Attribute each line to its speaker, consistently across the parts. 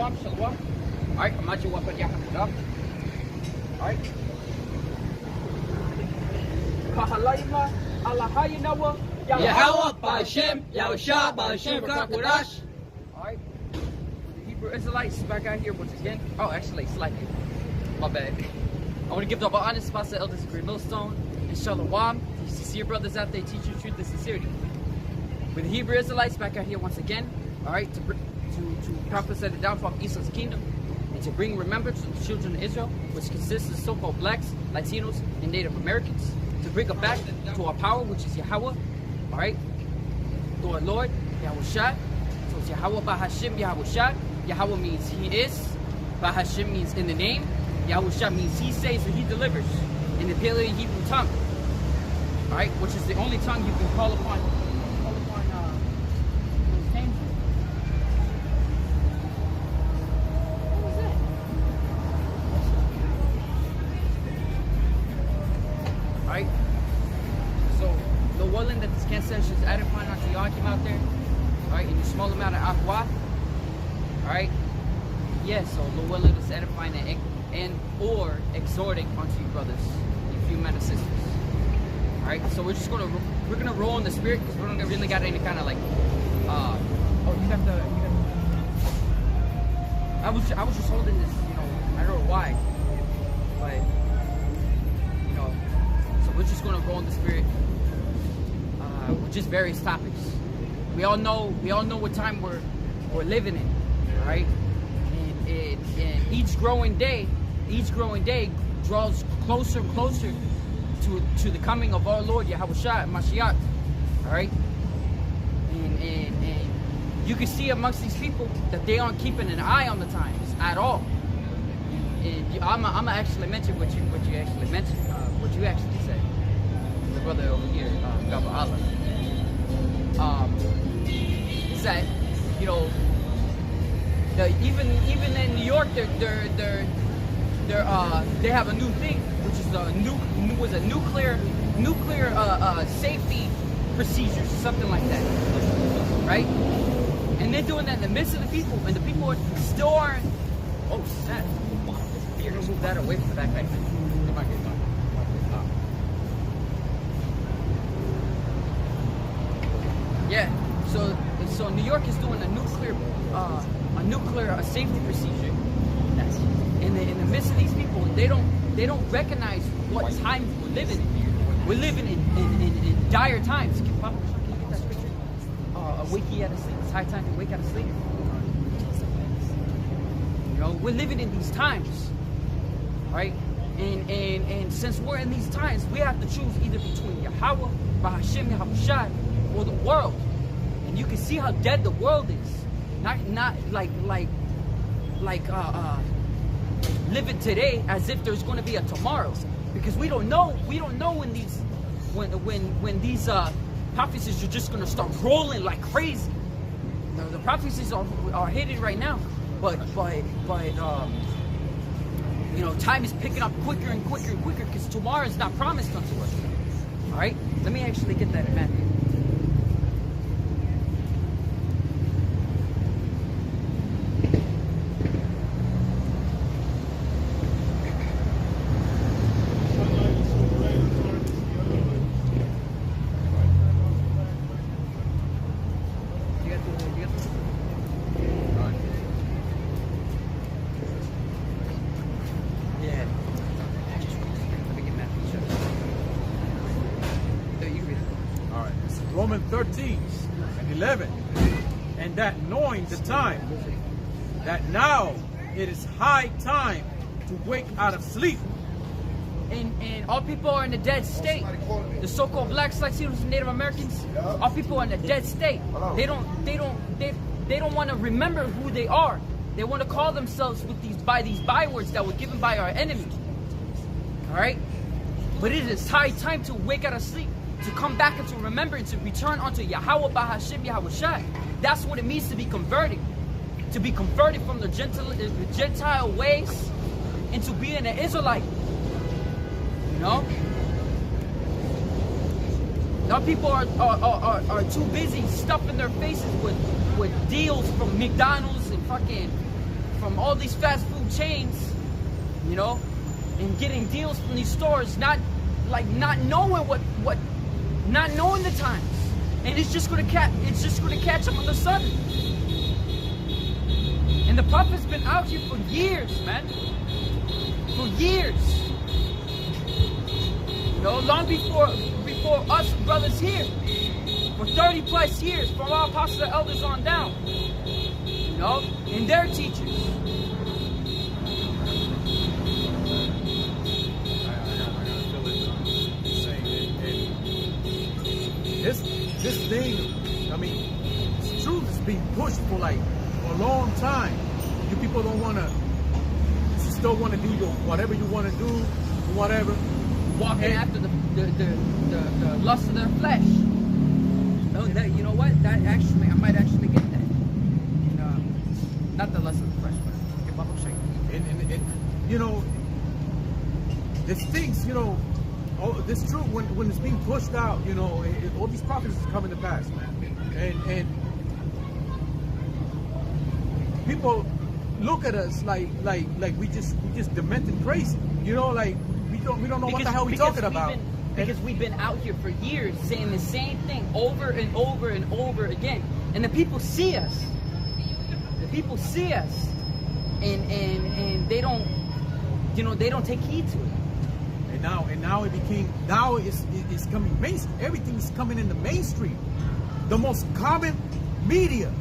Speaker 1: Shalom, shalom. Alright, I'm at your weapon, Yahawash. Alright. Kahalayma, Allahayinawa,
Speaker 2: Yahawah, BAHASHAM, YAHAWASHI, BAHASHAM, YAHAWASHI.
Speaker 1: Alright. The Hebrew Israelites back out here once again. Oh, actually, slightly. My bad. I want to give the honest spots to Elders of Great Millstone and Shalom. You sincere brothers out there teaching truth and sincerity. With the Hebrew Israelites back out here once again. Alright, to prophesy the downfall of Esau's kingdom and to bring remembrance to the children of Israel, which consists of so-called blacks, Latinos, and Native Americans, to bring us back to our power, which is Yahawah, alright, to our Lord, Yahawashi. So it's Yahawah, BAHASHAM, Yahawashi. Yahawah means He is, BAHASHAM means in the name, Yahawashi means He saves or He delivers, in the Paleo-Hebrew tongue, alright, which is the only tongue you can call upon those names. Alright, so the wording that this cancer is edifying onto y'all came out there, alright, in a small amount of aqua, alright, yes, so the wording is edifying and or exhorting onto you brothers, you few men and sisters, alright, so we're gonna roll in the spirit because we don't really got any kind of like, oh, you got the, I was just holding this, you know, I don't know why, but, you know, we're just going to roll in the spirit with just various topics. We all know what time we're living in, all right? And each growing day draws closer and closer to the coming of our Lord Yahawashi Mashiach, all right? And you can see amongst these people that they aren't keeping an eye on the times at all. And I'm actually mention what you actually mentioned, what you actually said. The brother over here, Gabba Allah, said, you know, even in New York, they have a new thing, which is a nuclear safety procedures, something like that, right? And they're doing that in the midst of the people, and the people still aren't. Oh snap! You're gonna move that away from the backpack. It might get done. Yeah, so New York is doing a nuclear safety procedure. That's in the midst of these people. They don't recognize what times we're living in. We're living in dire times. Can you get that scripture? Wakey out of sleep. It's high time to wake out of sleep. You know, we're living in these times, right? And since we're in these times, we have to choose either between Yahawah, BAHASHAM, Yahawashi, or the world. And you can see how dead the world is. Not like living today as if there's going to be a tomorrow, because we don't know when these prophecies are just going to start rolling like crazy. The prophecies are hidden right now, but you know, time is picking up quicker and quicker and quicker because tomorrow is not promised unto us. All right, let me actually get that in Matthew.
Speaker 3: Romans 13 and 11, and that knowing the time, that now it is high time to wake out of sleep.
Speaker 1: And all people are in a dead state. The so-called blacks, Latinos, and Native Americans, all people are in a dead state. They don't want to remember who they are. They want to call themselves by these bywords that were given by our enemies. All right, but it is high time to wake out of sleep, to come back into remembrance, to return unto Yahawah, BAHASHAM, Yahawashi. That's what it means to be converted. To be converted from the Gentile ways into being an Israelite. You know? Now people are too busy stuffing their faces with deals from McDonald's and fucking from all these fast food chains, you know, and getting deals from these stores, not knowing not knowing the times, and it's just gonna catch them on the sudden. And the prophet's been out here for years, man, for years. You know, long before us brothers here, for 30 plus years, from our apostles and elders on down. You know, and their teachers.
Speaker 3: This thing, I mean, this truth is being pushed for like a long time. You people don't want to, you still want to do your whatever you want to do, whatever.
Speaker 1: Walking after the lust of their flesh. No, that, you know what? That actually, I might actually get that. You know, not the lust of the flesh, but get BAHASHAM.
Speaker 3: And you know, there's things, you know. Oh, this truth when it's being pushed out, you know, all these prophecies is coming to pass, man. And people look at us like we just demented crazy, you know, like we don't know what the hell we're talking about.
Speaker 1: Because we've been out here for years saying the same thing over and over and over again, and the people see us. The people see us, and they don't, you know, they don't take heed to it.
Speaker 3: And now it's coming mainstream. Everything's coming in the mainstream, the most common media,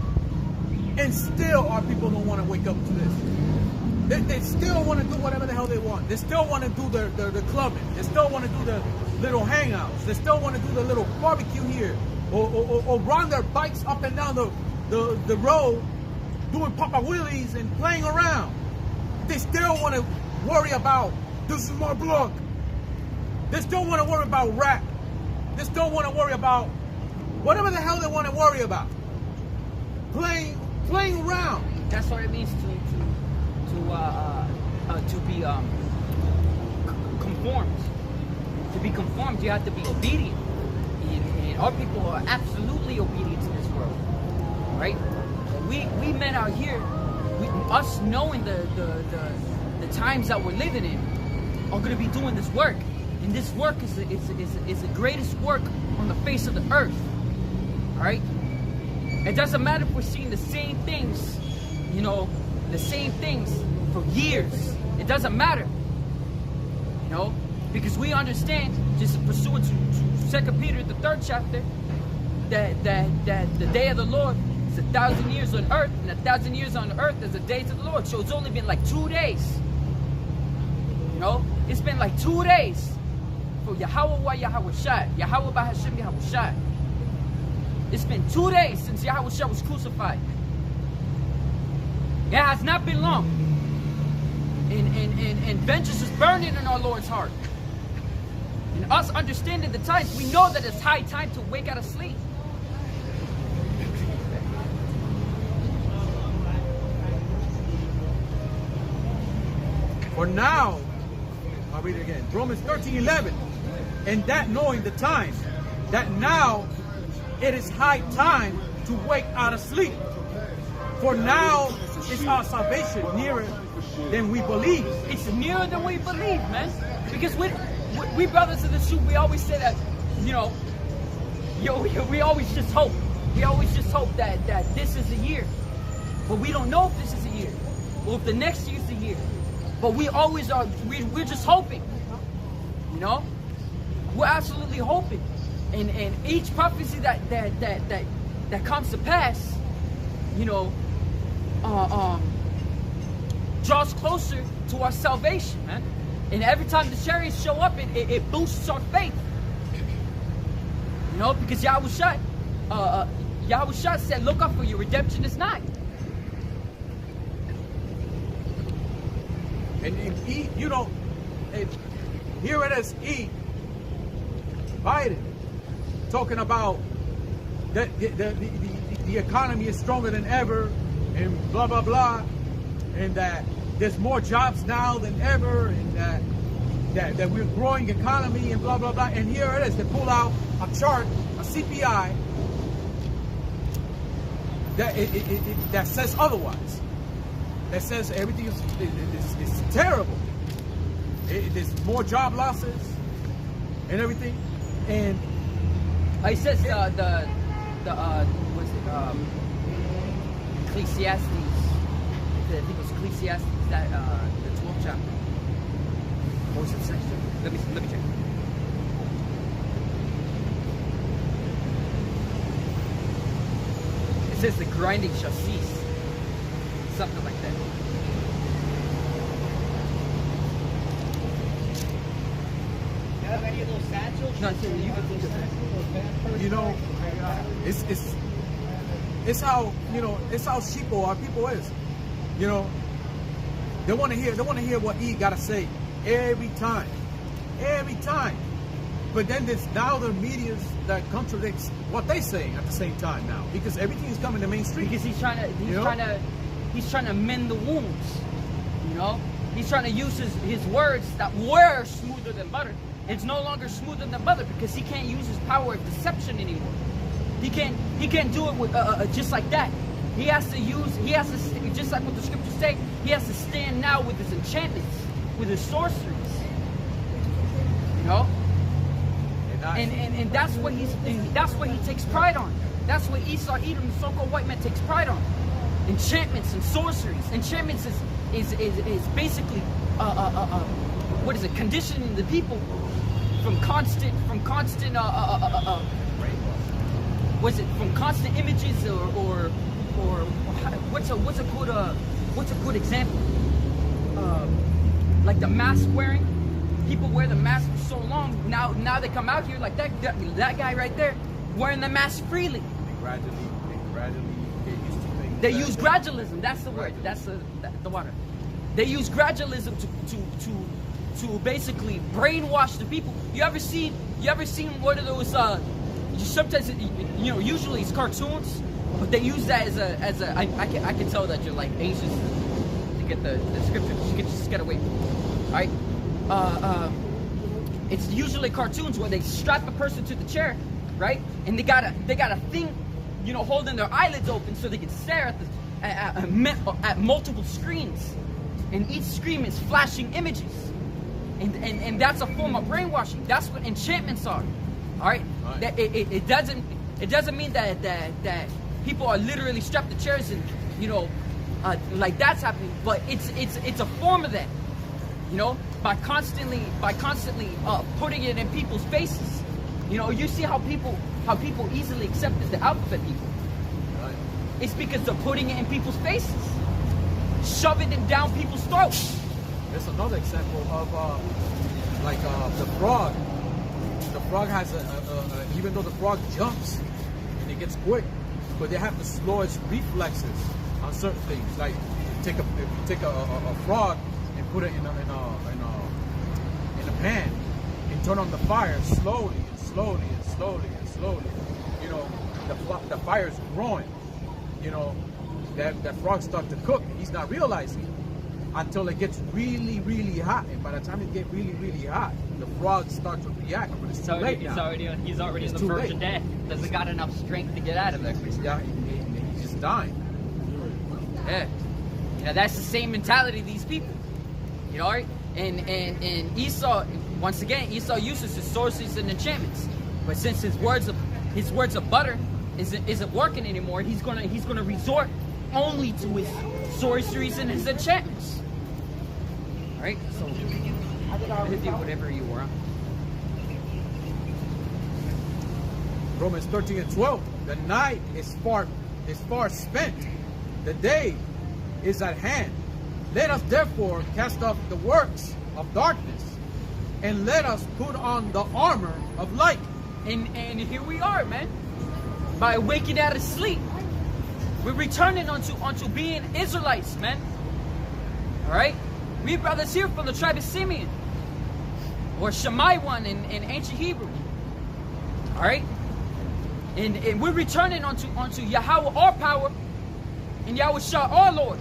Speaker 3: and still our people don't want to wake up to this. They still want to do whatever the hell they want. They still want to do the clubbing. They still want to do the little hangouts. They still want to do the little barbecue here, or run their bikes up and down the road, doing Papa Willies and playing around. They still want to worry about, this is my block. They still want to worry about rap. They still want to worry about whatever the hell they want to worry about. Playing around.
Speaker 1: That's what it means to be conformed. To be conformed, you have to be obedient. And our people are absolutely obedient to this world, right? We men out here, us knowing the times that we're living in, are going to be doing this work. And this work is the greatest work on the face of the earth. Alright? It doesn't matter if we're seeing the same things, you know, the same things for years. It doesn't matter. You know? Because we understand, just pursuant to 2 Peter, the 3rd chapter, that the day of the Lord is 1,000 years on earth, and 1,000 years on earth is the days of the Lord. So it's only been like 2 days. You know? It's been like 2 days. For YAHAWAH, YAHAWASHI, YAHAWAH, BAHASHAM, YAHAWASHI. It's been 2 days since YAHAWASHI was crucified. It has not been long. And vengeance is burning in our Lord's heart. And us understanding the times, we know that it's high time to wake out of sleep.
Speaker 3: For now, I'll read it again. Romans 13:11. And that knowing the time, that now it is high time to wake out of sleep. For now is our salvation nearer than we believe.
Speaker 1: It's nearer than we believe, man. Because we brothers in the truth, we always say that, you know, we always just hope. We always just hope that this is the year. But we don't know if this is the year. Or if the next year's the year. But we always are, we're just hoping. You know? We're absolutely hoping. And each prophecy that comes to pass, you know, draws closer to our salvation, man. And every time the chariots show up, it boosts our faith. You know, because Yahushua said, look up, for your redemption is nigh.
Speaker 3: And he, you know, here it is, Biden, talking about that the economy is stronger than ever, and blah, blah, blah, and that there's more jobs now than ever, and that we're growing economy, and blah, blah, blah. And here it is, they pull out a chart, a CPI, that says otherwise. that says everything is terrible. There's more job losses and everything. And
Speaker 1: it says the what's it, Ecclesiastes. I think it was Ecclesiastes, that the 12th chapter. What was the section? Let me check. It says the grinding shall cease. Something like that.
Speaker 2: You have any of those satchels?
Speaker 1: No, you can think of that.
Speaker 3: you know, it's how, you know, it's how sheeple our people is. You know, they want to hear what E gotta say every time. But then there's now the medias that contradicts what they say at the same time now, because everything is coming to mainstream.
Speaker 1: Because he's trying to mend the wounds. You know, he's trying to use his words that were smoother than butter. It's no longer smoother than butter because he can't use his power of deception anymore. He can't do it with just like that. He has to just like what the scriptures say. He has to stand now with his enchantments, with his sorceries. You know, and that's what he takes pride on. That's what Esau, Edom, the so-called white man, takes pride on. Enchantments and sorceries. Enchantments is basically what is it? Conditioning the people from constant was it from constant images or what's a good example? Like the mask wearing. People wear the mask for so long. Now they come out here like that guy right there wearing the mask freely.
Speaker 3: They gradually get used to things.
Speaker 1: They use gradualism. That's the word. That's the water. They use gradualism to basically brainwash the people. You ever seen one of those? Sometimes usually it's cartoons, but they use that as a. I can tell that you're like anxious to get the scripture. You can just get away. All right. It's usually cartoons where they strap a person to the chair, right? And they got a thing, holding their eyelids open so they can stare at multiple screens, and each screen is flashing images, and that's a form of brainwashing. That's what enchantments are. All right. That it doesn't mean that people are literally strapped to chairs and like that's happening, but it's a form of that. By constantly putting it in people's faces. You see how people easily accepted the alphabet people.
Speaker 3: Right.
Speaker 1: It's because they're putting it in people's faces, shoving it down people's throats.
Speaker 3: There's another example of the frog. The frog has even though the frog jumps and it gets quick, but they have to slow its reflexes on certain things. Like take a frog and put it in a pan and turn on the fire slowly. The fire is growing. That frog starts to cook. He's not realizing it until it gets really, really hot. And by the time it gets really, really hot, the frogs start to react. But it's too late now.
Speaker 1: He's already on the verge of death. Doesn't got enough strength to get out of there.
Speaker 3: Yeah, he's just dying.
Speaker 1: Yeah. That's the same mentality of these people. Right? And Esau, once again, Esau uses his sorceries and enchantments. But since his words of butter isn't working anymore, he's gonna resort only to his sorceries and his enchantments. All right. So do whatever you want.
Speaker 3: Romans 13:12. The night is far spent. The day is at hand. Let us therefore cast off the works of darkness, and let us put on the armor of light.
Speaker 1: And here we are, man. By waking out of sleep, we're returning onto being Israelites, man. All right, we brothers here from the tribe of Simeon, or Shammai one in ancient Hebrew. All right, and we're returning onto Yahawah our power, and Yahushua our Lord.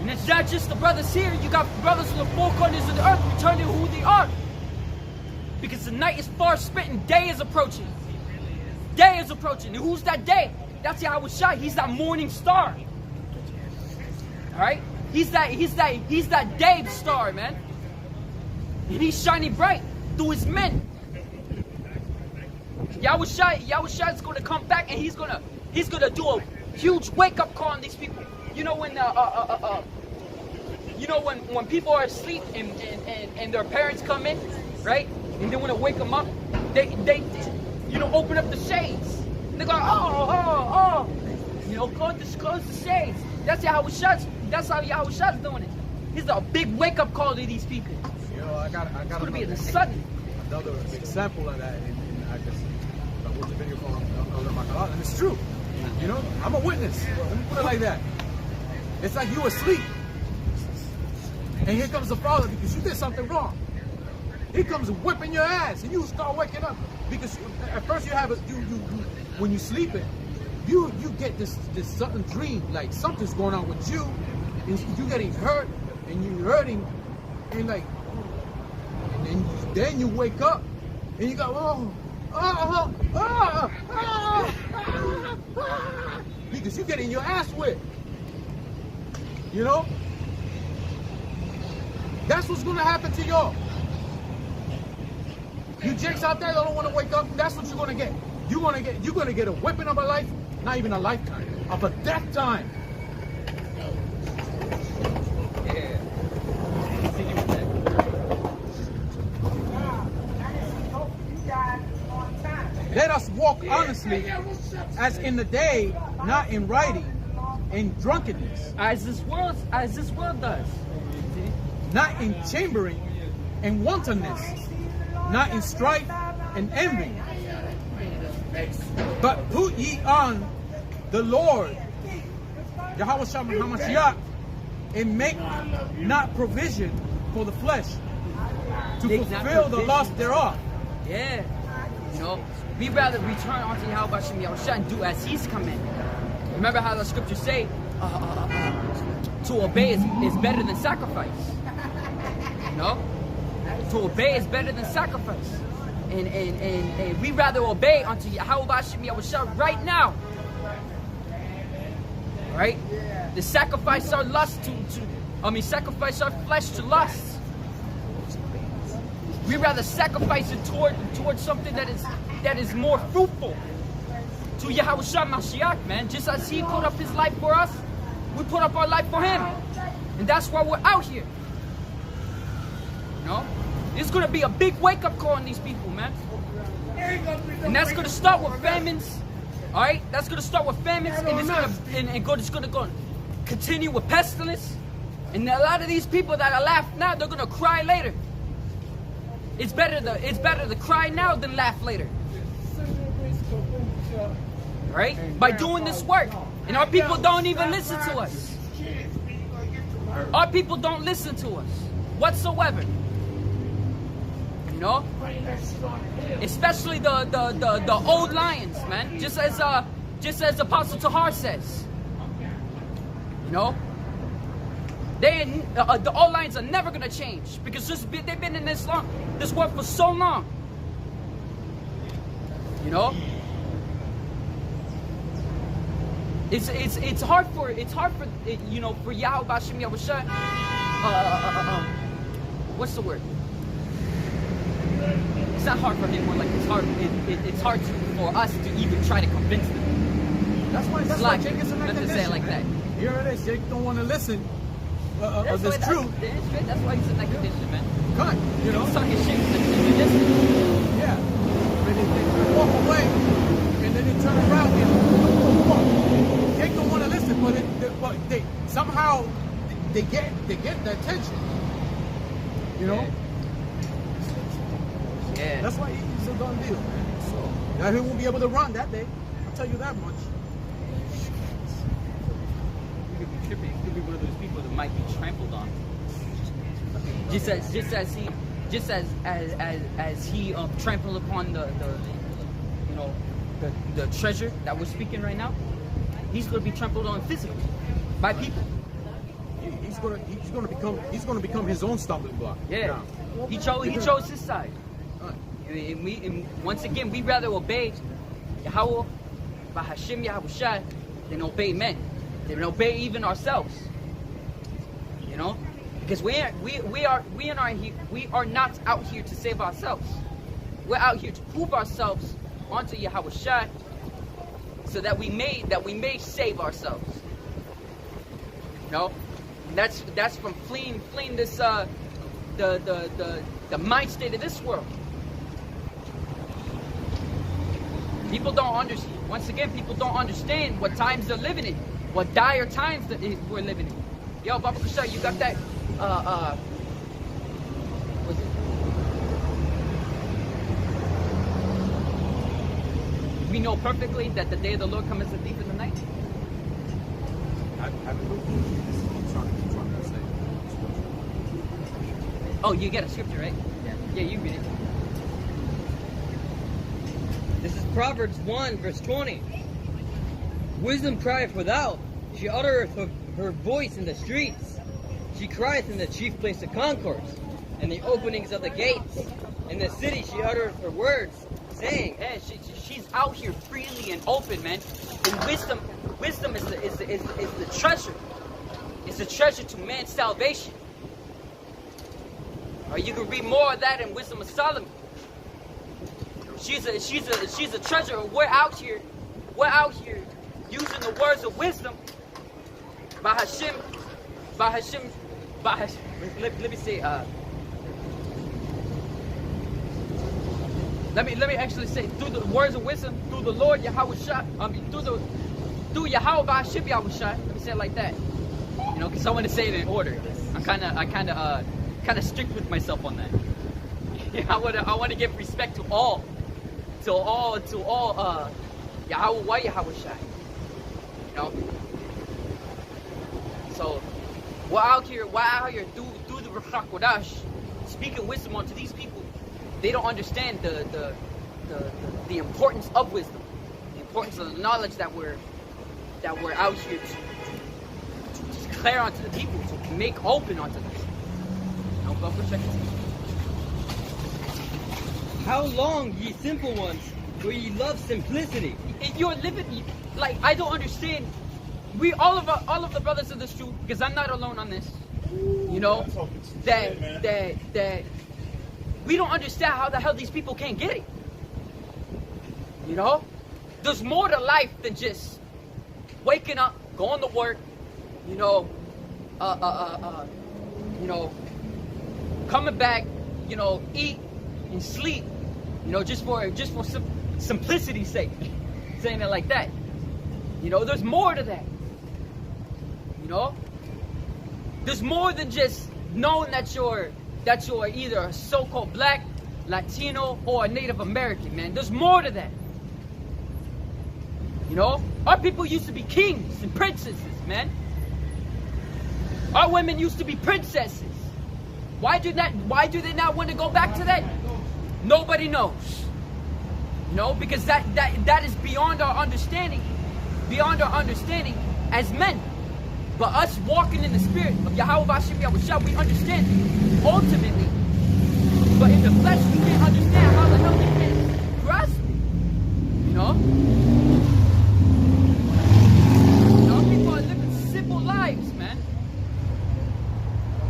Speaker 1: And it's not just the brothers here. You got brothers in the four corners of the earth returning who they are. Because the night is far spent and day is approaching. Day is approaching. And who's that day? That's Yahushua. He's that morning star. All right? He's that Dave star, man. And he's shining bright through his men. Yahushua is going to come back, and he's gonna do a huge wake-up call on these people. You know when when people are asleep and their parents come in, right? And they want to wake them up. They open up the shades. And they go, oh. Close the shades. That's how Yahushua's doing it. He's a big wake-up call to these people.
Speaker 3: I got
Speaker 1: It's going to be sudden.
Speaker 3: Another example of that, and I watched a video from Elder Macalá, and it's true. You know, I'm a witness. Let me put it like that. It's like you asleep, and here comes the Father because you did something wrong. He comes whipping your ass, and you start waking up because at first you have when you sleeping, you get this sudden dream like something's going on with you, and you getting hurt, and you're hurting, and like. And then you wake up and you go, because you're getting your ass whipped. You know? That's what's going to happen to y'all. You jakes out there that don't want to wake up, that's what you're going to get. You're going to get a whipping of a life, not even a lifetime, of a death time. Let us walk honestly as in the day, not in writing, in drunkenness.
Speaker 1: As this world does.
Speaker 3: Not in chambering and wantonness, not in strife and envy. But put ye on the Lord, YAHAWASHI HaMashiach, and make not provision for the flesh to fulfill the lust thereof.
Speaker 1: Yeah. You know, we rather return unto YAHAWASHI and do as he's commanded. Remember how the scriptures say, to obey is better than sacrifice. You know? To obey is better than sacrifice. And we rather obey unto YAHAWASHI right now. Right? To sacrifice our lust sacrifice our flesh to lust. We rather sacrifice it towards something that is more fruitful. To YAHAWASHI HaMashiach, man. Just as he put up his life for us, we put up our life for him. And that's why we're out here. You know? It's going to be a big wake-up call on these people, man. And that's going to start with famines. Alright? That's going to start with famines. And it's going to continue with pestilence. And a lot of these people that are laughing now, they're going to cry later. It's better to cry now than laugh later. Right? By doing this work. And our people don't even listen to us. Our people don't listen to us whatsoever. You know? Especially the old lions, man. Just as Apostle Tahar says. You know? The old lions are never gonna change because they've been in this world for so long. You know, it's hard for you know, for YAHAWASHI. What's the word? It's not hard for him. More like it's hard for us to even try to convince them.
Speaker 3: That's why Jake is in that condition.
Speaker 1: Say it like that.
Speaker 3: Here it is. Jake don't want to listen. Of this truth.
Speaker 1: That's why he's in that condition, man.
Speaker 3: Cut, you know.
Speaker 1: He's talking shit in the distance.
Speaker 3: Yeah. And they walk away, and then they turn around and walk. Jake don't want to listen, but they somehow they get the attention. You know.
Speaker 1: Yeah.
Speaker 3: That's why he's a done deal, man. So now he won't be able to run that day. I'll tell you that much.
Speaker 1: He could be one of those people that might be trampled on. Just as he trampled upon the treasure that we're speaking right now, he's going to be trampled on physically by people.
Speaker 3: He's gonna become his own stumbling block.
Speaker 1: Yeah, he chose his side. And once again, we rather obey Yahawah, BAHASHAM, YAHAWASHI than obey men. Than obey even ourselves. You know, because we are not out here to save ourselves. We're out here to prove ourselves onto YAHAWASHI, so that we may save ourselves. You know, and that's from fleeing this the mind state of this world. People don't understand. Once again, people don't understand what times they're living in, what dire times that we're living in. Yo, Baba Kusha, you got that? What's it? We know perfectly that the day of the Lord comes as a thief in the night. Oh, you get a scripture, right? Yeah, you read it.
Speaker 2: This is Proverbs 1, verse 20. Wisdom crieth without. She uttereth her voice in the streets. She crieth in the chief place of concourse, in the openings of the gates. In the city she uttereth her words, saying,
Speaker 1: Yeah, she's out here freely and open, man. And wisdom is the treasure. It's the treasure to man's salvation. Or you can read more of that in Wisdom of Solomon. She's a treasure. We're out here using the words of wisdom. BAHASHAM. Let me say. Let me actually say, through the words of wisdom, through the Lord YAHAWASHI. Through Yahawah BAHASHAM YAHAWASHI. Let me say it like that. You know, because I want to say it in order. I'm kind of strict with myself on that. I want to give respect to all YAHAWAH YAHAWASHI. You know. So we're out here through the Ruach HaKodesh, speaking wisdom onto these people. They don't understand the importance of wisdom, the importance of the knowledge that we're out here to declare onto the people, to make open onto them. No, but check it.
Speaker 2: How long, ye simple ones, will ye love simplicity?
Speaker 1: You're living like, I don't understand. We all of the brothers of this truth, because I'm not alone on this. You know, that we don't understand how the hell these people can't get it. You know, there's more to life than just waking up, going to work. You know, coming back. You know, eat and sleep. You know, just for simplicity's sake, saying it like that. You know, there's more to that. You know, there's more than just knowing that you're either a so-called black, Latino, or a Native American, man. There's more to that. You know, our people used to be kings and princesses, man. Our women used to be princesses. Why do they not want to go back to that? Nobody knows. You know, because that is beyond our understanding. Beyond our understanding as men. But us walking in the spirit of Yahawah BAHASHAM YAHAWASHI, we understand it ultimately. But in the flesh, we can't understand how the hell we can grasp it. You know? You know, people are living simple lives, man.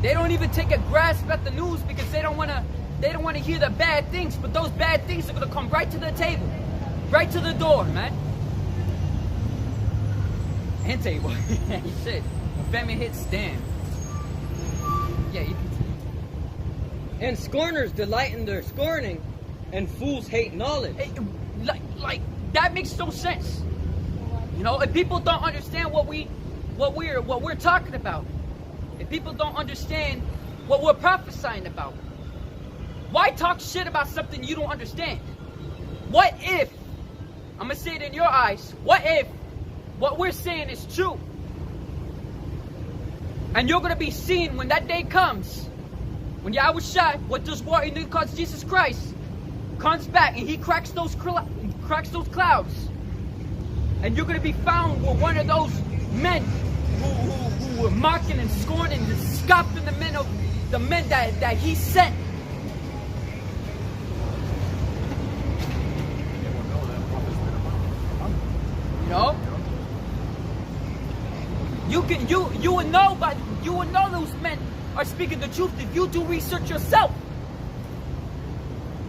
Speaker 1: They don't even take a grasp at the news because they don't want to hear the bad things. But those bad things are going to come right to the table. Right to the door, man. And table. Shit. Family hit stand. Yeah, you can.
Speaker 2: And scorners delight in their scorning, and fools hate knowledge.
Speaker 1: Like that makes no sense. You know, if people don't understand what we're talking about, if people don't understand what we're prophesying about, why talk shit about something you don't understand? What if, I'm gonna say it in your eyes, what if what we're saying is true? And you're going to be seen when that day comes. When YAHAWASHI, what does war in calls Jesus Christ, comes back and he cracks those clouds. And you're going to be found with one of those men who were mocking and scorning and scoffing the men that he sent. You know? You will know those men are speaking the truth if you do research yourself.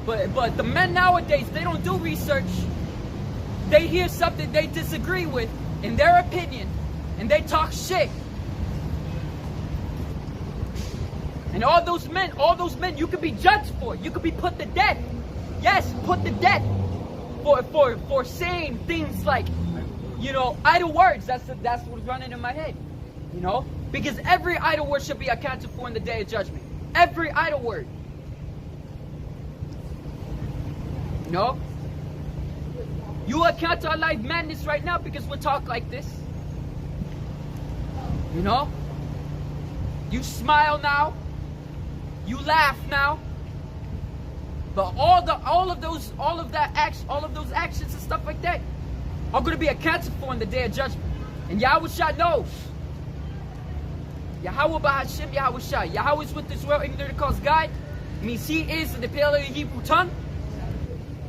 Speaker 1: But the men nowadays, they don't do research. They hear something they disagree with in their opinion, and they talk shit. And all those men, you could be judged for. You could be put to death. Yes, put to death for saying things like, you know, idle words. That's what's running in my head. You know, because every idle word should be accounted for in the day of judgment. Every idle word. You know, you account our life madness right now because we talk like this. You know, you smile now, you laugh now, but all of those actions and stuff like that are going to be accounted for in the day of judgment. And Yahawashi knows. YAHAWAH BAHASHAM YAHAWASHI. Yahweh is with this world, even though it calls God, means He is in the Paleo Hebrew tongue.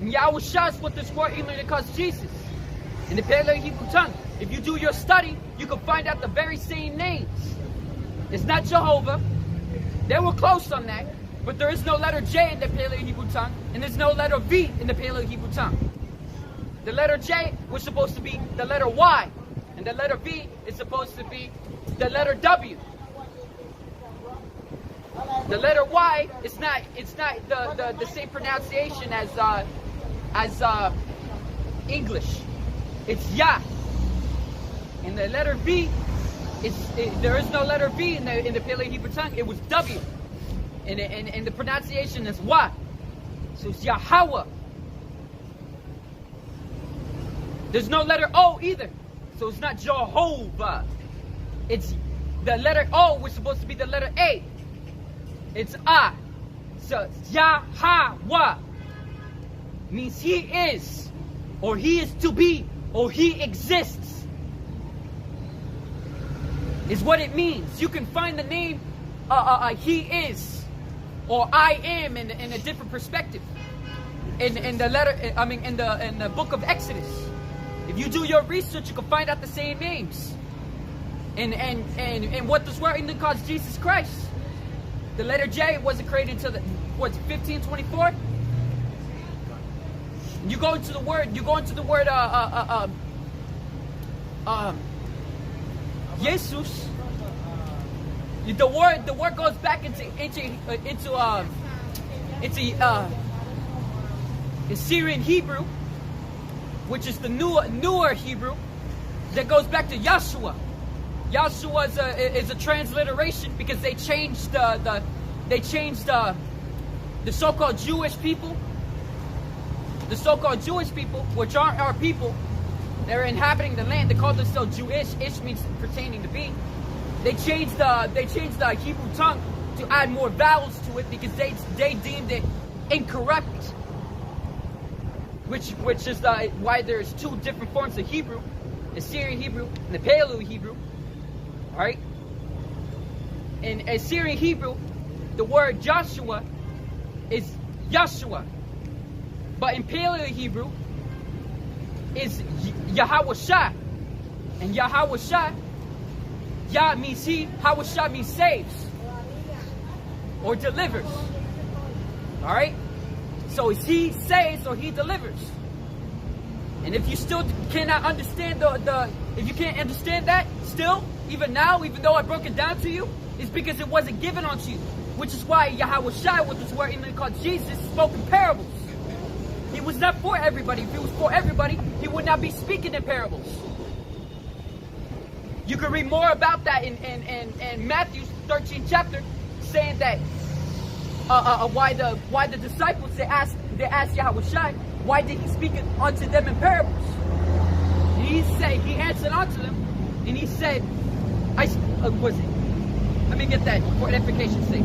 Speaker 1: And Yahawashi is with this word, even though it calls Jesus in the Paleo Hebrew tongue. If you do your study, you can find out the very same names. It's not Jehovah. They were close on that, but there is no letter J in the Paleo Hebrew tongue, and there's no letter V in the Paleo Hebrew tongue. The letter J was supposed to be the letter Y, and the letter V is supposed to be the letter W. The letter Y is not the same pronunciation as English. It's Yah. And the letter V there is no letter V in the Paleo Hebrew tongue. It was W. And the pronunciation is Y. So it's YAHAWAH. There's no letter O either. So it's not Jehovah. It's the letter O was supposed to be the letter A. It's A. So YAHAWAH means He is, or He is to be, or He exists. Is what it means. You can find the name He is or I am in a different perspective. In the letter, in the book of Exodus. If you do your research, you can find out the same names. And what this word England calls Jesus Christ. The letter J wasn't created until 1524. You go into the word Jesus. The word goes back into Syrian Hebrew, which is the newer Hebrew, that goes back to Yahshua. Yahshua is a transliteration because they changed the so-called Jewish people. The so-called Jewish people, which aren't our people, they're inhabiting the land. They call themselves Jewish. Ish means pertaining to be. They changed the Hebrew tongue to add more vowels to it because they deemed it incorrect. Which is why there's two different forms of Hebrew: the Syrian Hebrew and the Paleo Hebrew. All right. In Assyrian Hebrew, the word Joshua is Yahshua, but in Paleo Hebrew is YAHAWASHI, and YAHAWASHI, Yah means He, Hawashah means saves or delivers. All right. So is He saves or He delivers. And if you still cannot understand if you can't understand that still, even now, even though I broke it down to you, it's because it wasn't given unto you. Which is why Yahawashi, with this word England called Jesus, spoke in parables. He was not for everybody. If He was for everybody, He would not be speaking in parables. You can read more about that in Matthew 13th chapter, saying that why the disciples they asked Yahawashi, why did He speak unto them in parables? And He answered unto them, and He said, let me get that for edification's sake.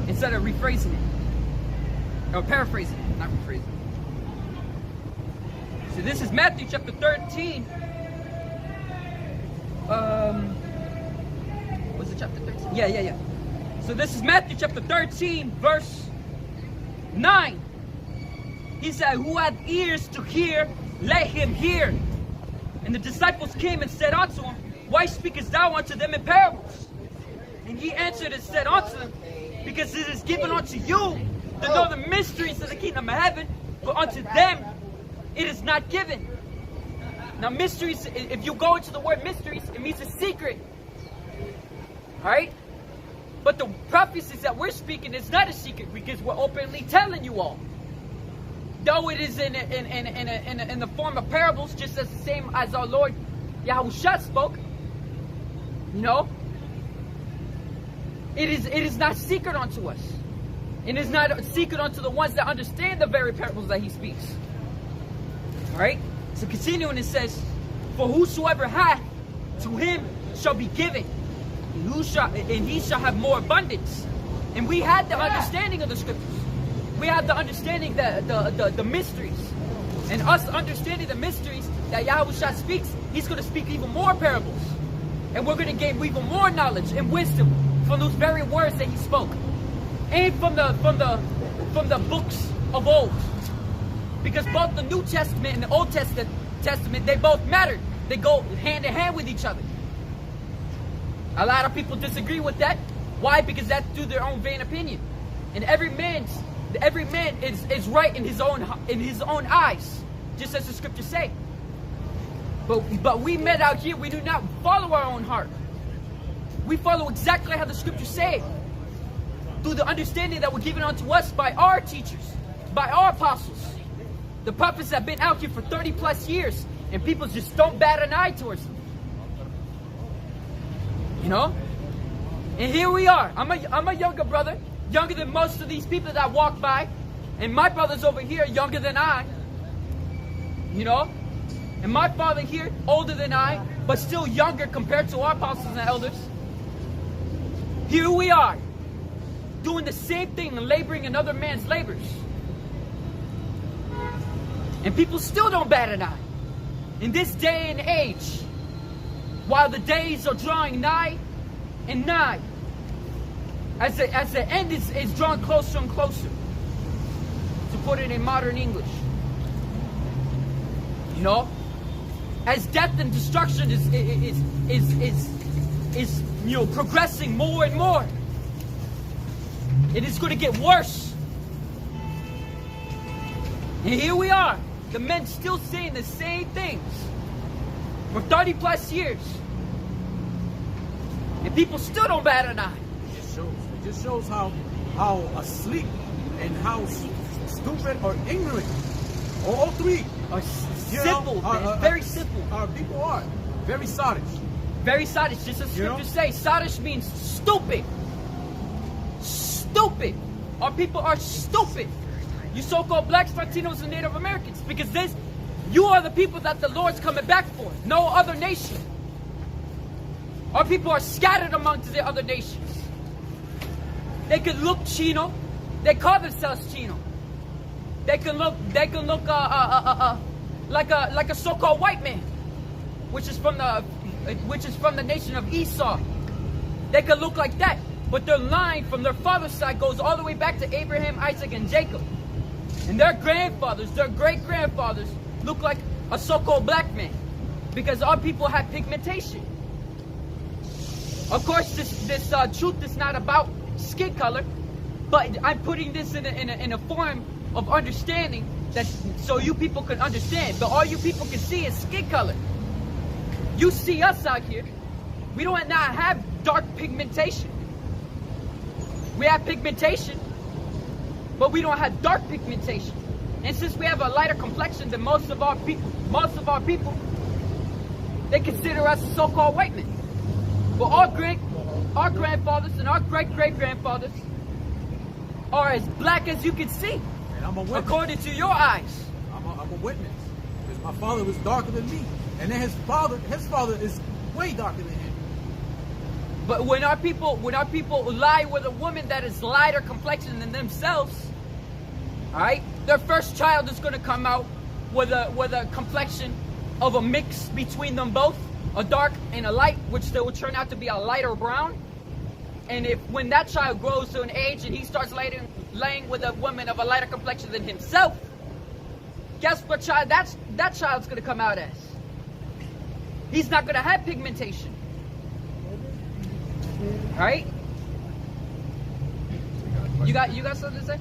Speaker 1: Instead of rephrasing it, or paraphrasing it, not rephrasing it. So this is Matthew chapter 13. Was it chapter 13? Yeah. So this is Matthew chapter 13, verse 9. He said, who hath ears to hear, let him hear. And the disciples came and said unto him, Why speakest thou unto them in parables? And he answered and said unto them, Because it is given unto you to know the mysteries of the kingdom of heaven, but unto them it is not given. Now mysteries, if you go into the word mysteries, it means a secret. Alright? But the prophecies that we're speaking is not a secret because we're openly telling you all. Though it is in the form of parables, just as the same as our Lord YAHAWASHI spoke, you know, it is not secret unto us. It is not a secret unto the ones that understand the very parables that he speaks. Alright? So continuing, it says, For whosoever hath, to him shall be given, and he shall have more abundance. And we had the understanding of the scriptures. We had the understanding the mysteries. And us understanding the mysteries that YAHAWASHI speaks, he's going to speak even more parables. And we're going to gain even more knowledge and wisdom from those very words that he spoke. And from the books of old. Because both the New Testament and the Old Testament, they both matter. They go hand in hand with each other. A lot of people disagree with that. Why? Because that's through their own vain opinion. And every man is right in his own eyes, just as the scriptures say. But we men out here, we do not follow our own heart. We follow exactly how the scriptures say, through the understanding that were given unto us by our teachers, by our apostles. The prophets have been out here for 30 plus years, and people just don't bat an eye towards them. You know? And here we are. I'm a younger brother, younger than most of these people that walk by. And my brothers over here are younger than I. You know? And my father here, older than I, but still younger compared to our apostles and elders. Here we are, doing the same thing and laboring in other man's labors. And people still don't bat an eye. In this day and age, while the days are drawing nigh and nigh, as the end is drawn closer and closer, to put it in modern English. You know, as death and destruction is progressing more and more, it is going to get worse. And here we are, the men still saying the same things for 30 plus years, and people still don't bat an eye.
Speaker 3: It just shows how asleep and how stupid or ignorant all three
Speaker 1: Are simple, very simple.
Speaker 3: Our people are very sottish.
Speaker 1: Very sottish, just as scriptures say. Sottish means stupid. Stupid. Our people are stupid. You so-called blacks, Latinos, and Native Americans. Because you are the people that the Lord's coming back for. No other nation. Our people are scattered amongst the other nations. They could look Chino. They call themselves Chino. They can look like a so-called white man, which is from the nation of Esau. They could look like that, but their line from their father's side goes all the way back to Abraham, Isaac, and Jacob. And their grandfathers, their great-grandfathers, look like a so-called black man, because our people have pigmentation. Of course, this truth is not about skin color, but I'm putting this in a form of understanding, that so you people can understand. But all you people can see is skin color. You see us out here, we do not have dark pigmentation. We have pigmentation, but we don't have dark pigmentation. And since we have a lighter complexion than most of our people, they consider us so-called white men. But our grandfathers and our great-great-grandfathers are as black as you can see.
Speaker 3: And I'm a witness.
Speaker 1: According to your eyes.
Speaker 3: I'm a witness. Because my father was darker than me. And then his father is way darker than him.
Speaker 1: But when our people lie with a woman that is lighter complexion than themselves, alright, their first child is gonna come out with a complexion of a mix between them both, a dark and a light, which they will turn out to be a lighter brown. And when that child grows to an age and he starts laying with a woman of a lighter complexion than himself, guess what child that child's gonna come out as? he's not gonna have pigmentation. Right? You got something to say?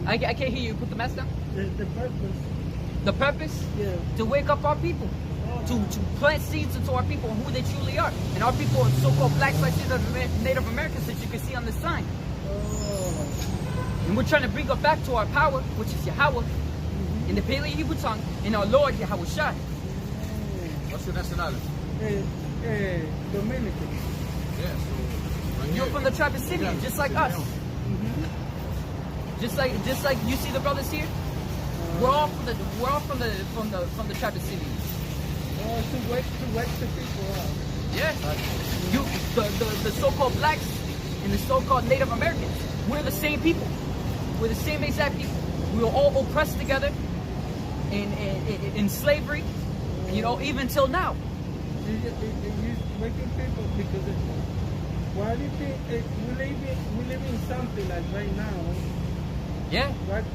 Speaker 1: I can't hear you. Put the mask down.
Speaker 4: The purpose.
Speaker 1: The purpose?
Speaker 4: Yeah.
Speaker 1: To wake up our people. To plant seeds into our people and who they truly are. And our people are so-called blacks, like Native Americans, that you can see on this sign. And we're trying to bring us back to our power, which is Yahawah, in the Paleo Hebrew tongue, in our Lord YAHAWASHI.
Speaker 3: What's your nationality?
Speaker 4: Dominican.
Speaker 3: Yeah, so right
Speaker 1: You're
Speaker 3: here.
Speaker 1: from the tribe of Simeon,
Speaker 3: Yeah,
Speaker 1: just like
Speaker 3: Simeon.
Speaker 1: us. Just like you see the brothers here. We're all from the tribe of Simeon.
Speaker 4: To wake the people up.
Speaker 1: Yes. The so-called blacks and the so-called Native Americans, we're the same people. We're the same exact people. We were all oppressed together in slavery, you know, even till now.
Speaker 4: You waking people because why do you think we live in something like right now?
Speaker 1: Yeah.
Speaker 4: Right?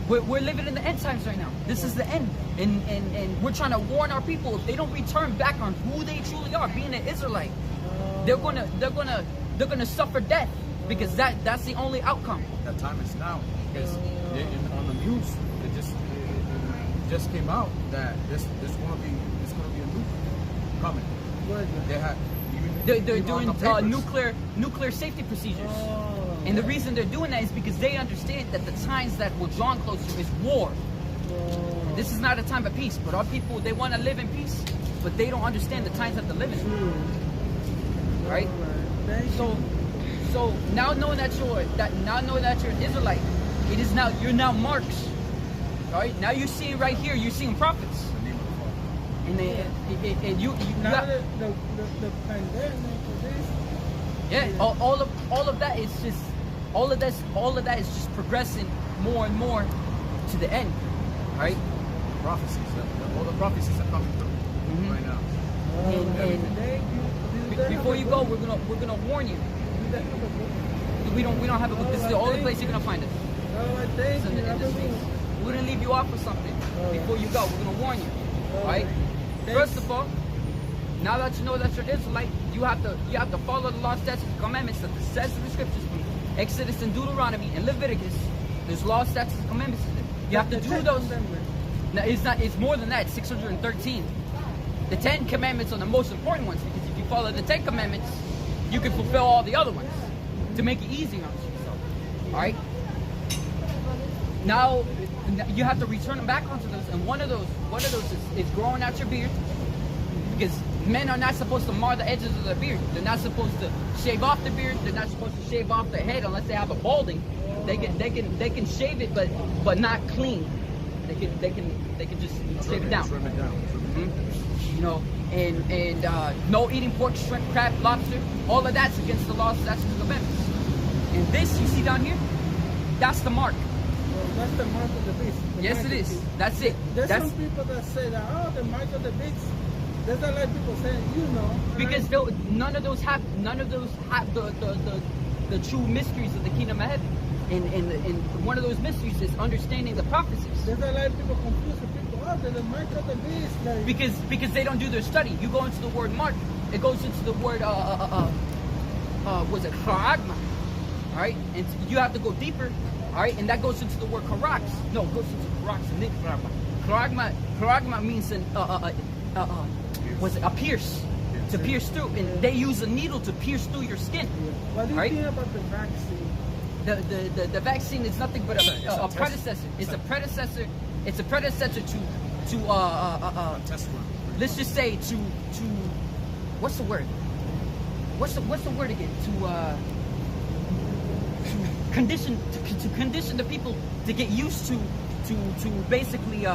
Speaker 1: We're living in the end times right now. This is the end, and we're trying to warn our people, if they don't return back on who they truly are, being an Israelite, they're gonna suffer death, because that's the only outcome.
Speaker 3: That time is now. Because on the news, it just came out that there's gonna be a nuke coming. They have
Speaker 1: They're
Speaker 3: even on
Speaker 1: doing
Speaker 3: the papers.
Speaker 1: nuclear safety procedures. And the reason they're doing that is because they understand that the times that we're drawn close to is war. And this is not a time of peace, but our people, they want to live in peace, but they don't understand the times that they're living in. Right? So now knowing that you're an Israelite, you're now marks. Right? Now you're seeing right here, you're seeing prophets. And you
Speaker 4: Now
Speaker 1: got,
Speaker 4: the pandemic, this.
Speaker 1: yeah, all of that is just all of that is just progressing more and more to the end, right?
Speaker 3: Prophecies, all the prophecies are coming through right now.
Speaker 1: And before you go, we're gonna warn you. We don't have a book. This is the only place you're gonna find it. It's in this piece. We're gonna leave you off with something before you go. We're gonna warn you, right? First of all, now that you know that you're Israelite, you have to follow the law, statutes, and commandments that says in the scriptures from Exodus and Deuteronomy and Leviticus. There's law, statutes, and commandments in there. You have to do those. No, it's more than that. It's 613. The 10 commandments are the most important ones, because if you follow the 10 commandments, you can fulfill all the other ones to make it easier on yourself. All right. Now you have to return them back onto those, and one of those is growing out your beard, because men are not supposed to mar the edges of their beard. They're not supposed to shave off their beard. They're not supposed to shave off their head unless they have a balding. They can shave it, but not clean. They can just shave it down.
Speaker 3: Trim it down.
Speaker 1: You know, and no eating pork, shrimp, crab, lobster. All of that's against the law, statutes, and commandments. And this you see down here, that's the mark.
Speaker 4: That's the mark of the beast.
Speaker 1: Yes, it is. That's it.
Speaker 4: There's some people that say that, oh, the mark of the beast. There's a lot of people saying, you know.
Speaker 1: Because none of those have the true mysteries of the kingdom of heaven. And one of those mysteries is understanding the prophecies.
Speaker 4: There's a lot of people confused with people, oh, there's the mark of the beast. Like,
Speaker 1: Because they don't do their study. You go into the word mark, it goes into the word was it charagma? All right, and you have to go deeper. All right, and that goes into the word karax. No, it goes into karax and then charagma. Charagma means was it a pierce? To pierce through, and they use a needle to pierce through your skin.
Speaker 4: What do you
Speaker 1: right?
Speaker 4: think about the vaccine?
Speaker 1: The vaccine is nothing but a predecessor. It's a predecessor. It's a predecessor to let's just say to what's the word? What's the word again? To condition the people to get used to basically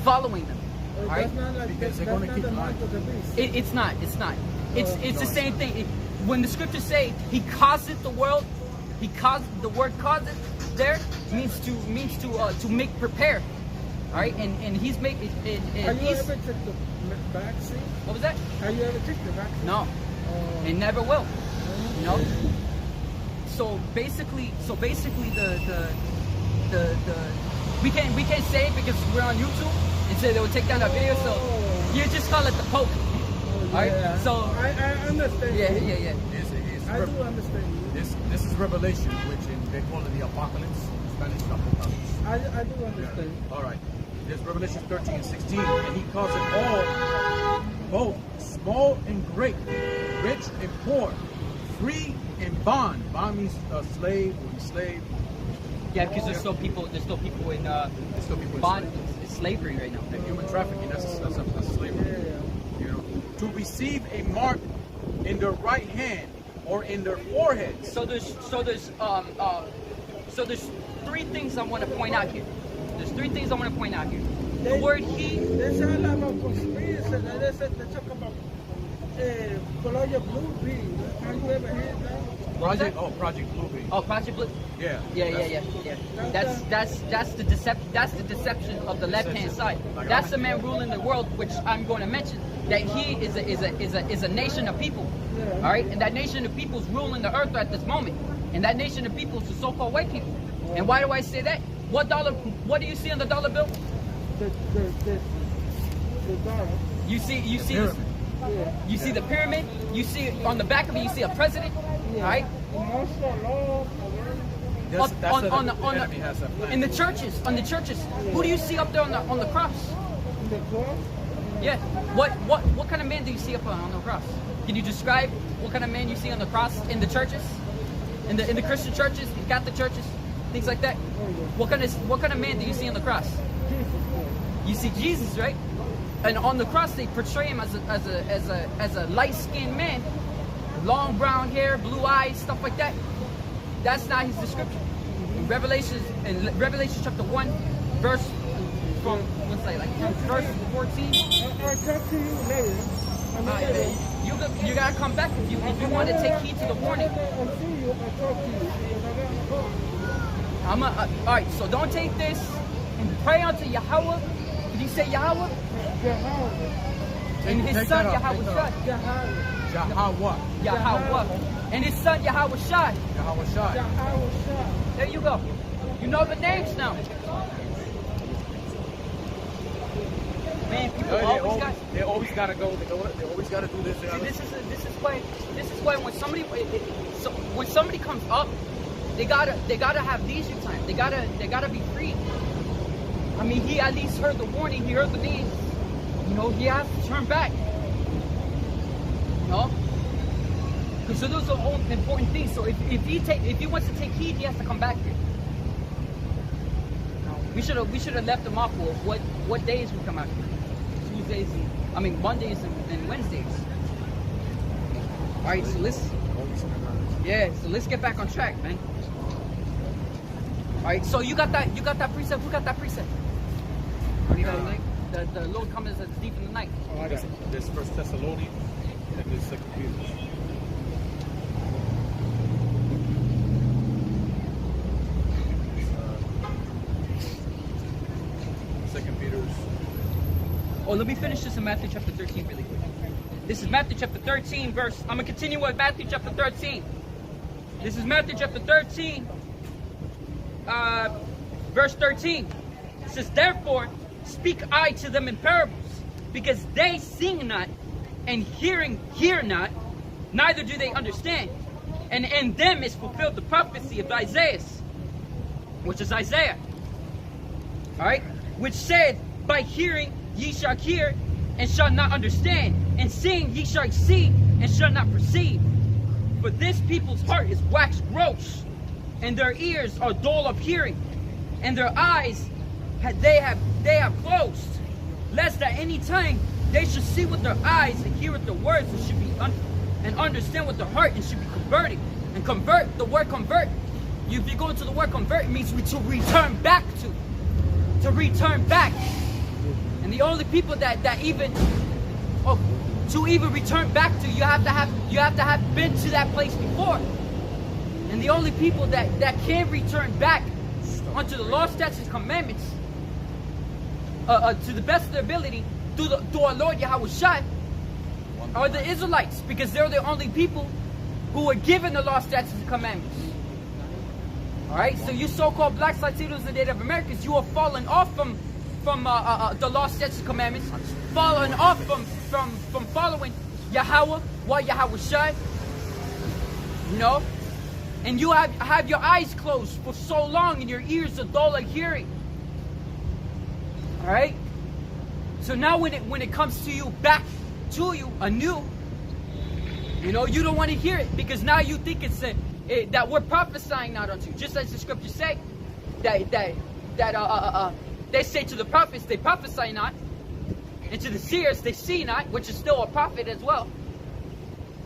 Speaker 1: following them.
Speaker 4: That's
Speaker 1: Right?
Speaker 4: not like
Speaker 3: Because they're
Speaker 4: that's
Speaker 3: gonna
Speaker 4: not
Speaker 3: keep
Speaker 4: the mark
Speaker 3: lying.
Speaker 4: of the beast.
Speaker 1: It's not. It's the same thing. When the scriptures say He causeth the world, He caused the word causeth there means to make prepare. All right, and He's making.
Speaker 4: Have you ever took the vaccine?
Speaker 1: What was that?
Speaker 4: Have you ever took the vaccine?
Speaker 1: No, and never will. You know. So basically the we can't say it because we're on YouTube and say they will take down that video. So You just call it the Pope. Alright, so
Speaker 4: I understand.
Speaker 1: yeah.
Speaker 4: I do understand.
Speaker 3: This is Revelation, which they call it the Apocalypse. Spanish Apocalypse.
Speaker 4: I do understand.
Speaker 3: Yeah. All right. There's Revelation 13 and 16, and he calls it all, both small and great, rich and poor, free and bond. Bond means slave or enslaved.
Speaker 1: Yeah, because there's still people in bond, it's slavery right now.
Speaker 3: And human trafficking, that's slavery. You know, to receive a mark in their right hand or in their forehead.
Speaker 1: So there's three things I want to point out here. There's three things I want to point out here. The word he.
Speaker 4: They say a lot about conspiracy. They talk about Colombia Blue Bean. Have you ever heard that?
Speaker 3: Project Blue Bean.
Speaker 1: Oh, Project Blue.
Speaker 3: Yeah.
Speaker 1: That's the deception. That's the deception of the left-hand side. That's the man ruling the world, which I'm going to mention. That he is a nation of people.
Speaker 4: Yeah.
Speaker 1: All right, and that nation of people is ruling the earth at this moment. And that nation of people is the so-called white people. And why do I say that? What do you see on the dollar bill?
Speaker 4: The dollar.
Speaker 1: You see this,
Speaker 4: Yeah.
Speaker 1: you see the pyramid. You see on the back of it. You see a president.
Speaker 4: Yeah.
Speaker 1: All right. In the churches, who do you see up there on the cross?
Speaker 4: The cross.
Speaker 1: Yeah. What kind of man do you see up on the cross? Can you describe what kind of man you see on the cross in the churches, in the Christian churches, the Catholic churches, things like that? What kind of man do you see on the cross? You see Jesus, right? And on the cross they portray him as a light-skinned man, long brown hair, blue eyes, stuff like that. That's not his description. In Revelation chapter 1, verse from verse 14.
Speaker 4: I'll talk to you later.
Speaker 1: You gotta come back if you want to take heed to the warning.
Speaker 4: I'll see you. I'll talk to you.
Speaker 1: All right, so don't take this and pray unto Yahawah. Did he say Yahawah?
Speaker 4: Yahawah.
Speaker 1: And his son Yahawah. Yahawah. And his son Yahawashai. There you go. You know the names now. Man, people
Speaker 3: they always gotta go. They always gotta do this.
Speaker 1: See, this is why when somebody comes up, they gotta have leisure time. They gotta be free. I mean, he at least heard the warning. He heard the names. You know, he has to turn back. You know, because so those are all important things. So if he wants to take heed, he has to come back here. We should have left them off with what days we come out here. Tuesdays, Mondays and Wednesdays. All right, so let's get back on track, man. All right, so you got that precept. Who got that precept? The Lord comes as deep in the night.
Speaker 3: Oh, I got it. This First Thessalonians and this 2 Peter.
Speaker 1: Oh, let me finish this in Matthew chapter 13 really quick. This is Matthew chapter 13 verse. I'm going to continue with Matthew chapter 13. This is Matthew chapter 13, verse 13. It says, therefore, speak I to them in parables, because they seeing not, and hear not, neither do they understand. And in them is fulfilled the prophecy of Isaiah, which is Isaiah. Alright? Which said, by hearing ye shall hear, and shall not understand, and seeing ye shall see, and shall not perceive. For this people's heart is waxed gross, and their ears are dull of hearing, and their eyes they have closed, lest at any time they should see with their eyes and hear with their words, and should be and understand with their heart, and should be converted. And convert, the word convert, if you go into the word convert, it means to return back to return back. And the only people that even to even return back to, you have to have been to that place before. And the only people that can return back unto the law, statutes, and commandments to the best of their ability through our Lord Yahawashi are the Israelites, because they're the only people who were given the law, statutes, and commandments. Alright, so you so-called blacks, Latinos, and Native Americans, you are falling off from the law, statutes, and commandments, following off from following Yahawah, YAHAWASHI, you know, and you have your eyes closed for so long and your ears are dull of hearing. All right. So now when it comes to you, back to you anew, you know, you don't want to hear it because now you think it's that we're prophesying not unto you, just as the scriptures say that they say to the prophets they prophesy not, and to the seers they see not, which is still a prophet as well.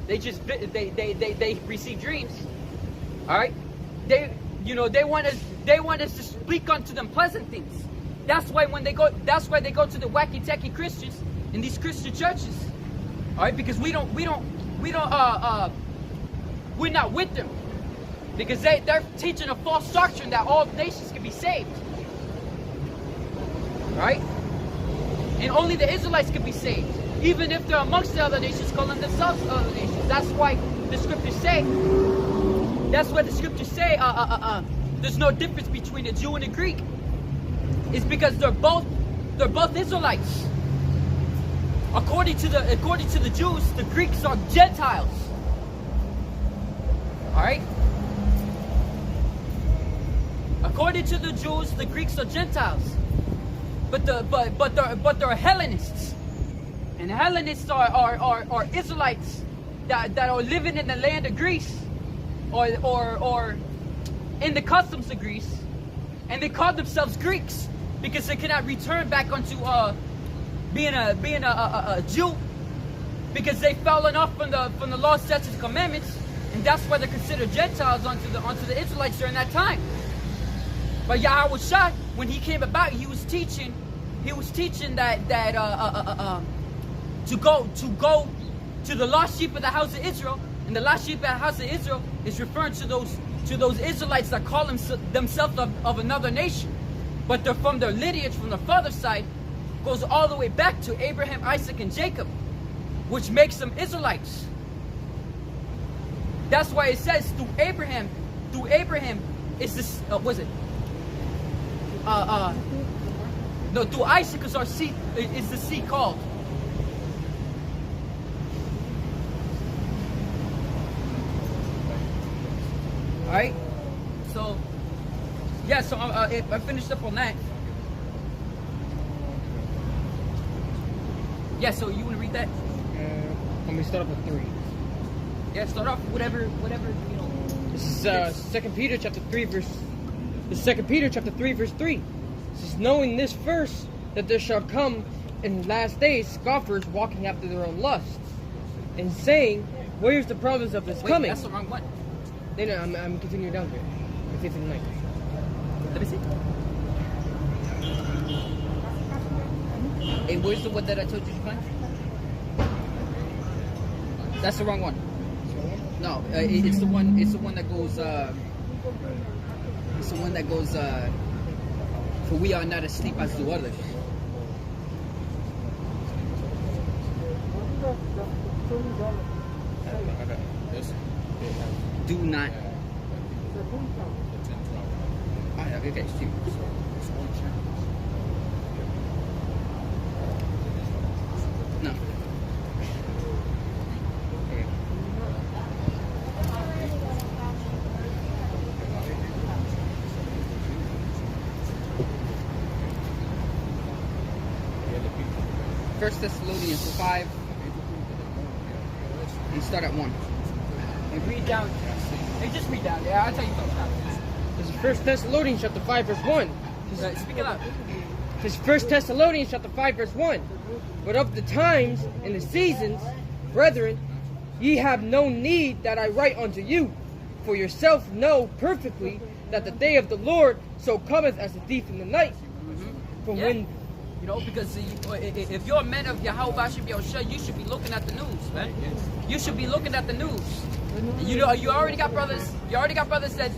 Speaker 1: They just they receive dreams. All right, they want us to speak unto them pleasant things. That's why they go to the wacky tacky Christians in these Christian churches. All right, because we're not with them, because they're teaching a false doctrine that all nations can be saved. Right? And only the Israelites can be saved, even if they're amongst the other nations, calling themselves other nations. That's why the scriptures say. That's why the scriptures say. There's no difference between a Jew and a Greek. It's because they're both Israelites. According to the Jews, the Greeks are Gentiles. All right. According to the Jews, the Greeks are Gentiles. But they're Hellenists, and Hellenists are Israelites that are living in the land of Greece, or in the customs of Greece, and they call themselves Greeks because they cannot return back onto being a Jew, because they've fallen off from the law, statutes, and commandments, and that's why they're considered Gentiles onto the Israelites during that time. But Yahawashi, when he came about, he was teaching that to go to the lost sheep of the house of Israel, and the lost sheep of the house of Israel is referring to those Israelites that call themselves of another nation, but they're from their lineage, from the father's side, goes all the way back to Abraham, Isaac, and Jacob, which makes them Israelites. That's why it says through Abraham is this no, through Isaac is our seed, is the seed called. Alright? So, yeah, so I finished up on that. Yeah, so you want to read that?
Speaker 2: Let me start off with 3.
Speaker 1: Yeah, start off whatever, you know.
Speaker 2: This is 2 Peter chapter 3 verse 3. It says, knowing this first, that there shall come in last days scoffers walking after their own lusts, and saying, where's the promise of this coming?
Speaker 1: That's the wrong one.
Speaker 2: No, I'm continuing down here. I'm 59.
Speaker 1: Let me see. Hey, where's the one that I told you to find? That's the wrong one. No, it's the one. It's the one that goes. It's the one that goes. For we are not asleep as do others. Do not. Okay, see. No. First Thessalonians 5, and start at 1. And read down. Hey, just read down. Yeah, I'll tell you something.
Speaker 2: This is 1 Thessalonians chapter 5 verse 1.
Speaker 1: Speak it up.
Speaker 2: This is 1 Thessalonians chapter 5 verse 1. But of the times and the seasons, brethren, ye have no need that I write unto you, for yourself know perfectly that the day of the Lord so cometh as a thief in the night. From when,
Speaker 1: you know, because if you're a man of YAHAWASHI, you should be looking at the news, man. You should be looking at the news. You know, you already got brothers. You already got brothers that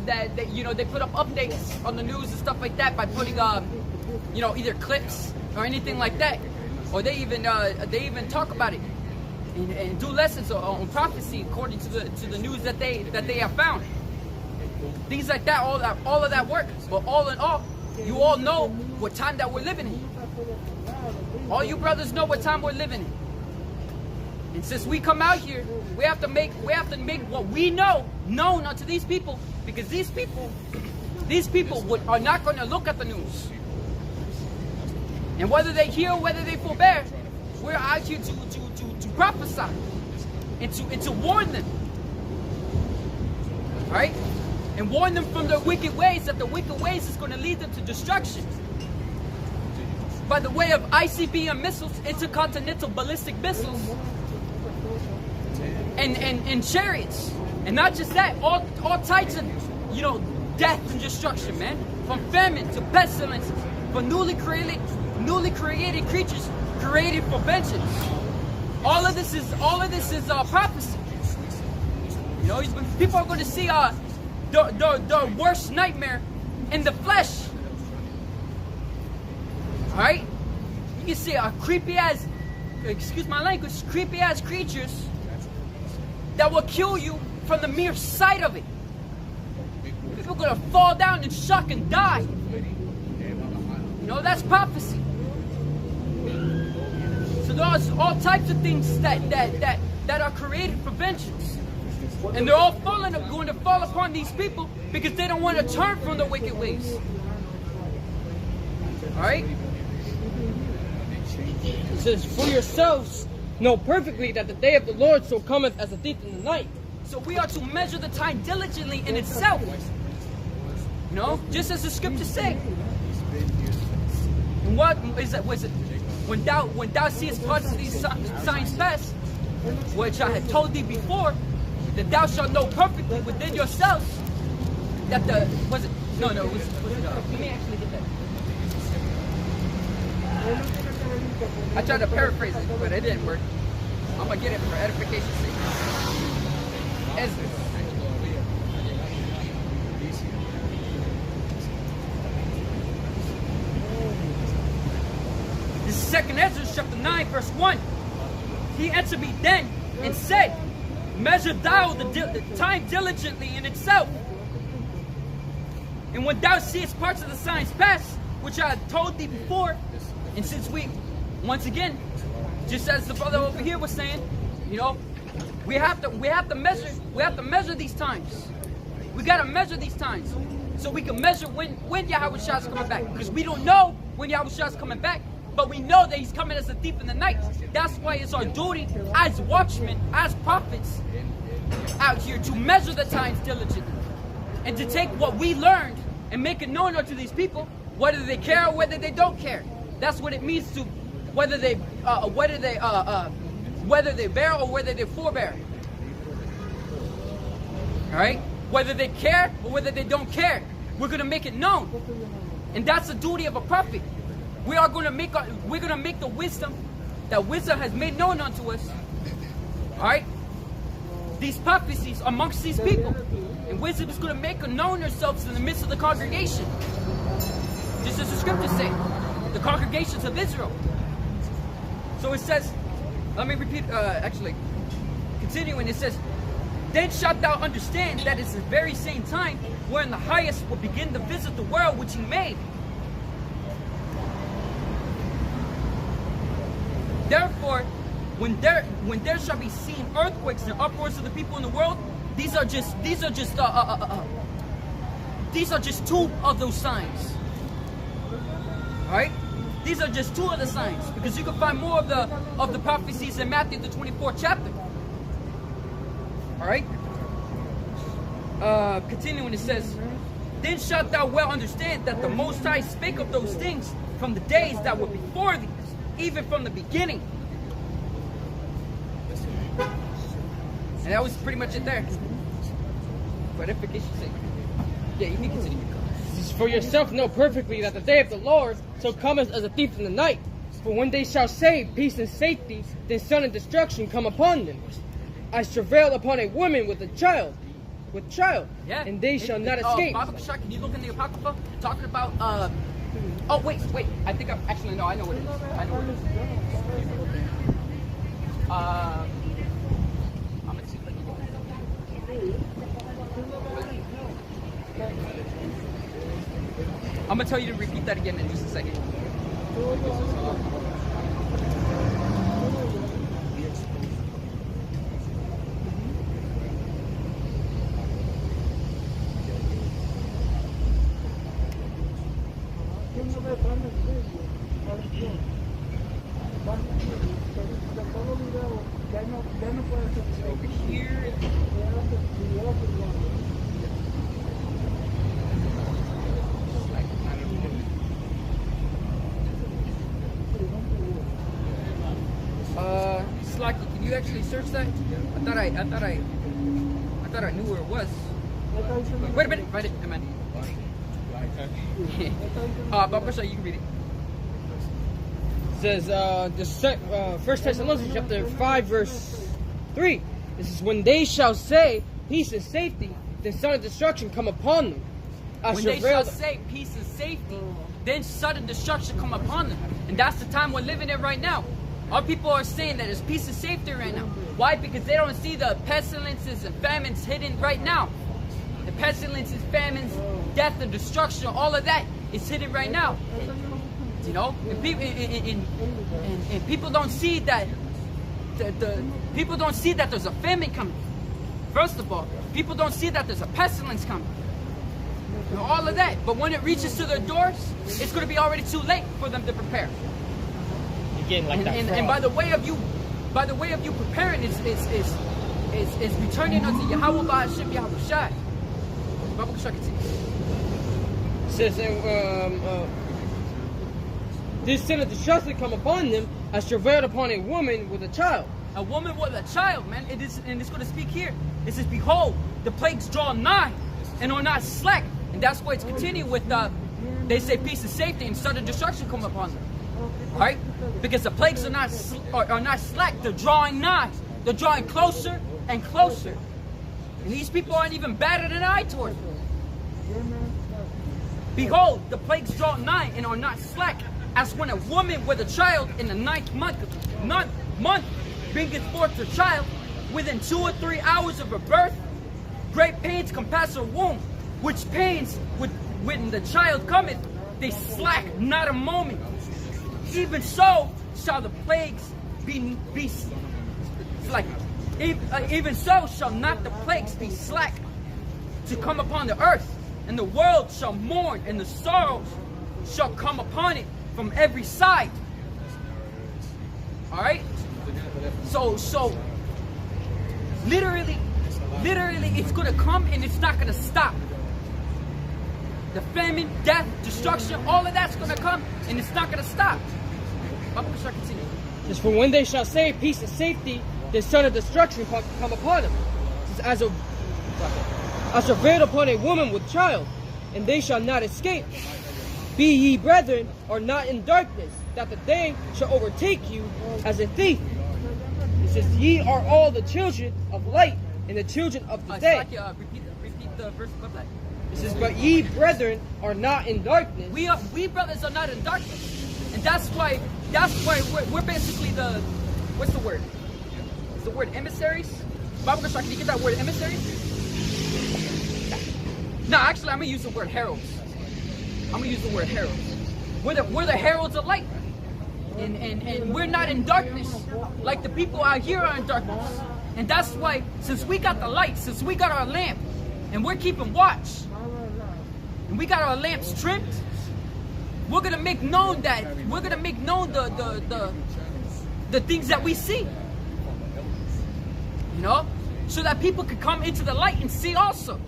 Speaker 1: you know, they put up updates on the news and stuff like that by putting you know, either clips or anything like that, or they even talk about it and do lessons on prophecy according to the news that they have found. Things like that, all of that work. But all in all, you all know what time that we're living in. All you brothers know what time we're living in. And since we come out here, we have to make what we know known unto these people, because these people are not going to look at the news. And whether they hear or whether they forbear, we're out here to prophesy and to warn them. Alright? And warn them from their wicked ways, that the wicked ways is going to lead them to destruction. By the way of ICBM missiles, intercontinental ballistic missiles, and chariots. And not just that, all types of, death and destruction, man. From famine to pestilences, from newly created creatures created for vengeance. All of this is prophecy. People are going to see the worst nightmare in the flesh. All right, you can see creepy ass, excuse my language, creepy ass creatures that will kill you from the mere sight of it. People are gonna fall down in shock and die. That's prophecy. So there's all types of things that are created for vengeance. And they're all going to fall upon these people because they don't want to turn from their wicked ways. Alright?
Speaker 2: It says, for yourselves know perfectly that the day of the Lord so cometh as a thief in the night.
Speaker 1: So we are to measure the time diligently in itself. Just as the scriptures say. And what is it? Was it when thou seest parts of these signs pass, which I had told thee before, that thou shalt know perfectly within yourself that let me actually get that. I tried to paraphrase it, but it didn't work. I'm gonna get it for edification's sake. Ezra. This is 2nd Ezra chapter 9, verse 1. He answered me then and said, measure thou the time diligently in itself. And when thou seest parts of the signs pass, which I had told thee before, and since once again, just as the brother over here was saying, we have to measure these times. We gotta measure these times so we can measure when Yahawashi is coming back. Because we don't know when Yahawashi is coming back, but we know that he's coming as a thief in the night. That's why it's our duty as watchmen, as prophets out here to measure the times diligently and to take what we learned and make it known unto these people, whether they care or whether they don't care. That's what it means to whether they bear or whether they forbear. All right, whether they care or whether they don't care, we're gonna make it known, and that's the duty of a prophet. We're gonna make the wisdom that wisdom has made known unto us. All right, these prophecies amongst these people, and wisdom is gonna make known herself in the midst of the congregation, just as the scriptures say, the congregations of Israel. So it says, let me repeat, continuing, it says, then shalt thou understand that it's the very same time wherein the highest will begin to visit the world which he made. Therefore, when there shall be seen earthquakes and uproars of the people in the world, these are just two of those signs. All right, these are just two of the signs, because you can find more of the prophecies in Matthew the 24th chapter. All right. Continuing, it says, then shalt thou well understand that the Most High spake of those things from the days that were before thee, even from the beginning. And that was pretty much it there. For edification's sake. Yeah, you can continue.
Speaker 2: For yourself know perfectly that the day of the Lord so cometh as a thief in the night. For when they shall say peace and safety, then sudden destruction come upon them. As travail upon a woman with child,
Speaker 1: yeah,
Speaker 2: and they shall not escape.
Speaker 1: Can you look in the Apocrypha? Talking about, oh, wait, I think I know what it is. I know what it is. I'm going to see if I can go. I'm gonna tell you to repeat that again in just a second. Over here. Slocky, can you actually search that? I thought I knew where it was. Wait a minute, find it. I'm in. Babasha, you can read it.
Speaker 2: It says, 1 Thessalonians chapter 5, verse 3. This is when they shall say peace and safety, then sudden destruction come upon them.
Speaker 1: When they shall say peace and safety, then sudden destruction come upon them. And that's the time we're living in right now. Our people are saying that there's peace and safety right now. Why? Because they don't see the pestilences and famines hidden right now. The pestilences, famines, death and destruction, all of that is hidden right now. You know, and people don't see that people don't see that there's a famine coming. First of all, people don't see that there's a pestilence coming. You know, all of that. But when it reaches to their doors, it's going to be already too late for them to prepare.
Speaker 2: Again, like
Speaker 1: and by the way of you preparing is returning unto Yahawah BAHASHAM YAHAWASHI.
Speaker 2: It says, this sin of destruction come upon them as travailed upon a woman with a child.
Speaker 1: A woman with a child, man. It is, and it's going to speak here. It says, behold, the plagues draw nigh and are not slack. And that's why it's continuing with, they say peace and safety and sudden destruction come upon them. Right? Because the plagues are not slack. They're drawing nigh. They're drawing closer and closer. And these people aren't even batted an eye towards them. Behold, the plagues draw nigh and are not slack. As when a woman with a child in the ninth month bringeth forth her child, within 2 or 3 hours of her birth, great pains compass her womb, which pains when the child cometh, they slack not a moment. Even so shall the plagues be slack. Even so shall not the plagues be slack to come upon the earth, and the world shall mourn, and the sorrows shall come upon it from every side. All right. So literally, it's gonna come and it's not gonna stop. The famine, death, destruction, all of that's gonna come and it's not gonna stop.
Speaker 2: Just for when they shall say peace and safety, the son of destruction come upon them. As travailed upon a woman with child, and they shall not escape. Be ye brethren, are not in darkness, that the day shall overtake you as a thief. It says, ye are all the children of light and the children of the day.
Speaker 1: Repeat the verse above that.
Speaker 2: It says, but ye brethren are not in darkness.
Speaker 1: We brothers are not in darkness, and that's why we're basically the, what's the word? Is the word emissaries? Bible Gashar, can you get that word emissaries? No, actually, I'm gonna use the word heralds. I'm gonna use the word heralds. We're the heralds of light, and we're not in darkness like the people out here are in darkness. And that's why, since we got the light, since we got our lamp, and we're keeping watch, and we got our lamps trimmed, we're gonna make known the things that we see. You know, so that people could come into the light and see also.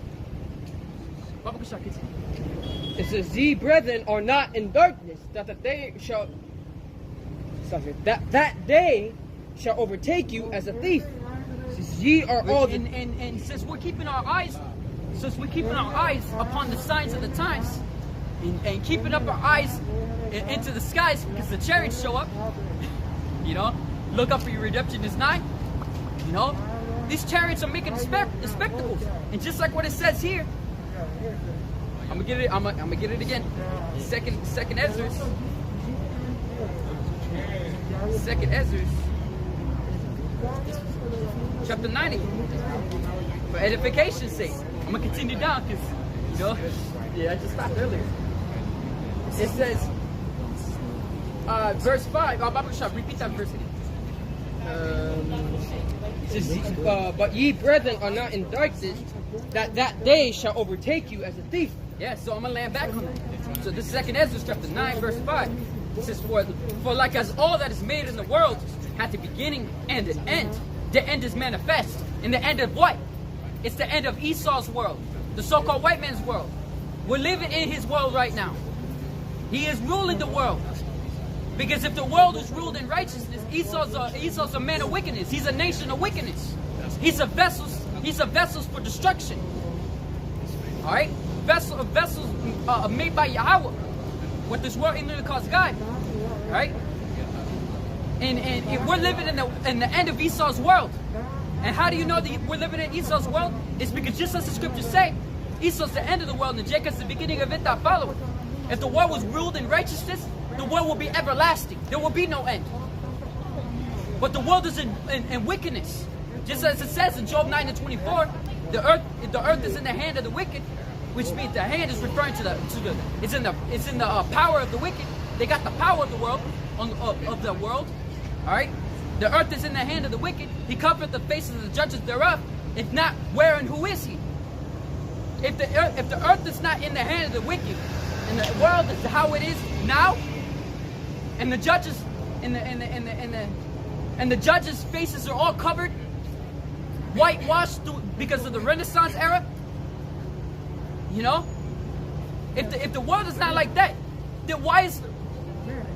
Speaker 2: It says, ye brethren are not in darkness, that the day shall that day shall overtake you as a thief. It says, ye are all
Speaker 1: and since we're keeping our eyes upon the signs of the times, and keeping up our eyes into the skies, because the chariots show up. You know, look up for your redemption is nigh. You know, these chariots are making the spectacles, and just like what it says here. I'm gonna get it again. Second Ezra. Chapter 90. For edification's sake. I'm gonna continue down because, you know, yeah, I just stopped earlier. It says, verse 5. BAHASHAM, repeat that verse again.
Speaker 2: It says, but ye brethren are not in darkness, that day shall overtake you as a thief.
Speaker 1: Yeah, so I'm going to land back on that. So this is 2 Ezra chapter 9, verse 5. It says, for like as all that is made in the world hath a beginning and an end, the end is manifest. And the end of what? It's the end of Esau's world, the so-called white man's world. We're living in his world right now. He is ruling the world. Because if the world is ruled in righteousness, Esau's a man of wickedness. He's a nation of wickedness. He's a vessels for destruction. Alright? Vessels made by Yahawah. What this world ignorantly calls God. Right? And we're living in the end of Esau's world. And how do you know that we're living in Esau's world? It's because just as the scriptures say, Esau's the end of the world and Jacob's the beginning of it that followeth. If the world was ruled in righteousness, the world will be everlasting. There will be no end. But the world is in wickedness. Just as it says in Job 9:24, the earth is in the hand of the wicked, which means the hand is referring to it's in the power of the wicked. They got the power of the world of the world. All right. The earth is in the hand of the wicked. He covereth the faces of the judges thereof. If not, where and who is he? If the earth is not in the hand of the wicked, and the world is how it is now, and the judges and the judges' faces are all covered, whitewashed because of the Renaissance era. You know, if the world is not like that, then why is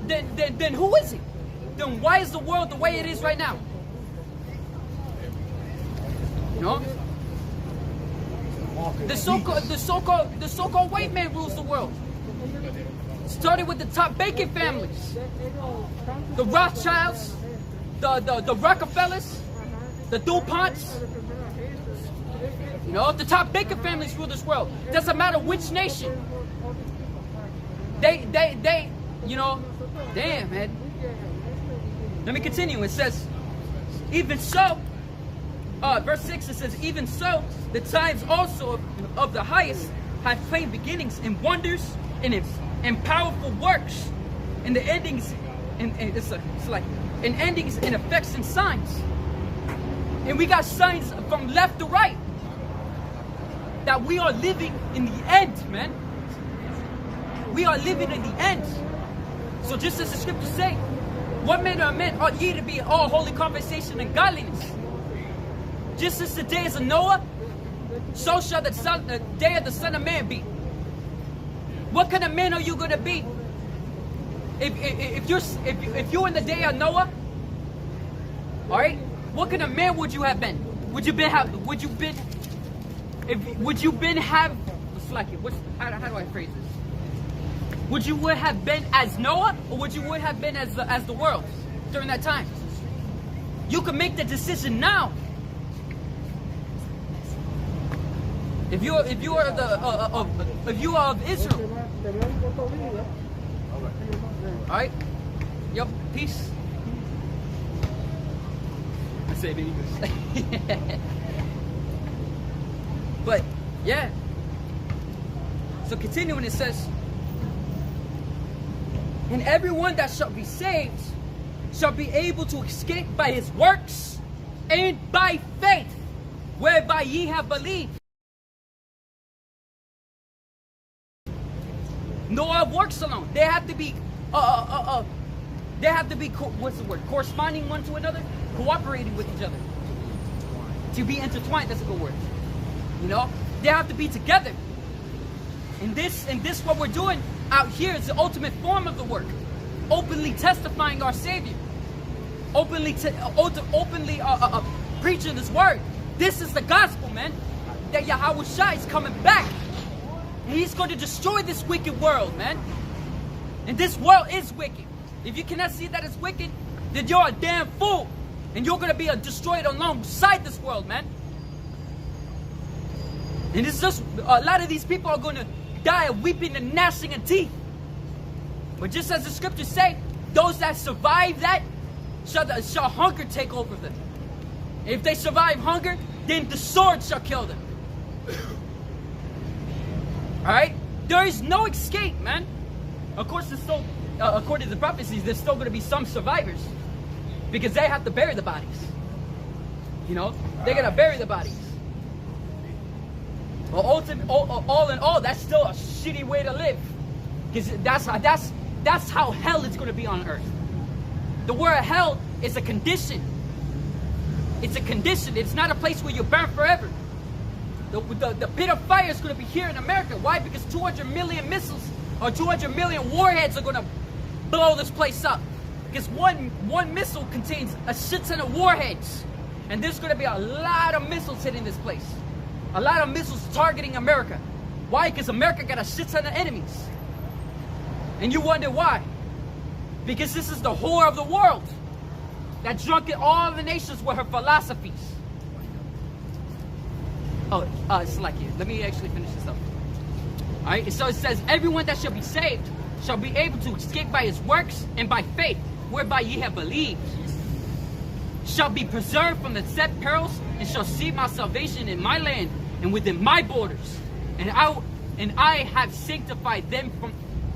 Speaker 1: then who is it? Then why is the world the way it is right now? You know? The so-called white man rules the world. Started with the top bacon families. The Rothschilds, the Rockefellers, the DuPonts. You know, the top bacon families rule this world. Doesn't matter which nation. They you know, damn, man. Let me continue. It says, even so, verse 6, it says, even so, the times also of the highest have plain beginnings in wonders and in powerful works, and the endings, and it's like in endings and effects and signs. And we got signs from left to right that we are living in the end, man. We are living in the end. So just as the scriptures say, what manner of men ought ye to be in all holy conversation and godliness? Just as the days of Noah, so shall the day of the Son of Man be. What kind of man are you going to be? If you're in the day of Noah, all right, what kind of man would you have been? How do I phrase this? Would you have been as Noah, or would you have been as the world during that time? You can make the decision now. If you are of Israel, all right. Yep. Peace. I say it in English. But yeah. So continuing, it says, and everyone that shall be saved shall be able to escape by his works and by faith, whereby ye have believed. No works alone. They have to be what's the word? Corresponding one to another, cooperating with each other. To be intertwined, that's a good word. You know? They have to be together. And this what we're doing out here is the ultimate form of the work. Openly testifying our Savior. Openly preaching His word. This is the gospel, man. That YAHAWASHI is coming back. And He's going to destroy this wicked world, man. And this world is wicked. If you cannot see that it's wicked, then you're a damn fool. And you're going to be destroyed alongside this world, man. And it's just, a lot of these people are going to die of weeping and gnashing of teeth. But just as the scriptures say, those that survive that, shall hunger take over them. If they survive hunger, then the sword shall kill them. Alright? There is no escape, man. Of course, there's still, according to the prophecies, there's still going to be some survivors because they have to bury the bodies. You know, they're going to bury the bodies. But all in all, that's still a shitty way to live, because that's how hell is going to be on earth. The word hell is a condition. It's a condition. It's not a place where you burn forever. The pit of fire is going to be here in America. Why? Because 200 million missiles or 200 million warheads are going to blow this place up. Because one missile contains a shit ton of warheads. And there's going to be a lot of missiles hitting this place. A lot of missiles targeting America. Why? Because America got a shit ton of enemies. And you wonder why? Because this is the whore of the world that drunk in all the nations with her philosophies. Oh, it's like you. Let me actually finish this up. Alright, so it says, everyone that shall be saved shall be able to escape by his works and by faith, whereby ye have believed, shall be preserved from the set perils, and shall see my salvation in my land and within my borders. And I have sanctified them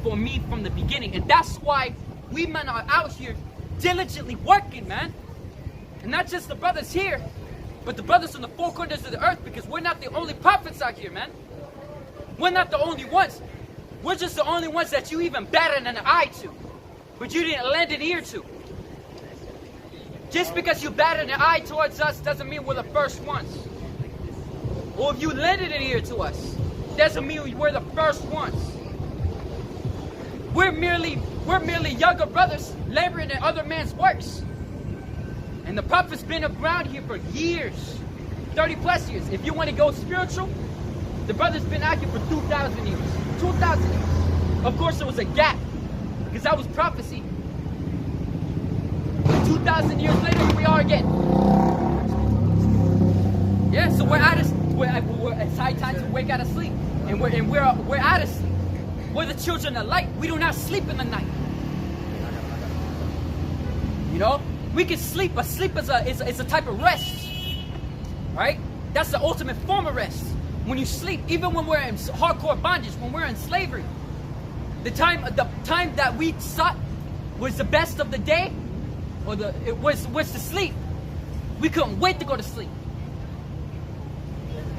Speaker 1: for me from the beginning. And that's why we men are out here diligently working, man. And not just the brothers here, but the brothers in the four corners of the earth, because we're not the only prophets out here, man. We're not the only ones. We're just the only ones that you even batted an eye to, but you didn't lend an ear to. Just because you batted an eye towards us doesn't mean we're the first ones. Or if you lended an ear to us, doesn't mean we're the first ones. We're merely younger brothers laboring in other men's works. And the prophet's been around here for years, 30 plus years. If you want to go spiritual, the brother's been out here for 2,000 years. 2,000 years. Of course, there was a gap, because that was prophecy. 2,000 years later, here we are again. Yeah, so it's high time to wake out of sleep, and we're out of sleep. We're the children of light. We do not sleep in the night. You know, we can sleep, but sleep is a type of rest, right? That's the ultimate form of rest. When you sleep, even when we're in hardcore bondage, when we're in slavery, the time that we sought was the best of the day, or it was to sleep. We couldn't wait to go to sleep.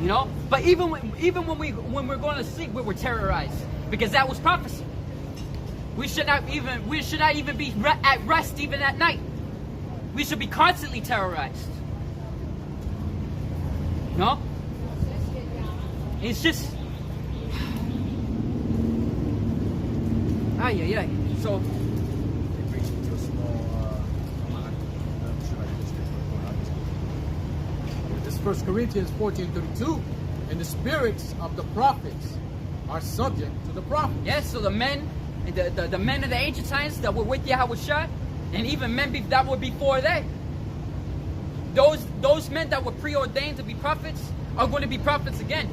Speaker 1: You know, but even when we're going to sleep, we were terrorized, because that was prophecy. We should not even be at rest even at night. We should be constantly terrorized. You know? It's just So
Speaker 3: this is 1 Corinthians 14:32, and the spirits of the prophets are subject to the prophets.
Speaker 1: Yes, so the men of the ancient times that were with YAHAWASHI, and even men that were before they, those men that were preordained to be prophets are going to be prophets again.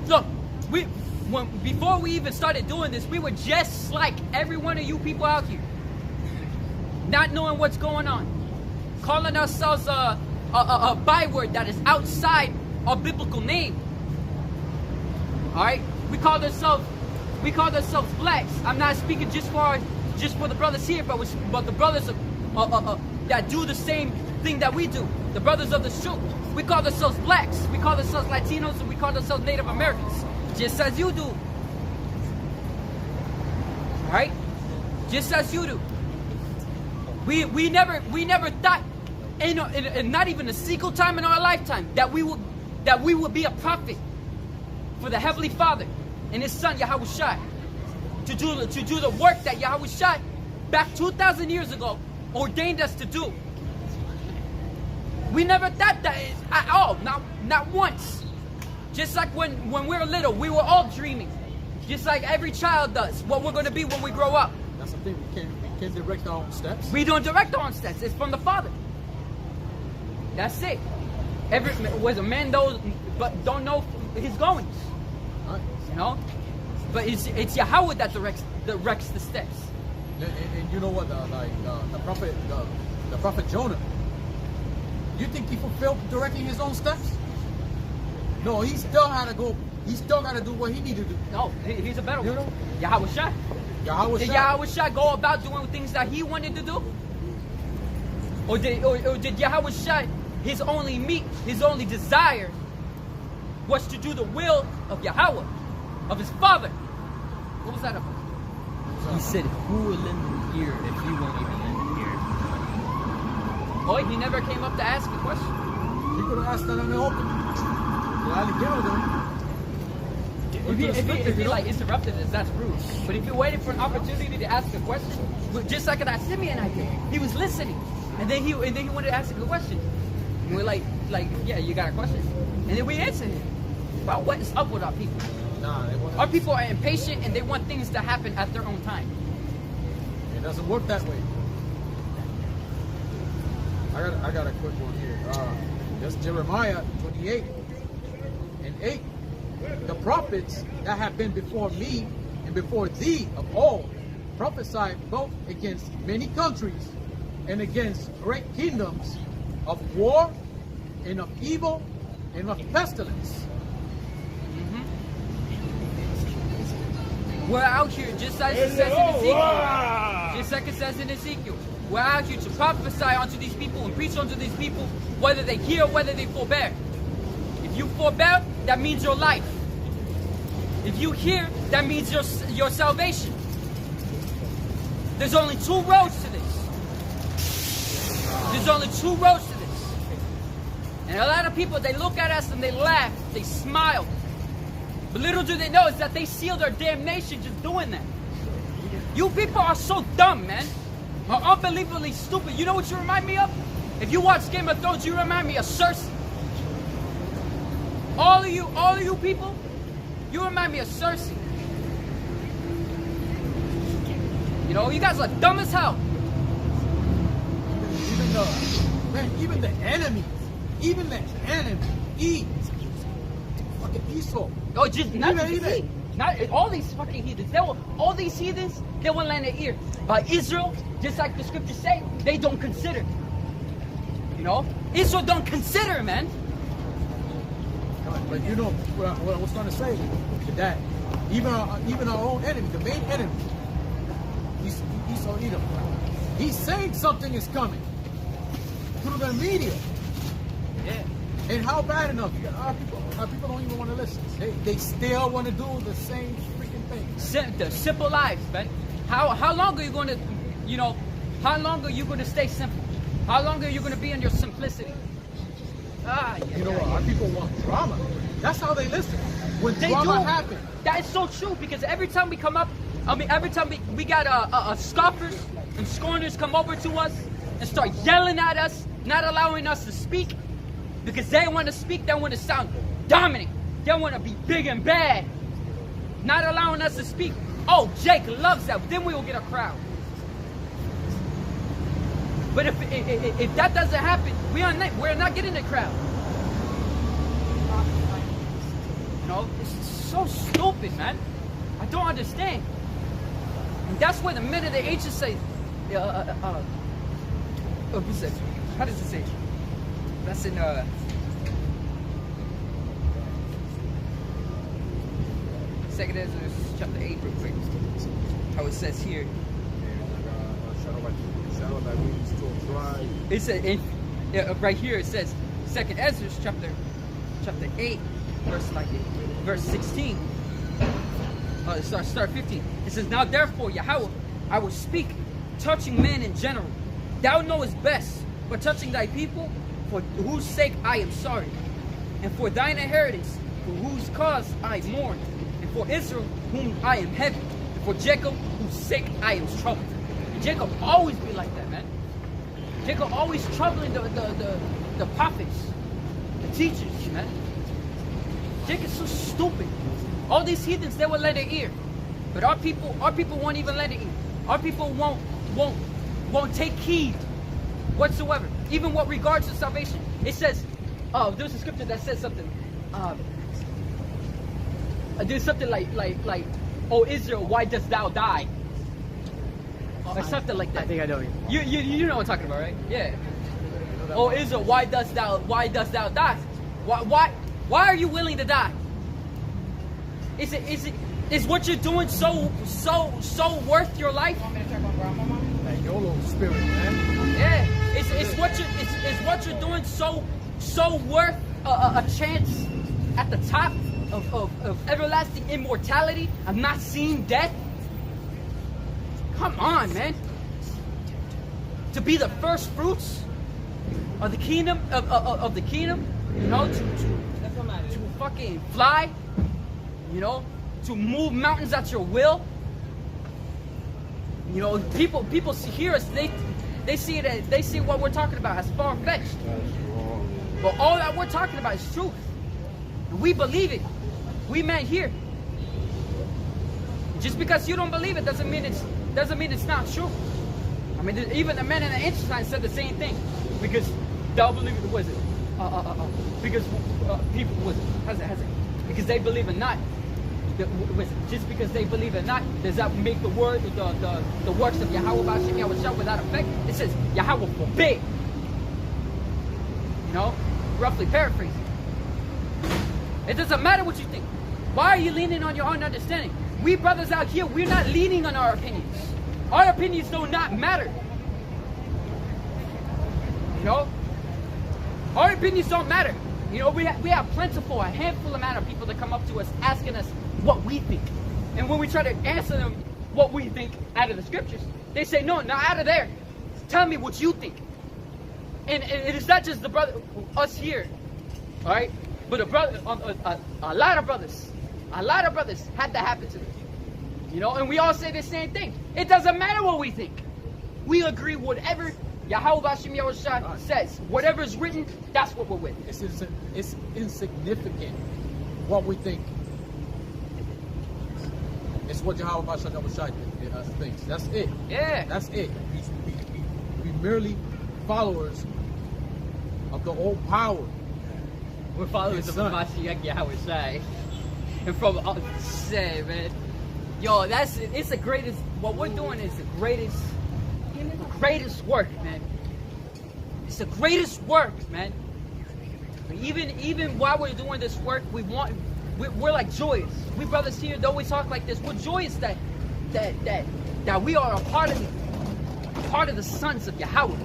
Speaker 1: Look, before we even started doing this, we were just like every one of you people out here, not knowing what's going on, calling ourselves a byword that is outside our biblical name. All right, we called ourselves blacks. I'm not speaking just for the brothers here, but the brothers that do the same thing that we do, the brothers of the truth. We call ourselves blacks, we call ourselves Latinos, and we call ourselves Native Americans, just as you do. Right? Just as you do. We never thought, in not even a single time in our lifetime, that we would be a prophet for the Heavenly Father and His Son YAHAWASHI, to do the work that YAHAWASHI back 2,000 years ago ordained us to do. We never thought that at all, not once. Just like when we were little, we were all dreaming, just like every child does, what we're going to be when we grow up.
Speaker 3: That's the thing, we can't direct our own steps.
Speaker 1: We don't direct our own steps, it's from the Father. That's it. Was a man knows, but don't know his goings.
Speaker 3: Right.
Speaker 1: You know? But it's Yahweh that directs the steps.
Speaker 3: And you know what, the prophet Jonah, you think he fulfilled directing his own steps? No, he still had to go He still got to do what he needed to do.
Speaker 1: No, he's a better
Speaker 3: You
Speaker 1: one.
Speaker 3: know?
Speaker 1: YAHAWASHI.
Speaker 3: Yahweh
Speaker 1: Did
Speaker 3: shot.
Speaker 1: YAHAWASHI go about doing things that he wanted to do? Or did YAHAWASHI, his only desire was to do the will of Yahweh, of his father? What was that about?
Speaker 2: He said, who will lend an ear if you won't even lend an ear?
Speaker 1: Oh, he never came up to ask a question.
Speaker 3: He could have asked that on the open.
Speaker 1: If he like interrupted us, that's rude. But if you're waiting for an opportunity to ask a question, just like that Simeon I did, he was listening, and then he wanted to ask a question. And we're like, yeah, you got a question? And then we answered him. But what is up with our people?
Speaker 3: Nah,
Speaker 1: Our people are impatient and they want things to happen at their own time.
Speaker 3: it doesn't work that way. I got a quick one here. That's Jeremiah 28:8. The prophets that have been before me and before thee of all prophesied both against many countries and against great kingdoms of war and of evil and of pestilence.
Speaker 1: We're out here, just like it says in Ezekiel. Just like it says in Ezekiel. We're out here to prophesy unto these people and preach unto these people, whether they hear or whether they forbear. If you forbear, that means your life. If you hear, that means your salvation. There's only two roads to this. There's only two roads to this. And a lot of people, they look at us and they laugh, they smile. But little do they know is that they seal their damnation just doing that. You people are so dumb, man. Are unbelievably stupid. You know what you remind me of? If you watch Game of Thrones, you remind me of Cersei. All of you people, you remind me of Cersei. You know, you guys are dumb as hell.
Speaker 3: Even the enemy, fucking Esau.
Speaker 1: Oh, just not
Speaker 3: Even-
Speaker 1: just me. Not all these fucking heathens. All these heathens, they won't lend their ear. But Israel, just like the scriptures say, they don't consider. You know, Israel don't consider, man.
Speaker 3: But you know what I was trying to say, that even our own enemy, the main enemy, Esau Edom, he's saying something is coming through the media.
Speaker 1: Yeah.
Speaker 3: And how bad enough? Our people don't even want to listen. They still want to do the same freaking thing.
Speaker 1: The simple lives, man. How long are you going to, how long are you going to stay simple? How long are you going to be in your simplicity?
Speaker 3: You know what? Our people want drama. That's how they listen. When
Speaker 1: They
Speaker 3: drama
Speaker 1: do.
Speaker 3: happens.
Speaker 1: That is so true, because every time we come up, every time we got scoffers and scorners come over to us and start yelling at us, not allowing us to speak, because they want to speak, they want to sound dominant, they want to be big and bad, not allowing us to speak. Oh, Jake loves that. Then we will get a crowd. But if that doesn't happen, we're not getting a crowd. You know, it's so stupid, man. I don't understand. And that's why the men of the ages say, how does it say? That's in Second Ezra chapter 8, real quick. How it says here. It says right here. It says Second Ezra chapter 8, verse 16. Start 15. It says, "Now therefore, Yahawah, I will speak touching men in general. Thou knowest best, but touching thy people, for whose sake I am sorry, and for thine inheritance, for whose cause I mourn, and for Israel, whom I am heavy, and for Jacob, whose sake I am troubled." And Jacob always be like that, man. Jacob always troubling the prophets, the teachers, man. Jacob's so stupid. All these heathens, they will lend their ear, but our people won't even lend their ear. Our people won't take heed whatsoever, even with regards to salvation. It says, there's a scripture that says something. There's something like, "Oh Israel, why dost thou die?" Or something like that.
Speaker 2: I think I know you.
Speaker 1: You know what I'm talking about, right? Yeah. "Oh Israel, why dost thou die?" Why are you willing to die? Is what you're doing so worth your life?
Speaker 3: That YOLO spirit, man.
Speaker 1: Yeah, it's what you're doing so worth a chance at the top of everlasting immortality, of not seeing death. Come on, man. To be the first fruits of the kingdom of the kingdom, you know, to fucking fly, you know, to move mountains at your will. You know, people hear us, they see that they see what we're talking about as far-fetched. But all that we're talking about is truth. And we believe it. We men here. Just because you don't believe it doesn't mean it's not true. I mean, even the men in the ancient times said the same thing. Because they'll believe it, was it? Because people, was it? How's it? Because they believe it not. Just because they believe it not, does that make the word, the works of Yahawah BAHASHAM YAHAWASHI without effect? It says Yahawah forbid. You know, roughly paraphrasing. It doesn't matter what you think. Why are you leaning on your own understanding? We brothers out here, we're not leaning on our opinions. Our opinions do not matter. You know, our opinions don't matter. You know, we have plentiful, a handful amount of people that come up to us asking us what we think. And when we try to answer them what we think out of the scriptures, they say, no, out of there. Tell me what you think. And it is not just the brother, us here, all right? But a lot of brothers had that happen to them. You know, and we all say the same thing. It doesn't matter what we think. We agree whatever Yahawah BAHASHAM YAHAWASHI says. Whatever is written, that's what we're with.
Speaker 3: It's insignificant what we think. It's what Yahawah BAHASHAM YAHAWASHI thinks. That's it.
Speaker 1: Yeah.
Speaker 3: That's it. We merely followers of the old power.
Speaker 1: We're followers of Mashiach YAHAWASHI. And from say, man, yo, it's the greatest. What we're doing is the greatest work, man. It's the greatest work, man. Even while we're doing this work, we're like joyous. We brothers here, though we talk like this, we're joyous that we are a part of the sons of Yahawah.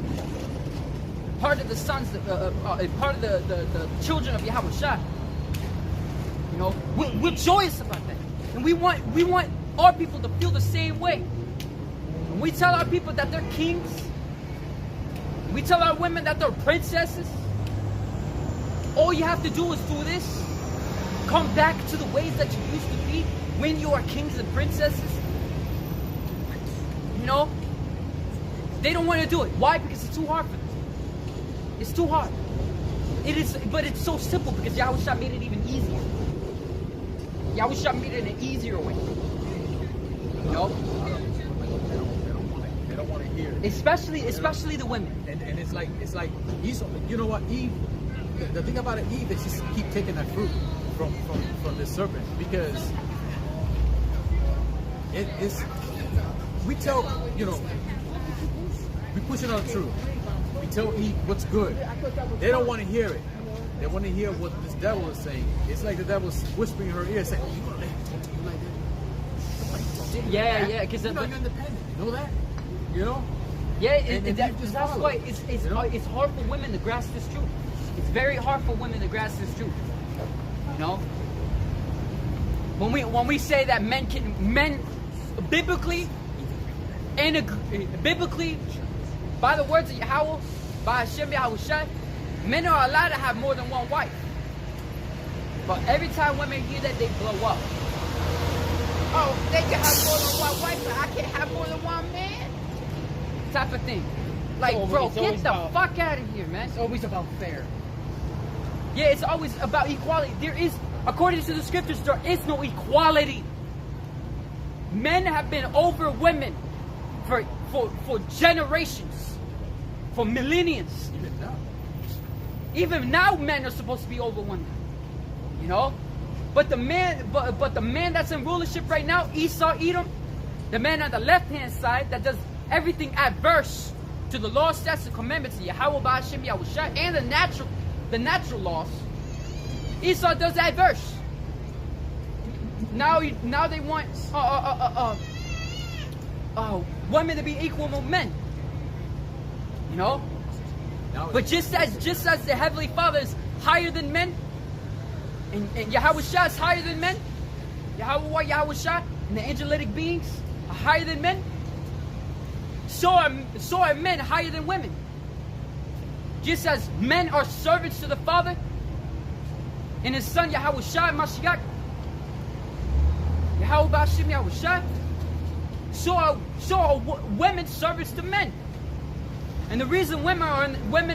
Speaker 1: Part of the sons, part of the children of YAHAWASHI. You know, we're joyous about that, and we want our people to feel the same way. When we tell our people that they're kings, we tell our women that they're princesses. All you have to do is do this. Come back to the ways that you used to be when you are kings and princesses. You know, they don't want to do it. Why? Because it's too hard for them. It's too hard. It is, but it's so simple because Yahushua made it even easier. Yahushua made it an easier way. You know?
Speaker 3: They don't want to hear it.
Speaker 1: Especially the women.
Speaker 3: And it's like Esau, you know what, Eve, the thing about it, Eve is just keep taking that fruit from the serpent, because it's, we tell, you know, we pushing on truth. We tell Eve what's good. They don't want to hear it. They want to hear what this devil is saying. It's like the devil's whispering in her ear, saying, "You gonna let him talk to you like that?"
Speaker 1: Yeah, because
Speaker 3: you know, you're independent. You know that? You know?
Speaker 1: Yeah, that's why it's hard for women to grasp this truth. It's very hard for women to grasp this truth. You know, when we say that men biblically by the words of Yahawah, BAHASHAM YAHAWASHI, men are allowed to have more than one wife. But every time women hear that, they blow up. Oh, they can have more than one wife, but I can't have more than one man. Type of thing. Like, bro, get the fuck out of here, man.
Speaker 2: It's always about fair.
Speaker 1: Yeah, it's always about equality. There is, according to the scriptures, there is no equality. Men have been over women for generations, for millenniums. Even now, men are supposed to be over women. You know, but the man that's in rulership right now, Esau, Edom, the man on the left-hand side that does everything adverse to the law, statutes, and commandments of Yahawah BAHASHAM YAHAWASHI and the natural laws. Esau does adverse. now they want women to be equal with men. You know? But just as the Heavenly Father is higher than men, and Yahawashi is higher than men, YAHAWAH, Yahawashi, and the angelic beings are higher than men, so are men higher than women. Just as men are servants to the Father and His Son Yahawashi Mashiach, Yahawah BAHASHAM Yahawashi, so are women servants to men. And the reason women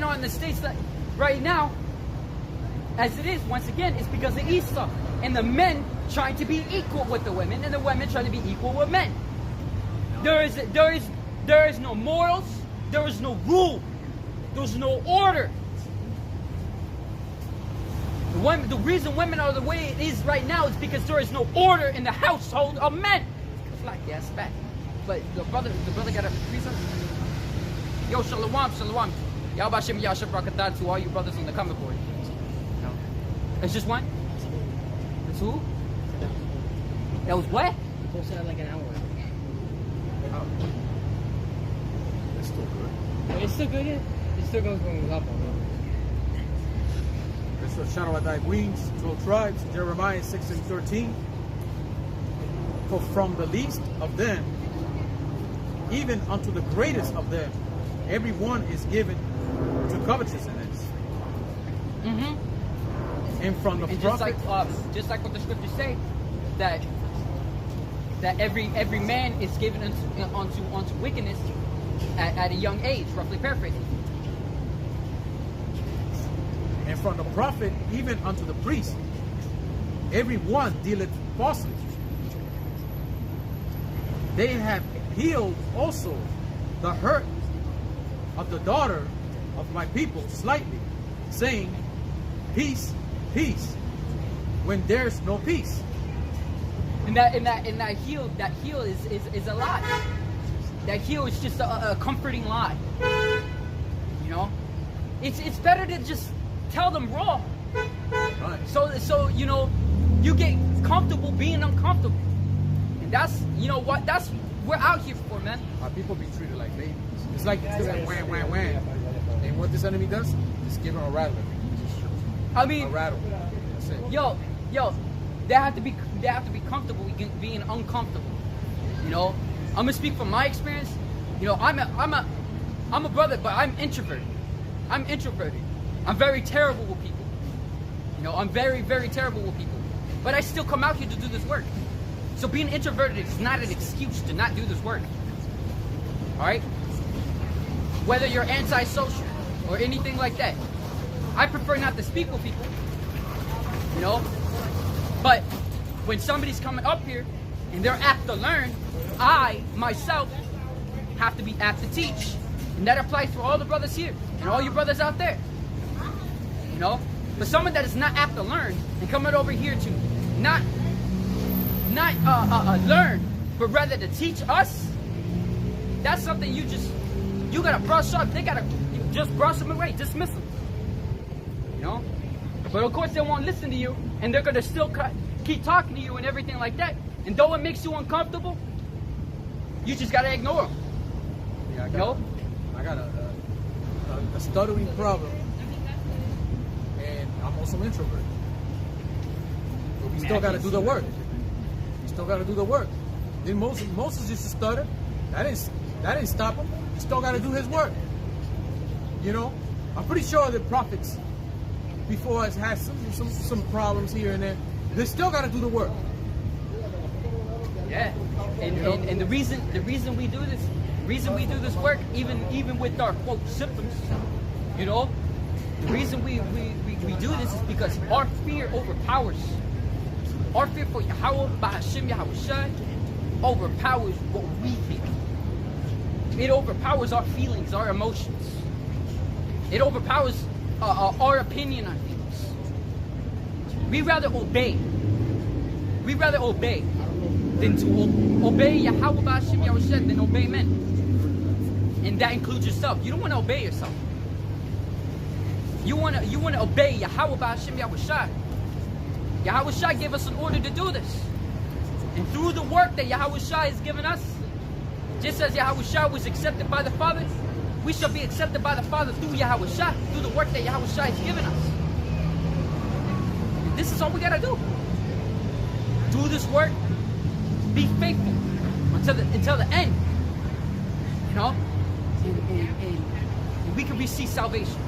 Speaker 1: are in the states that right now, as it is, once again, is because of Esau and the men trying to be equal with the women, and the women trying to be equal with men. There is no morals, there is no rule, there's no order. The reason women are the way it is right now is because there is no order in the household of men. It's like, yeah, it's bad. But the brother got a reason. Yo, shalom. YAHAWASHI, Yahshua Brakatah to all you brothers on the comment board. No. It's just one? It's who? That was what?
Speaker 2: We posted that like an hour ago.
Speaker 3: Oh. It's still good.
Speaker 2: It's still good, yeah? It still goes going up.
Speaker 3: It's the shadow of thy wings, 12 tribes, Jeremiah 6:13. For from the least of them, even unto the greatest of them, every one is given to covetousness. And from the prophet,
Speaker 1: just like what the scriptures say, that every man is given unto wickedness at a young age, roughly paraphrasing.
Speaker 3: and from the prophet even unto the priest, every one dealeth falsely. They have healed also the hurt of the daughter of my people slightly, saying, peace, peace, when there's no peace.
Speaker 1: And that heal is a lie. That heal is just a comforting lie. You know, it's better to just tell them raw.
Speaker 3: Right.
Speaker 1: So you know, you get comfortable being uncomfortable, and that's, you know what, that's we're out here for, man.
Speaker 3: Our people be treated like babies. It's like wham, wham, wham. And what this enemy does, just give them a rattle.
Speaker 1: I mean,
Speaker 3: a rattle. That's it.
Speaker 1: Yo, they have to be comfortable with being uncomfortable. You know, I'm gonna speak from my experience. You know, I'm a brother, but I'm introverted. I'm introverted. I'm very terrible with people. You know, I'm very, very terrible with people. But I still come out here to do this work. So being introverted is not an excuse to not do this work. All right? Whether you're antisocial or anything like that, I prefer not to speak with people. You know? But when somebody's coming up here and they're apt to learn, I, myself, have to be apt to teach. And that applies for all the brothers here and all you brothers out there. You know? But someone that is not apt to learn and coming over here to not learn, but rather to teach us, that's something you gotta brush up. They gotta just brush them away, dismiss them. You know? But of course they won't listen to you, and they're gonna still keep talking to you and everything like that. And though it makes you uncomfortable, you just gotta ignore them.
Speaker 3: Yeah, I got a stuttering problem, and I'm also introvert. But we still gotta do the work. We still gotta do the work. Then Moses used to stutter. That didn't stop him. He still gotta do his work. You know, I'm pretty sure the prophets before us had some problems here and there. They still gotta do the work.
Speaker 1: Yeah, and the reason we do this work, even with our quote symptoms, you know, the reason we do this is because our fear overpowers. Our fear for YAHAWAH, BAHASHAM, YAHAWASHI overpowers what we think. It overpowers our feelings, our emotions. It overpowers our opinion on things. We rather obey. We rather obey than to obey YAHAWAH, BAHASHAM, YAHAWASHI than obey men. And that includes yourself. You don't want to obey yourself. You want to obey YAHAWAH, BAHASHAM, YAHAWASHI. YAHAWASHI gave us an order to do this. And through the work that Yahawashi has given us, just as Yahawashi was accepted by the Father, we shall be accepted by the Father through Yahawashi, through the work that Yahawashi has given us. And this is all we gotta do. Do this work, be faithful until the end. You know? And we can receive salvation.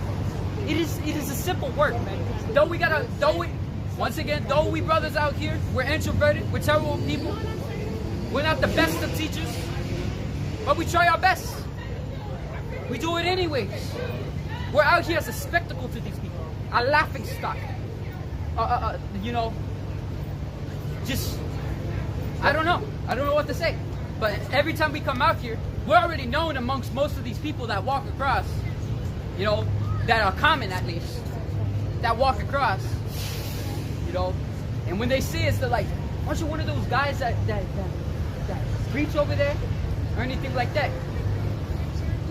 Speaker 1: It is a simple work, man. Though we brothers out here, we're introverted, we're terrible people. We're not the best of teachers, but we try our best. We do it anyways. We're out here as a spectacle to these people, a laughing stock. You know, just, I don't know what to say. But every time we come out here, we're already known amongst most of these people that walk across, you know, that are common at least, that walk across, you know. And when they see us, they're like, aren't you one of those guys that preach over there? Or anything like that.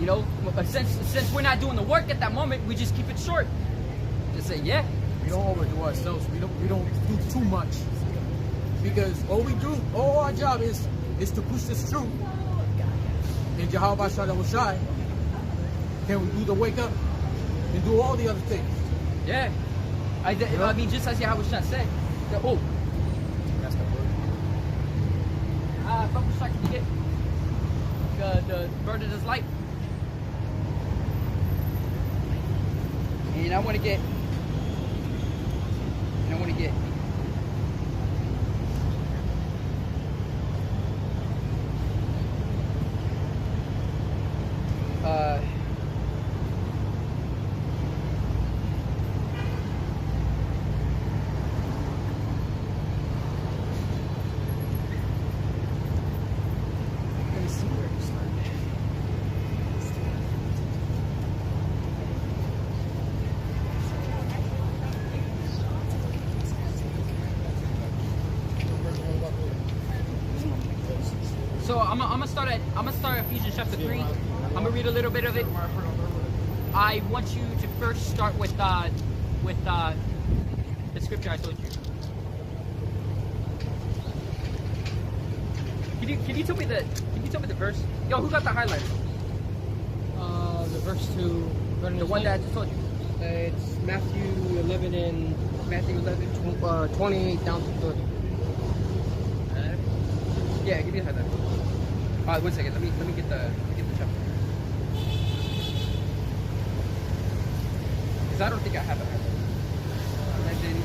Speaker 1: You know, since we're not doing the work at that moment, we just keep it short. Just say, yeah.
Speaker 3: We don't overdo ourselves. We don't do too much. Because all our job is to push this truth. And YAHAWASHI, can we do the wake up and do all the other things?
Speaker 1: Yeah. I mean, just as Yahawashi said, oh.
Speaker 3: That's the word.
Speaker 1: But we're starting to get the bird of this light. And I want to get let me see where to start. So I'm gonna start Ephesians chapter 3. I'm gonna read a little bit of it. I want you to first start with the scripture I told you. Can you tell me the verse? Yo, who got the highlighter?
Speaker 2: The verse 2.
Speaker 1: The one that I just told you.
Speaker 2: It's Matthew 11 and
Speaker 1: Matthew 11.
Speaker 2: 28 down to 30.
Speaker 1: Yeah, give me a highlighter. Alright, 1 second. Let me get the chapter. Because I don't think I have it. 11.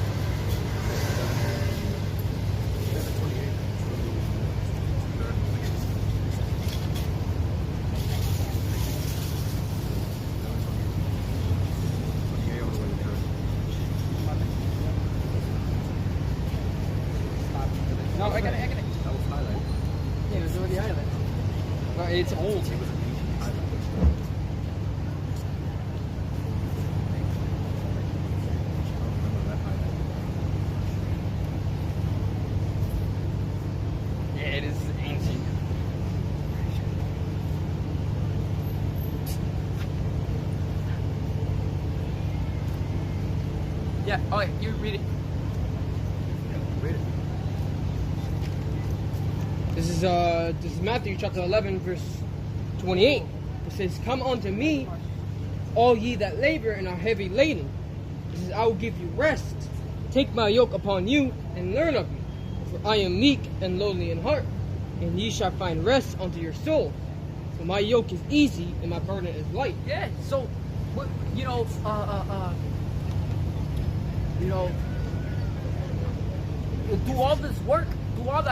Speaker 1: No, I got it.
Speaker 3: That was highlighted.
Speaker 1: Yeah, it was already highlighted. It's old. Yeah, it is ancient. Yeah, oh, you read it.
Speaker 3: Read it.
Speaker 2: This is Matthew chapter 11 verse 28. It says, "Come unto me, all ye that labor and are heavy laden. It says, I will give you rest. Take my yoke upon you and learn of me. For I am meek and lowly in heart, and ye shall find rest unto your soul. For my yoke is easy and my burden is light."
Speaker 1: Yeah, so, you know, do all this work, do all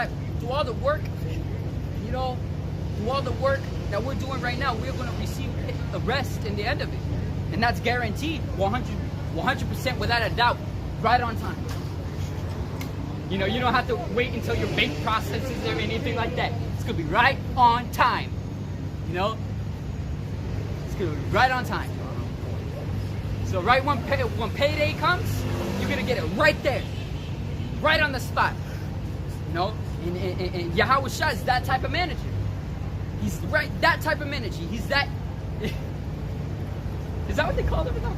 Speaker 1: the work, you know, do all the work that we're doing right now, we're going to receive a rest in the end of it. And that's guaranteed, 100% without a doubt, right on time. You know, you don't have to wait until your bank processes or anything like that. It's going to be right on time, you know? It's going to be right on time. So right when payday comes, you're going to get it right there, right on the spot, you know? And Yahawashi is that type of manager. He's that type of manager. He's that. Is that what they call them now?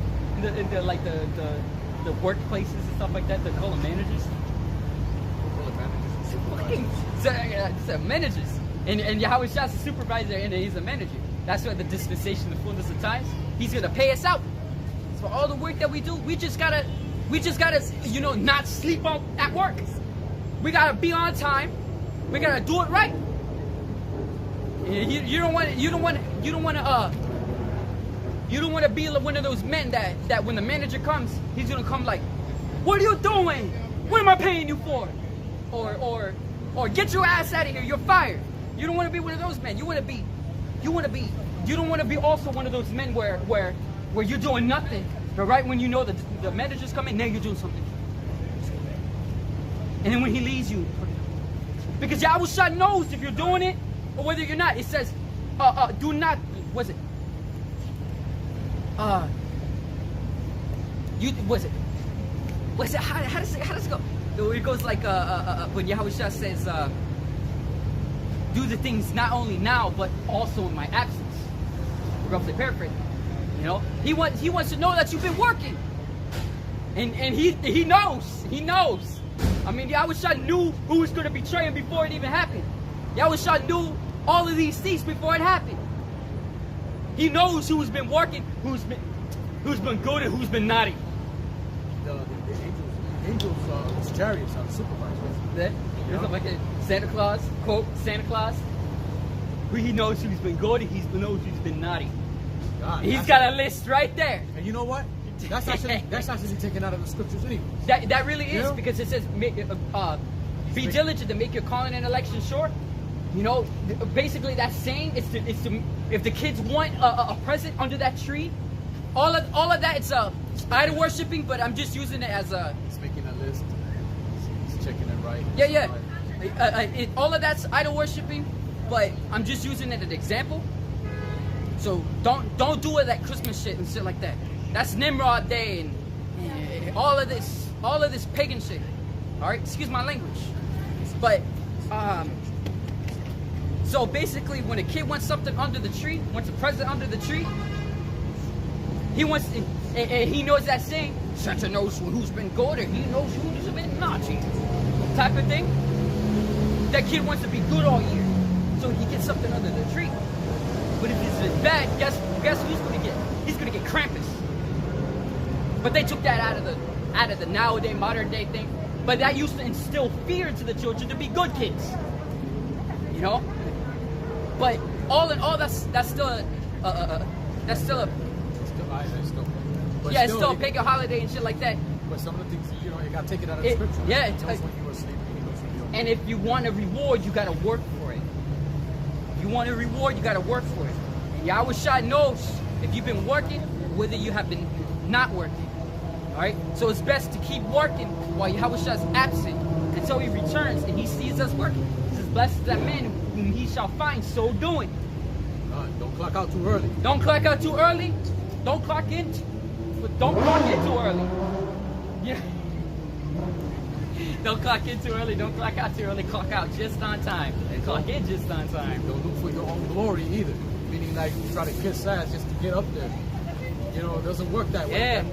Speaker 1: In the like the workplaces and stuff like that, they call them managers. managers. And Yahawashah's a supervisor and he's a manager. That's why the dispensation of fullness of times, he's gonna pay us out. For all the work that we do, we just gotta, you know, not sleep on at work. We gotta be on time. We gotta do it right. You don't want to be one of those men that when the manager comes, he's gonna come like, "What are you doing? What am I paying you for?" Or "Get your ass out of here. You're fired." You don't want to be one of those men. You don't want to be also one of those men where you're doing nothing, but right when you know that the manager's coming, now you're doing something. And then when he leaves you, because Yahushua knows if you're doing it or whether you're not. It says, do not, how does it go? It goes like, when Yahushua says, do the things not only now, but also in my absence. Roughly paraphrasing. You know, he wants to know that you've been working. And he knows. I mean, Yahushua knew who was going to betray him before it even happened. Yahushua knew all of these things before it happened. He knows who's been working, who's been good, and who's been naughty.
Speaker 3: The angels, his chariots are the supervisors.
Speaker 1: There's like a Santa Claus, quote, Santa Claus. He knows who's been good, and he knows who's been naughty.
Speaker 3: God,
Speaker 1: he's got a list right there.
Speaker 3: And you know what? That's actually taken out of the scriptures anyway.
Speaker 1: That really is, because it says, be diligent to make your calling and election sure. You know, basically that's saying it's to if the kids want a present under that tree, all of that, it's idol worshiping, but I'm just using it as a.
Speaker 3: He's making a list. He's checking it right.
Speaker 1: Yeah. All of that's idol worshiping, but I'm just using it as an example. So don't do it that Christmas shit and shit like that. That's Nimrod Day and all of this pagan shit. All right, excuse my language, but so basically, when a kid wants something under the tree, wants a present under the tree, he wants, and he knows that saying, Santa knows who's been good and he knows who's been naughty, type of thing. That kid wants to be good all year, so he gets something under the tree. But if it's bad, guess who's going to get? He's going to get Krampus. But they took that out of the nowadays modern day thing. But that used to instill fear into the children to be good kids. You know. But all in all, that's still a it's still a pagan holiday and shit like that.
Speaker 3: But some of the things, you know, you gotta take it out of the scripture.
Speaker 1: Yeah,
Speaker 3: it knows when you were asleep. He knows when you were.
Speaker 1: And if you want a reward, you gotta work for it. If you want a reward, you gotta work for it. And Yahushua knows if you've been working, whether you have been not working. All right. So it's best to keep working while Yahushua is absent until he returns and he sees us working. He says, "Blessed is that man whom he shall find so doing."
Speaker 3: Don't clock out too early.
Speaker 1: Don't clock out too early. Don't clock in. Don't clock in too early. Yeah. Don't clock in too early. Don't clock out too early. Clock out just on time. And clock in just on time.
Speaker 3: Don't look for your own glory either. Meaning like you try to kiss ass just to get up there. You know, it doesn't work that way.
Speaker 1: Yeah.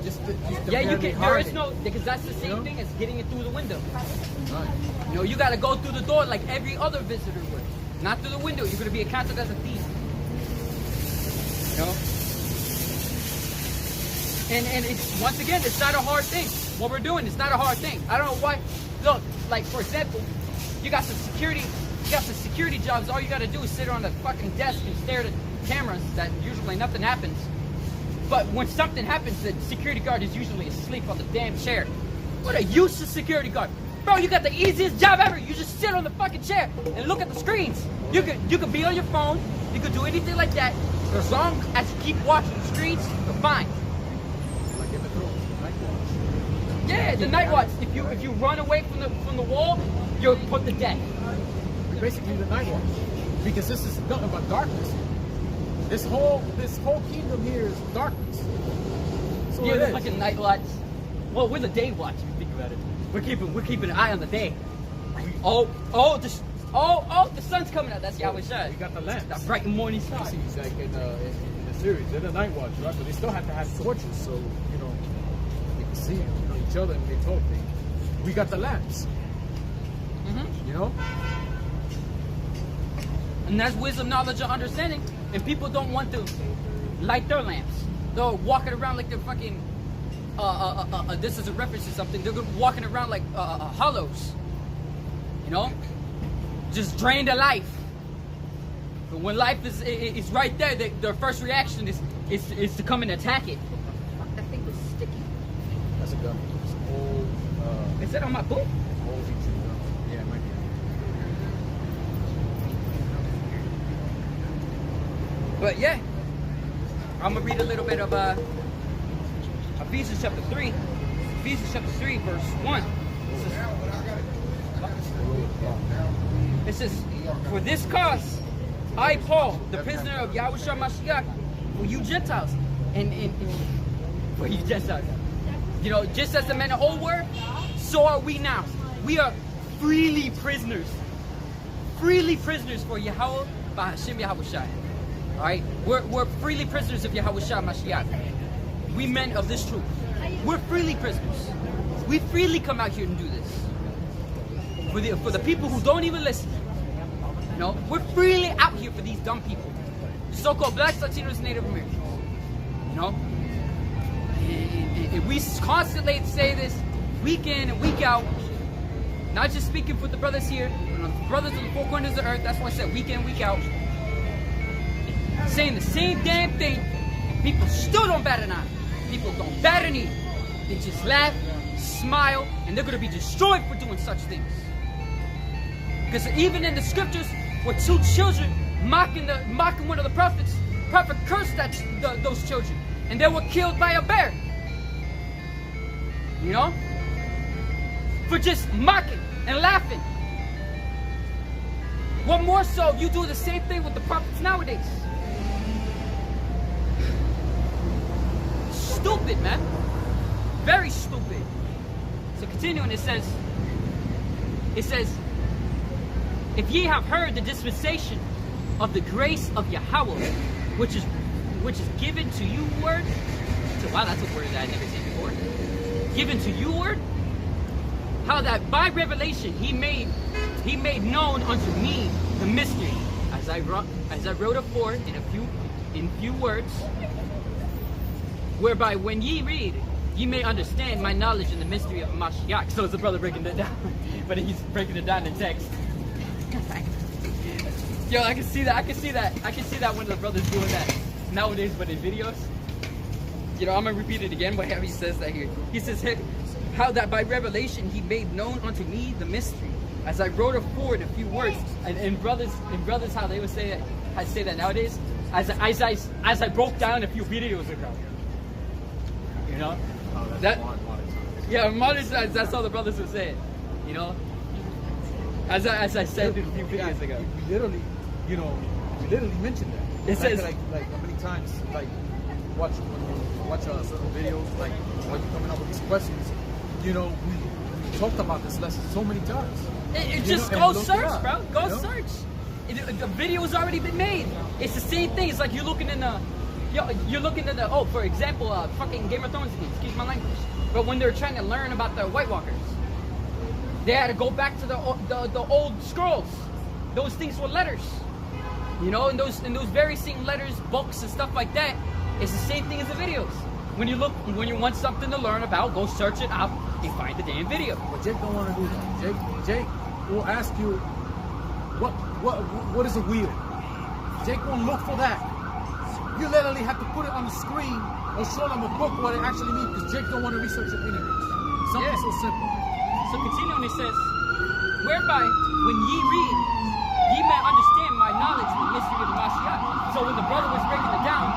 Speaker 1: Yeah, you can. There is no, because that's the same thing as getting it through the window.
Speaker 3: Right.
Speaker 1: You know, you got to go through the door like every other visitor would. Not through the window. You're going to be accounted as a thief. You know? And it's, once again, it's not a hard thing. What we're doing, it's not a hard thing. I don't know why. Look, like for example, you got some security jobs. All you got to do is sit on the fucking desk and stare at cameras. That usually nothing happens. But when something happens, the security guard is usually asleep on the damn chair. What a useless security guard. Bro, you got the easiest job ever. You just sit on the fucking chair and look at the screens. You could be on your phone. You could do anything like that. As long as you keep watching the screens, you're fine.
Speaker 3: Like Game of Thrones, Night Watch.
Speaker 1: Yeah, the Night Watch. If you run away from the wall, you're put to death.
Speaker 3: Basically the Night Watch. Because this is nothing but darkness. This whole kingdom here is darkness. So
Speaker 1: Yeah,
Speaker 3: it
Speaker 1: the
Speaker 3: is.
Speaker 1: fucking Night Watch. Well, we're the Day Watch if you think about it. We're keeping an eye on the day. The sun's coming out. That's Yahushua.
Speaker 3: We got the lamps.
Speaker 1: That bright morning
Speaker 3: You
Speaker 1: star.
Speaker 3: see, it's like in the series, they're the Night Watch, right? But they still have to have torches, so you know they can see each other and they talk. We got the lamps. You know?
Speaker 1: And that's wisdom, knowledge, and understanding. And people don't want to light their lamps. They're walking around like they're fucking, this is a reference to something. They're walking around like hollows. You know? Just drained of life. But when life is right there, their first reaction is to come and attack it. Fuck, that thing was sticky.
Speaker 3: That's a gun. It's an old,
Speaker 1: Is that on my book?
Speaker 3: old ancient gun. Yeah, it might be.
Speaker 1: But yeah, I'm gonna read a little bit of Ephesians chapter 3. Ephesians chapter 3, verse 1. It says, for this cause, I, Paul, the prisoner of YAHAWASHI, for you Gentiles, and for you Gentiles, you know, just as the men of old were, so are we now. We are freely prisoners for Yahawah, BAHASHAM, YAHAWASHI. All right, we're freely prisoners of Yahawashi Mashiach. We men of this truth. We're freely prisoners. We freely come out here and do this for the people who don't even listen. You know, we're freely out here for these dumb people, so-called blacks, Latinos, Native Americans. You know, and we constantly say this week in and week out. Not just speaking for the brothers here, but the brothers in the four corners of the earth. That's why I said week in, week out. Saying the same damn thing, and people still don't bat an eye. People don't bat an ear. They just laugh, smile, and they're going to be destroyed for doing such things. Because even in the scriptures, where two children mocking one of the prophets, prophet cursed those children, and they were killed by a bear. You know, for just mocking and laughing. What more so, you do the same thing with the prophets nowadays. Stupid, man. Very stupid. So continuing, it says, if ye have heard the dispensation of the grace of Yahawah, which is given to you word. So wow, that's a word that I never seen before. Given to you word, how that by revelation he made known unto me the mystery, as I wrote afore in few words, whereby when ye read, ye may understand my knowledge in the mystery of Mashiach. So it's the brother breaking it down, but he's breaking it down in text. Yo, I can see that one of the brothers doing that nowadays, but in videos. You know, I'm gonna repeat it again, but how he says that here. He says, how that by revelation he made known unto me the mystery, as I wrote afore in a few words. And brothers, how they would say that, I say that nowadays, as I broke down a few videos ago. You know, modern times. That's how the brothers would say it. You know, as I said a few videos ago.
Speaker 3: We literally mentioned that.
Speaker 1: It says
Speaker 3: like how many times when you watch certain videos, like when you're coming up with these questions, you know, we talked about this lesson so many times.
Speaker 1: It just go search, bro. Go search. The video has already been made. It's the same thing. It's like you're looking in the. Oh, for example, fucking Game of Thrones again, excuse my language. But when they're trying to learn about the White Walkers, they had to go back to the old scrolls. Those things were letters. You know, and those very same letters, books and stuff like that, it's the same thing as the videos. When you want something to learn about, go search it up and find the damn video.
Speaker 3: But Jake don't want to do that. Jake will ask you, what is a wheel? Jake won't look for that. You literally have to put it on the screen or show them a book what it actually means, because Jake don't want to research it anyways. Something so simple.
Speaker 1: So continuing, it says, whereby when ye read, ye may understand my knowledge in the mystery of the Mashiach. So when the brother was breaking it down,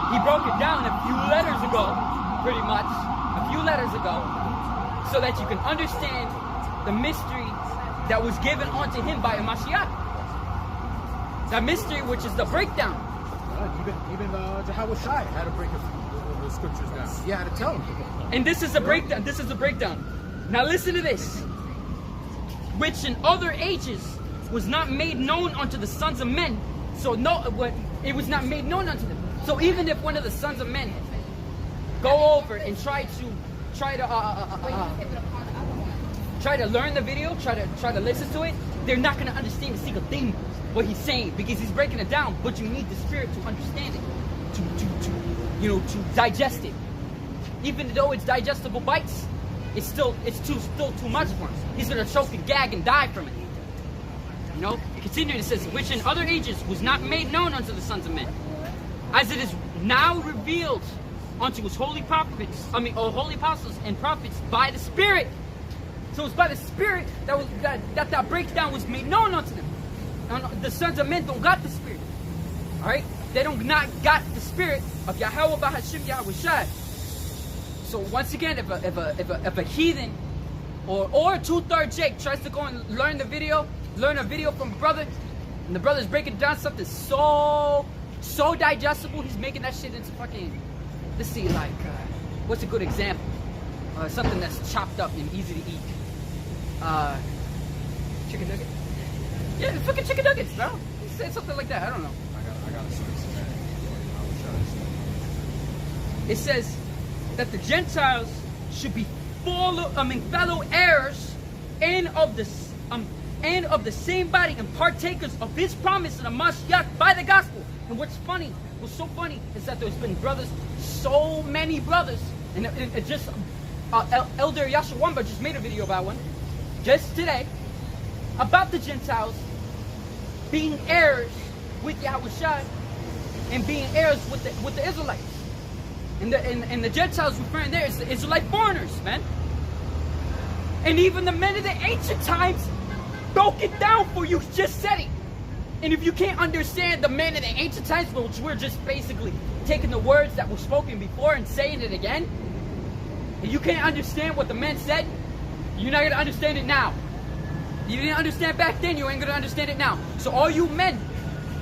Speaker 1: he broke it down a few letters ago, pretty much, a few letters ago, so that you can understand the mystery that was given unto him by a Mashiach. That mystery, which is the breakdown.
Speaker 3: Even YAHAWASHI had to break the scriptures down. He had to tell him.
Speaker 1: And this is a breakdown. This is a breakdown. Now listen to this. Which in other ages was not made known unto the sons of men. So it was not made known unto them. So even if one of the sons of men go over and try to try to learn the video, try to listen to it, they're not going to understand a single thing what he's saying, because he's breaking it down. But you need the spirit to understand it, to digest it. Even though it's digestible bites, it's still too much for him. He's going to choke and gag and die from it. You know, continuing, it says, which in other ages was not made known unto the sons of men, as it is now revealed unto his holy prophets, holy apostles and prophets by the Spirit. So it's by the Spirit that breakdown was made known unto them. Now, the sons of men don't got the Spirit. Alright? They don't not got the Spirit of Yahawah, BAHASHAM, YAHAWASHI. So once again, if a heathen or two-third Jake tries to go and learn a video from a brother, and the brother's breaking down something so digestible, he's making that shit into fucking, let's see, like, what's a good example? Something that's chopped up and easy to eat. Chicken nugget? Yeah, fucking chicken nuggets, bro. He said something like that, I don't know.
Speaker 3: I got a source.
Speaker 1: It says that the Gentiles should be fellow heirs and of the same body and partakers of his promise in the Mashiach by the gospel. And what's so funny is that there's been brothers, so many brothers, and it just Elder Yashawamba just made a video about one just today about the Gentiles being heirs with Yahawashi and being heirs with the Israelites. And the Gentiles referring there is the Israelite foreigners, man. And even the men of the ancient times broke it down for you, just said it. And if you can't understand the men of the ancient times, which we're just basically taking the words that were spoken before and saying it again, and you can't understand what the men said, you're not going to understand it now. You didn't understand back then, you ain't going to understand it now. So all you men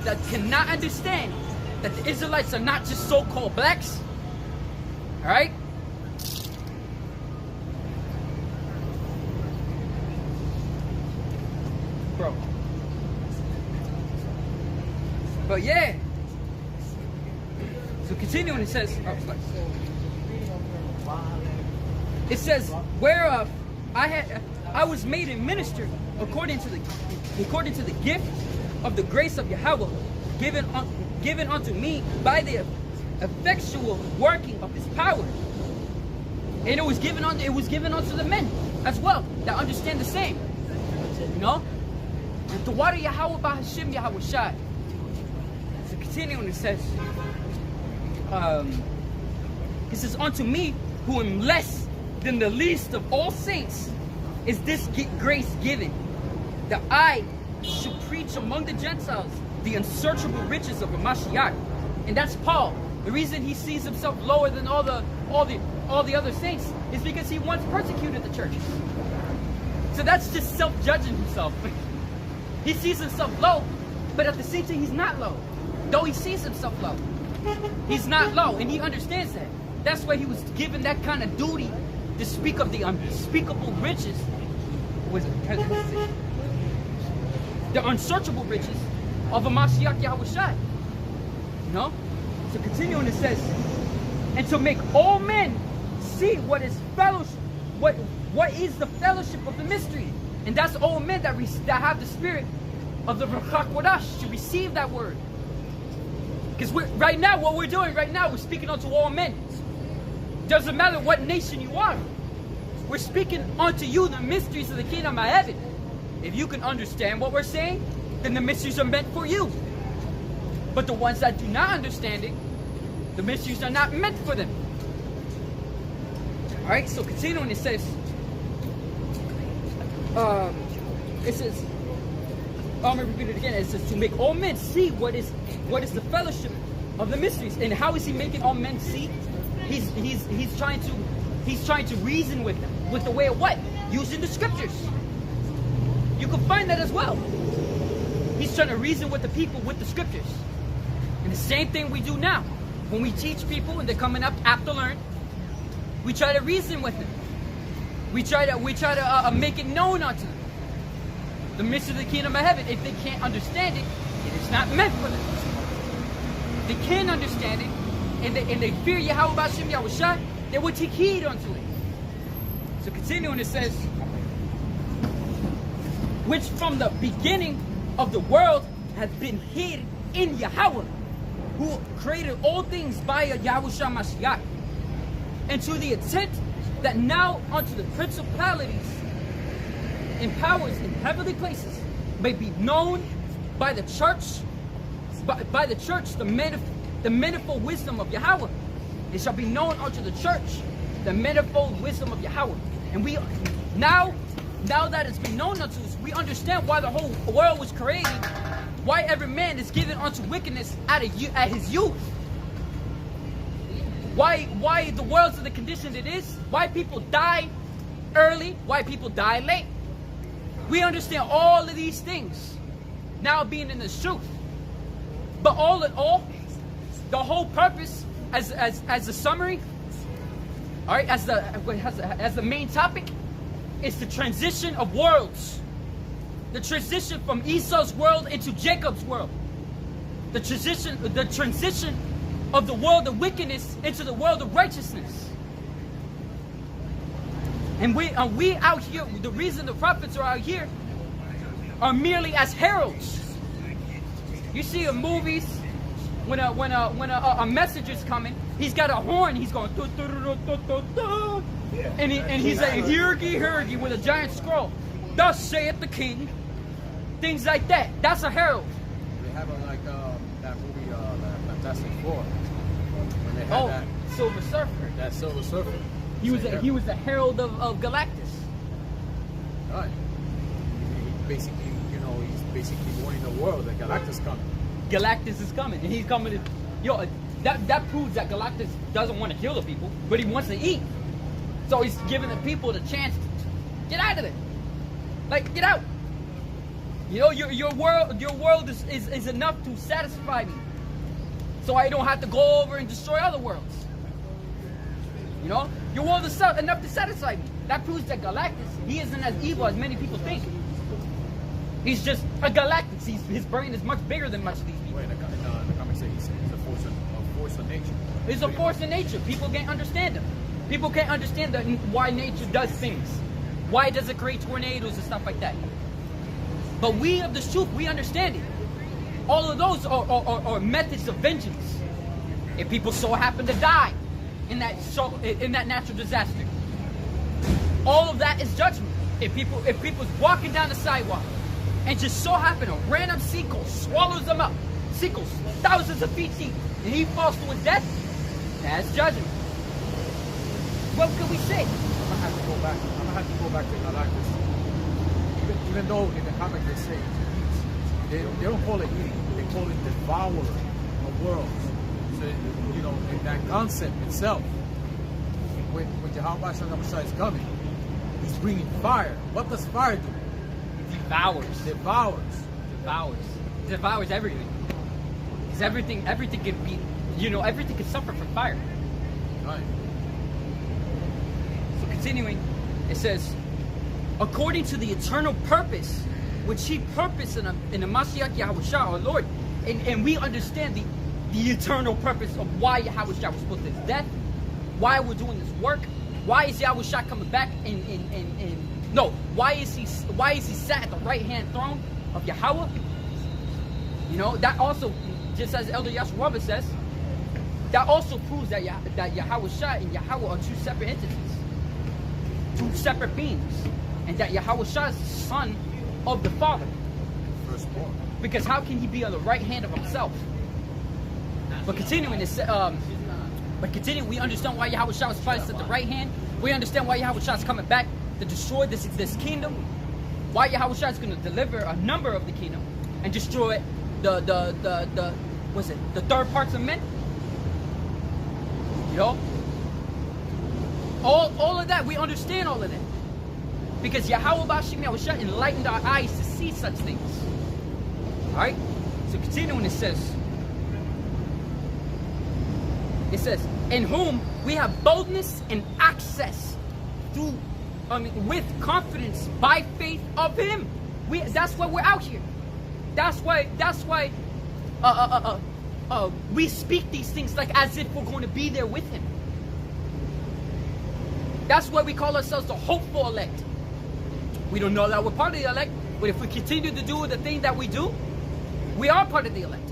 Speaker 1: that cannot understand that the Israelites are not just so-called blacks, alright? Bro. But yeah. So continuing, it says, whereof I was made a minister according to the gift of the grace of Yahawah given unto me by the effectual working of his power. And it was given unto the men as well that understand the same. You know? The water Yahawah, BAHASHAM, YAHAWASHI. So continuing, it says, unto me, who am less than the least of all saints, is this grace given, that I should preach among the Gentiles the unsearchable riches of the Mashiach. And that's Paul. The reason he sees himself lower than all the other saints is because he once persecuted the churches. So that's just self-judging himself. He sees himself low, but at the same time he's not low. Though he sees himself low, he's not low, and he understands that. That's why he was given that kind of duty to speak of the unspeakable riches. The unsearchable riches of a Mashiach Yahawashi. You know? So continuing, it says, and to make all men see what is fellowship, what is the fellowship of the mystery. And that's all men that have the spirit of the Ruach to receive that word. Because right now, what we're doing right now, we're speaking unto all men. Doesn't matter what nation you are. We're speaking unto you the mysteries of the kingdom of heaven. If you can understand what we're saying, then the mysteries are meant for you. But the ones that do not understand it, the mysteries are not meant for them. Alright, so continuing, it says, I'm going to repeat it again. It says, to make all men see what is the fellowship of the mysteries. And how is he making all men see? He's trying to reason with them. With the way of what? Using the scriptures. You can find that as well. He's trying to reason with the people with the scriptures. And the same thing we do now. When we teach people and they're coming up apt to learn, we try to reason with them. We try to make it known unto them. The mystery of the kingdom of heaven. If they can't understand it, it is not meant for them. If they can't understand it, and they fear Yahawah, BAHASHAM, YAHAWASHI, they will take heed unto it. So continuing, it says, which from the beginning of the world has been hid in Yahawah, who created all things by Yahushua Mashiach, and to the intent that now unto the principalities and powers in heavenly places may be known by the church, the manifold wisdom of Yahawah. It shall be known unto the church the manifold wisdom of Yahawah. And we now that it's been known unto us, we understand why the whole world was created, why every man is given unto wickedness at his youth, why the world's in the condition it is, why people die early, why people die late. We understand all of these things now being in the truth. But all in all, the whole purpose as a summary, all right, as the main topic, is the transition of worlds. The transition from Esau's world into Jacob's world. The transition of the world of wickedness into the world of righteousness. And we out here, the reason the prophets are out here are merely as heralds. You see in movies, when a message is coming, he's got a horn, he's going and he's saying "Hirgi" with a giant scroll. Thus saith the king. Things like that. That's a herald.
Speaker 3: They have like that movie, Fantastic Four. When they had that
Speaker 1: Silver Surfer.
Speaker 3: That Silver Surfer.
Speaker 1: He was a herald of Galactus.
Speaker 3: Right. He basically, he's basically warning the world that Galactus coming.
Speaker 1: Galactus is coming, and he's coming to, that proves that Galactus doesn't want to kill the people, but he wants to eat. So he's giving the people the chance to get out of it. Like, get out. Your world is enough to satisfy me. So I don't have to go over and destroy other worlds. Your world is enough to satisfy me. That proves that Galactus, he isn't as evil as many people think. He's just a Galactus. His brain is much bigger than much of these people.
Speaker 3: Wait, the comics say he's a force of nature.
Speaker 1: He's a force of nature. People can't understand him. People can't understand why nature does things. Why does it create tornadoes and stuff like that? But we of the truth, we understand it. All of those are methods of vengeance. If people so happen to die in that natural disaster, all of that is judgment. If people's walking down the sidewalk and just so happen a random seagull swallows them up, seagulls thousands of feet deep, and he falls to his death, that's judgment. What can we say?
Speaker 3: I'm gonna have to go back to Galactus. Even though in the comic they say they don't call it eating, they call it devourer of worlds. So in that concept itself, when YAHAWASHI is coming, he's bringing fire. What does fire do? Devours everything. Because everything can be, everything can suffer from fire. Right.
Speaker 1: So continuing, it says, according to the eternal purpose which he purposed in the Mashiach Yahushua, our Lord. And we understand the eternal purpose of why Yahushua was put to his death, why we're doing this work, why is Yahushua coming back why is he sat at the right hand throne of Yahawah? That also, just as Elder Yahshua says, that also proves that Yahushua and Yahawah are two separate entities, two separate beings, and that Yahushua is the son of the Father.
Speaker 3: Firstborn.
Speaker 1: Because how can he be on the right hand of himself? But continuing, we understand why Yahushua was placed at the right hand. We understand why Yahushua is coming back to destroy this kingdom. Why Yahushua is going to deliver a number of the kingdom and destroy the third parts of men. All of that, we understand all of that. Because YAHAWASHI enlightened our eyes to see such things. Alright? So continuing, it says, in whom we have boldness and access with confidence by faith of him. That's why we're out here. That's why we speak these things like as if we're going to be there with him. That's why we call ourselves the hopeful elect. We don't know that we're part of the elect, But if we continue to do the thing that we do, we are part of the elect.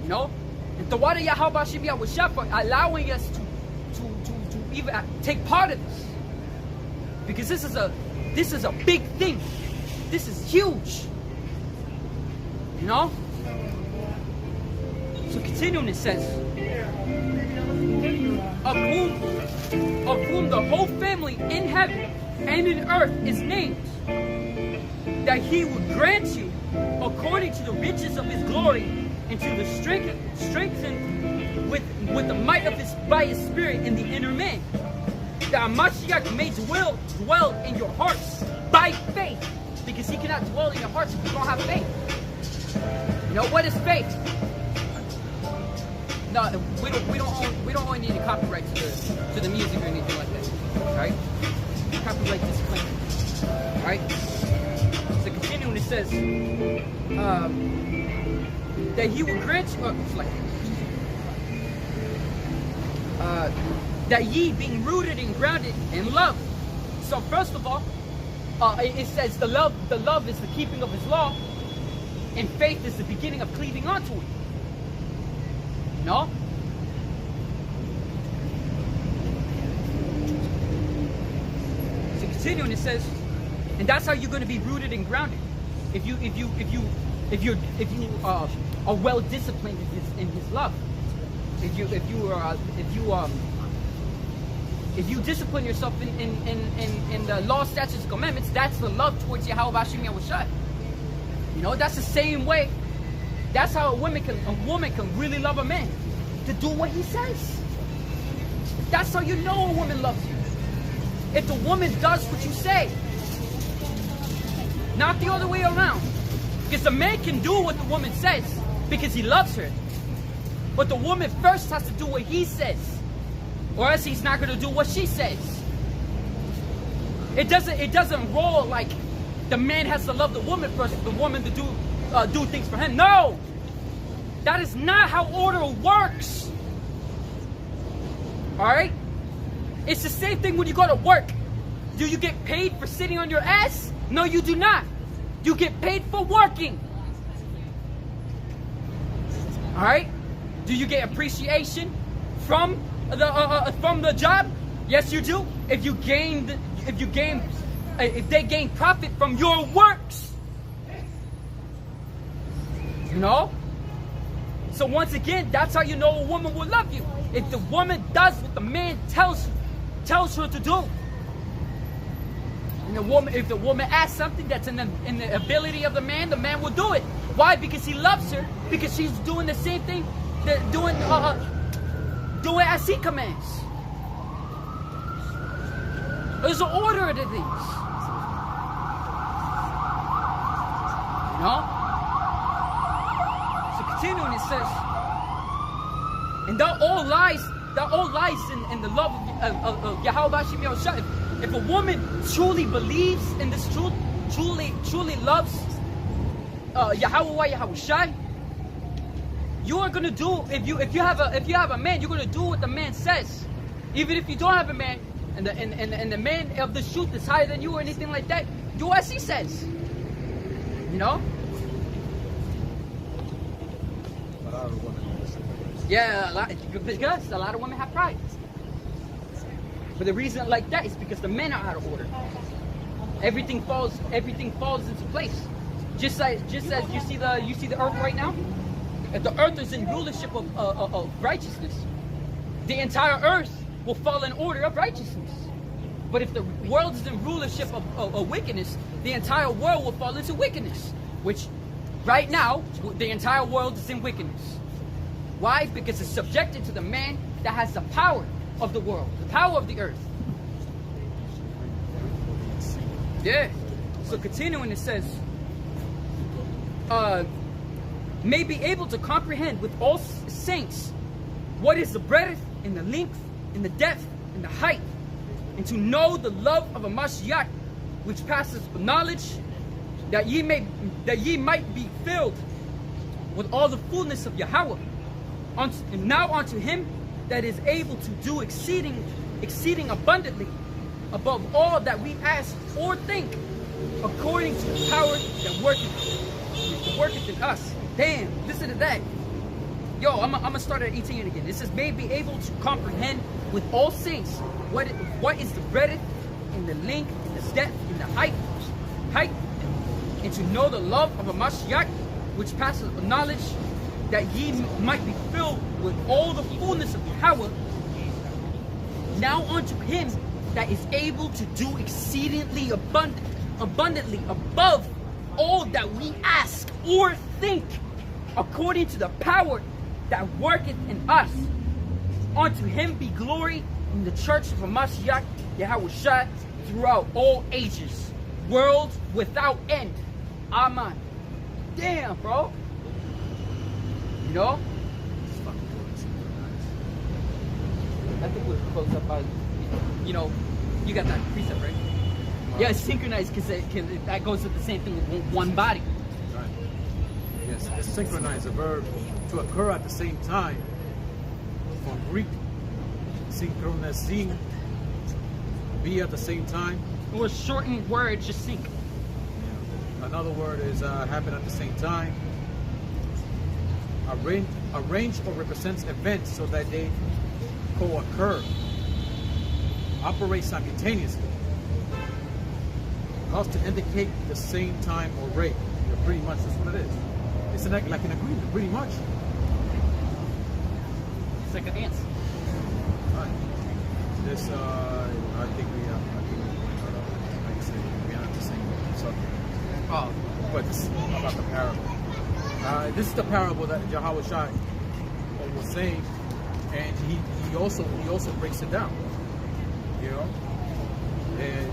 Speaker 1: You know? And the water YAHAWASHI YAHAWASHI for allowing us to even take part of this. Because this is a big thing. This is huge. You know? So continuing it says, of whom the whole family in heaven and in earth is named, that he would grant you according to the riches of his glory and to the strengthened with the might of by his spirit in the inner man, that Mashiach may dwell in your hearts by faith, because he cannot dwell in your hearts if you don't have faith. You know what is faith? No, we don't own any copyright to the music or anything like that. Right? Copyright disclaimer. Right? So continuing, it says that he will grant you that ye being rooted and grounded in love. So first of all, it says the love is the keeping of his law, and faith is the beginning of cleaving onto it. No? So continuing, it says, and that's how you're going to be rooted and grounded. If you are well disciplined in his love. If you discipline yourself in the law, statutes, and commandments, that's the love towards YAHAWASHI YAHAWASHI. You know, that's the same way. That's how a woman can really love a man, to do what he says. That's how you know a woman loves you. If the woman does what you say, not the other way around. Because the man can do what the woman says because he loves her, but the woman first has to do what he says, or else he's not going to do what she says. It doesn't roll like the man has to love the woman first, the woman to do things for him. No, that is not how order works. All right, it's the same thing when you go to work. Do you get paid for sitting on your ass? No, you do not. You get paid for working. All right. Do you get appreciation from the job? Yes, you do. If they gain profit from your works, you know. So once again, that's how you know a woman will love you. If the woman does what the man tells her to do. And if the woman asks something that's in the ability of the man will do it. Why? Because he loves her. Because she's doing the same thing, doing as he commands. There's an order to things. You know? So continuing, it says, and that all lies in the love of YAHAWASHI YAHAWASHI. If a woman truly believes in this truth, truly loves YAHAWAH YAHAWASHI, you are gonna do, if you have a man, you're gonna do what the man says. Even if you don't have a man, and the man of the truth is higher than you or anything like that, do as he says. You know? Yeah, because a lot of women have pride. But the reason like that is because the men are out of order. Everything falls into place. Just as you see the earth right now. If the earth is in rulership of righteousness, the entire earth will fall in order of righteousness. But if the world is in rulership of wickedness, the entire world will fall into wickedness. Which right now, the entire world is in wickedness. Why? Because it's subjected to the man that has the power of the world, the power of the earth. Yeah. So continuing, it says, may be able to comprehend with all saints what is the breadth and the length and the depth and the height, and to know the love of a Mashiach, which passes knowledge, that ye might be filled with all the fullness of Yahweh. And now unto him that is able to do exceeding abundantly above all that we ask or think, according to the power that worketh in us. Damn, listen to that. Yo, I'm gonna start at 18 again. It says, may be able to comprehend with all saints what is the breadth and the length and the depth and the height, and to know the love of a Mashiach, which passes knowledge, that ye might be filled with all the fullness of power. Now unto him that is able to do exceedingly abundantly above all that we ask or think, according to the power that worketh in us. Unto him be glory in the church of Mashiach YAHAWASHI throughout all ages, world without end. Amen. Damn, bro. You know? I think we'll close up by, you know, you got that precept, right? Yeah, it's synchronized because that goes with the same thing with one body.
Speaker 3: Right. Yes, it's synchronized, a verb to occur at the same time. From Greek, synchronizing, be at the same time.
Speaker 1: It was shortened word, just sync.
Speaker 3: Yeah. Another word is happen at the same time. Arrange or represents events so that they co-occur. Operate simultaneously. Cause to indicate the same time or rate. Yeah, pretty much that's what it is. It's like an agreement, pretty much.
Speaker 1: It's like an ant.
Speaker 3: Right. This, I think we are not the same subject.
Speaker 1: Oh.
Speaker 3: But this is about the parable. This is the parable that YAHAWASHI was saying, and he also breaks it down. You know, and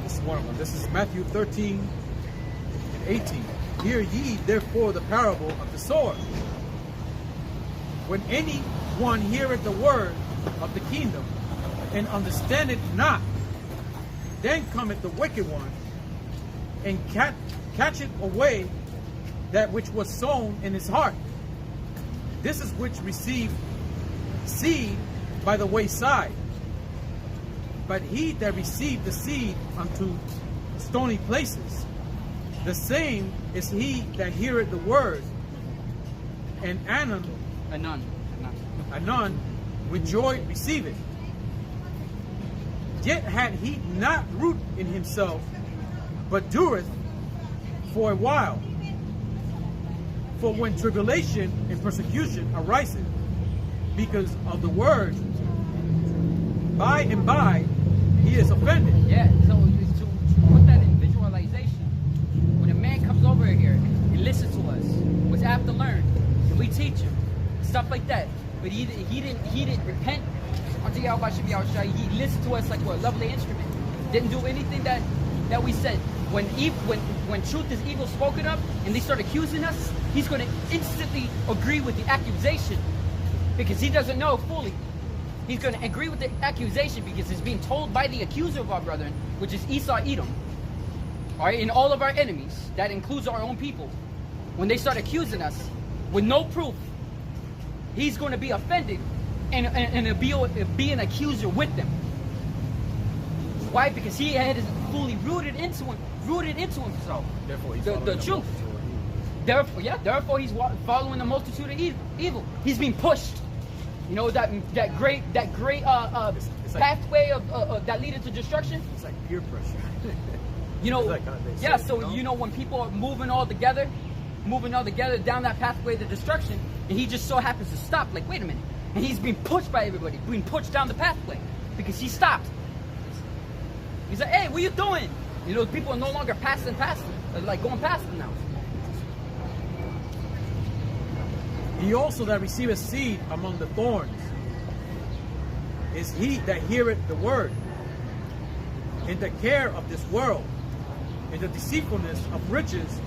Speaker 3: this is one of them. This is Matthew 13 and 18. Hear ye therefore the parable of the sower. When any one heareth the word of the kingdom and understandeth not, then cometh the wicked one and catcheth away that which was sown in his heart. This is which received seed by the wayside. But he that received the seed unto stony places, the same is he that heareth the word, and anon with joy receive it. Yet had he not root in himself, but dureth for a while. For when tribulation and persecution ariseth because of the word, by and by he is offended.
Speaker 1: Yeah, so to put that in visualization, when a man comes over here and listens to us, which I have to learn, and we teach him, stuff like that, but he didn't repent unto YAHAWASHI. He listened to us like we're a lovely instrument. Didn't do anything that we said. When truth is evil spoken of and they start accusing us, he's going to instantly agree with the accusation because he doesn't know fully. He's going to agree with the accusation because it's being told by the accuser of our brethren, which is Esau Edom. All right, and all of our enemies, that includes our own people. When they start accusing us with no proof, he's going to be offended and be an accuser with them. Why? Because he is fully rooted into himself.
Speaker 3: Therefore, he's
Speaker 1: the truth. Therefore, he's following the multitude of evil. He's being pushed. You know that great
Speaker 3: it's like,
Speaker 1: pathway of that leads to destruction.
Speaker 3: It's like peer pressure.
Speaker 1: You know,
Speaker 3: like
Speaker 1: yeah.
Speaker 3: say,
Speaker 1: So you know when people are moving all together down that pathway to destruction, and he just so happens to stop. Like, wait a minute, and he's being pushed by everybody, being pushed down the pathway because he stopped. He's like, hey, what are you doing? You know, people are no longer passing past him, like going past him now.
Speaker 3: He also that receiveth seed among the thorns is he that heareth the word, in the care of this world, in the deceitfulness of riches,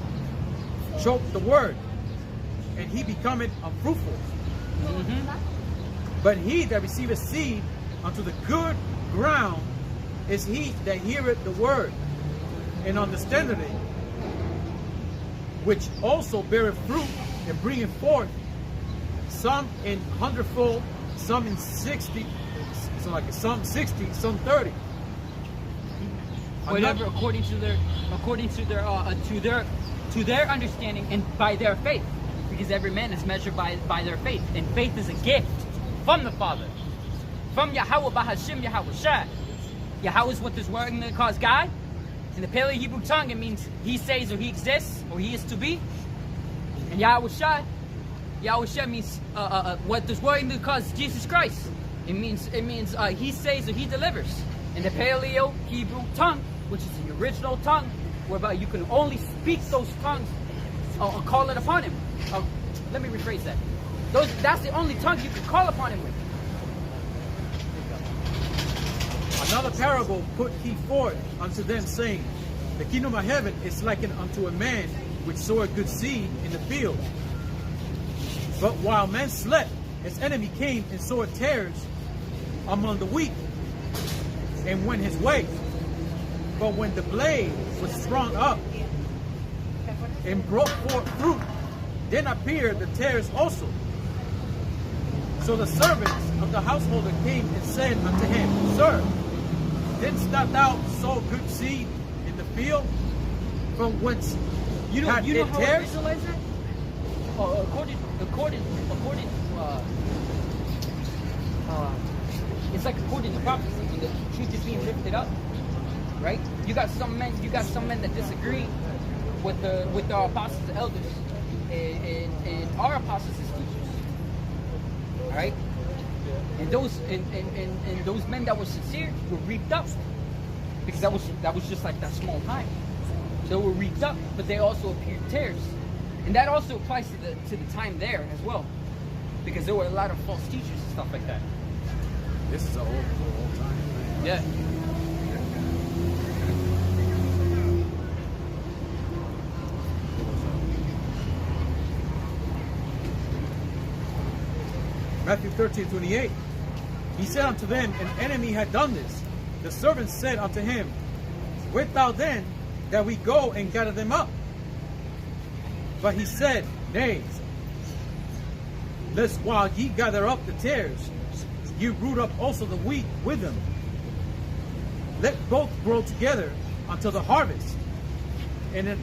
Speaker 3: choke the word, and he becometh unfruitful. But he that receiveth seed unto the good ground is he that heareth the word, and understandeth it, which also beareth fruit and bringeth forth some in 100-fold, some in 60, some 60, some 30.
Speaker 1: whatever according to their understanding and by their faith, because every man is measured by their faith, and faith is a gift from the Father, from YAHAWAH, BAHASHAM, YAHAWASHI. Yahweh is what this word calls God. In the Paleo Hebrew tongue, it means He says or He exists or He is to be. And YAHAWASHI means what this word calls Jesus Christ. It means He says or He delivers. In the Paleo Hebrew tongue, which is the original tongue, whereby you can only speak those tongues or call it upon Him. Let me rephrase that. That's the only tongue you can call upon Him with.
Speaker 3: Another parable put he forth unto them, saying, the kingdom of heaven is likened unto a man which sowed good seed in the field. But while man slept, his enemy came and sowed tares among the wheat, and went his way. But when the blade was sprung up and brought forth fruit, then appeared the tares also. So the servants of the householder came and said unto him, Sir, didst not thou sow good seed in the field, from whence had
Speaker 1: You know
Speaker 3: it
Speaker 1: how I
Speaker 3: tares?
Speaker 1: visualize that? According it's like according to prophecy, when the truth is being lifted up, right? You got some men that disagree with our apostles and elders, and our apostles and teachers. All right? And those men that were sincere were reaped up, because that was just like that small time. They were reaped up, but they also appeared tares, and that also applies to the time there as well, because there were a lot of false teachers and stuff like that.
Speaker 3: This is a whole time.
Speaker 1: Yeah.
Speaker 3: Matthew 13:28. He said unto them, an enemy had done this. The servants said unto him, Wilt thou then that we go and gather them up? But he said, Nay, lest while ye gather up the tares, ye root up also the wheat with them. Let both grow together until the harvest. And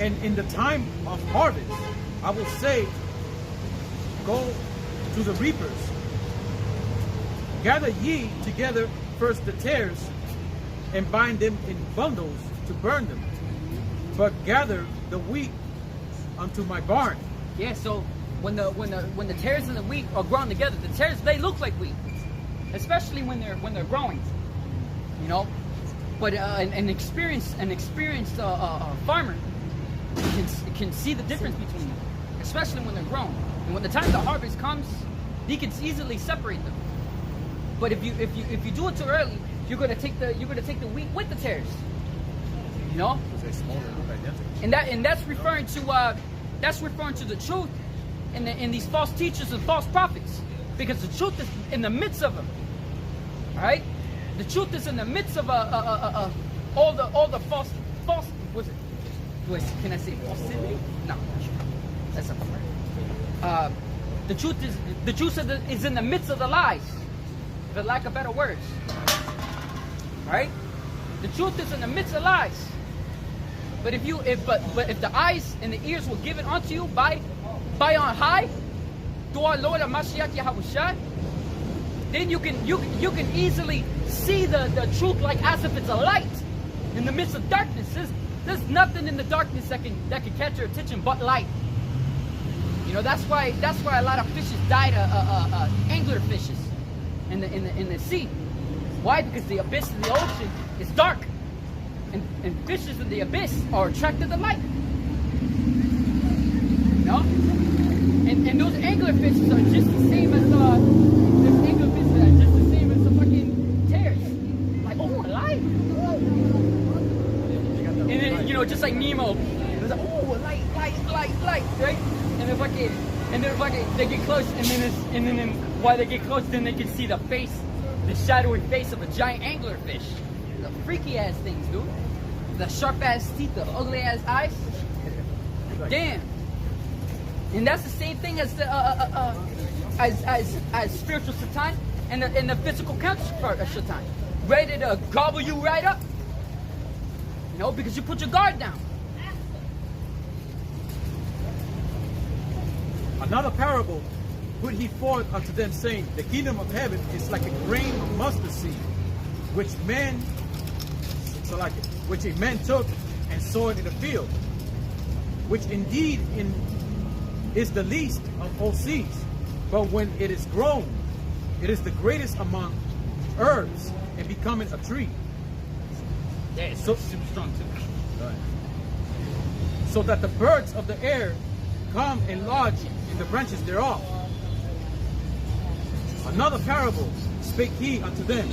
Speaker 3: in the time of harvest, I will say, Go to the reapers. Gather ye together first the tares, and bind them in bundles to burn them, but gather the wheat unto my barn.
Speaker 1: Yeah. So when the tares and the wheat are grown together, the tares, they look like wheat, especially when they're growing. You know, but an experienced farmer can see the difference between them, especially when they're grown. And when the time the harvest comes, he can easily separate them. But if you do it too early, you're gonna take the wheat with the tares. You know? And that's referring to the truth in these false teachers and false prophets, because the truth is in the midst of them. All right? The truth is in the midst of all the false. Can I say falsity? No, that's not right. The truth is in the midst of the lies, for lack of better words. Right? The truth is in the midst of lies. But if the eyes and the ears were given unto you by on high, through our Lord and Mashiach Yahawashi, then you can easily see the truth like as if it's a light in the midst of darkness. There's nothing in the darkness that can catch your attention but light. You know, that's why a lot of fishes died, angler fishes in the sea. Why? Because the abyss of the ocean is dark, and fishes in the abyss are attracted to light. You know, and those angler fishes are just the same as those angler fishes are just the same as the fucking tares. Like, oh, a light. And then, you know, just like Nemo, it's like, oh, light, right? And then fucking they get close, and then while they get close, then they can see the shadowy face of a giant anglerfish. The freaky ass things, dude. The sharp ass teeth, the ugly ass eyes. Damn. And that's the same thing as as spiritual Satan and the physical counterpart of Satan, ready to gobble you right up. You know, because you put your guard down.
Speaker 3: Another parable put he forth unto them, saying, the kingdom of heaven is like a grain of mustard seed, which a man took and sowed in the field, which indeed is the least of all seeds, but when it is grown, it is the greatest among herbs, and becoming a tree.
Speaker 1: Yeah, it's
Speaker 3: So-
Speaker 1: super strong too.
Speaker 3: So that the birds of the air come and lodge in the branches thereof. Another parable spake he unto them,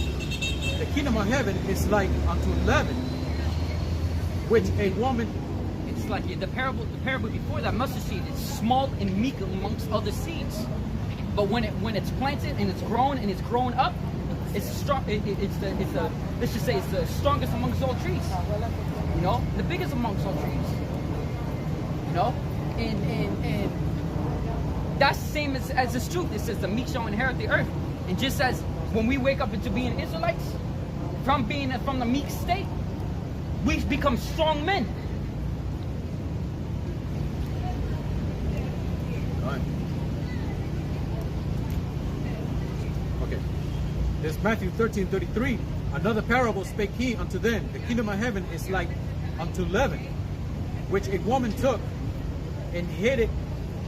Speaker 3: the kingdom of heaven is like unto leaven, which a woman.
Speaker 1: It's like the parable before that, mustard seed is small and meek amongst other seeds. But when it's planted and it's grown up, it's strong. Let's just say it's the strongest amongst all trees. You know, the biggest amongst all trees. You know, and that's the same as this truth. It says the meek shall inherit the earth. And just as when we wake up into being Israelites, from the meek state, we become strong men.
Speaker 3: Okay. There's Matthew 13:33. Another parable spake he unto them, the kingdom of heaven is like unto leaven, which a woman took and hid it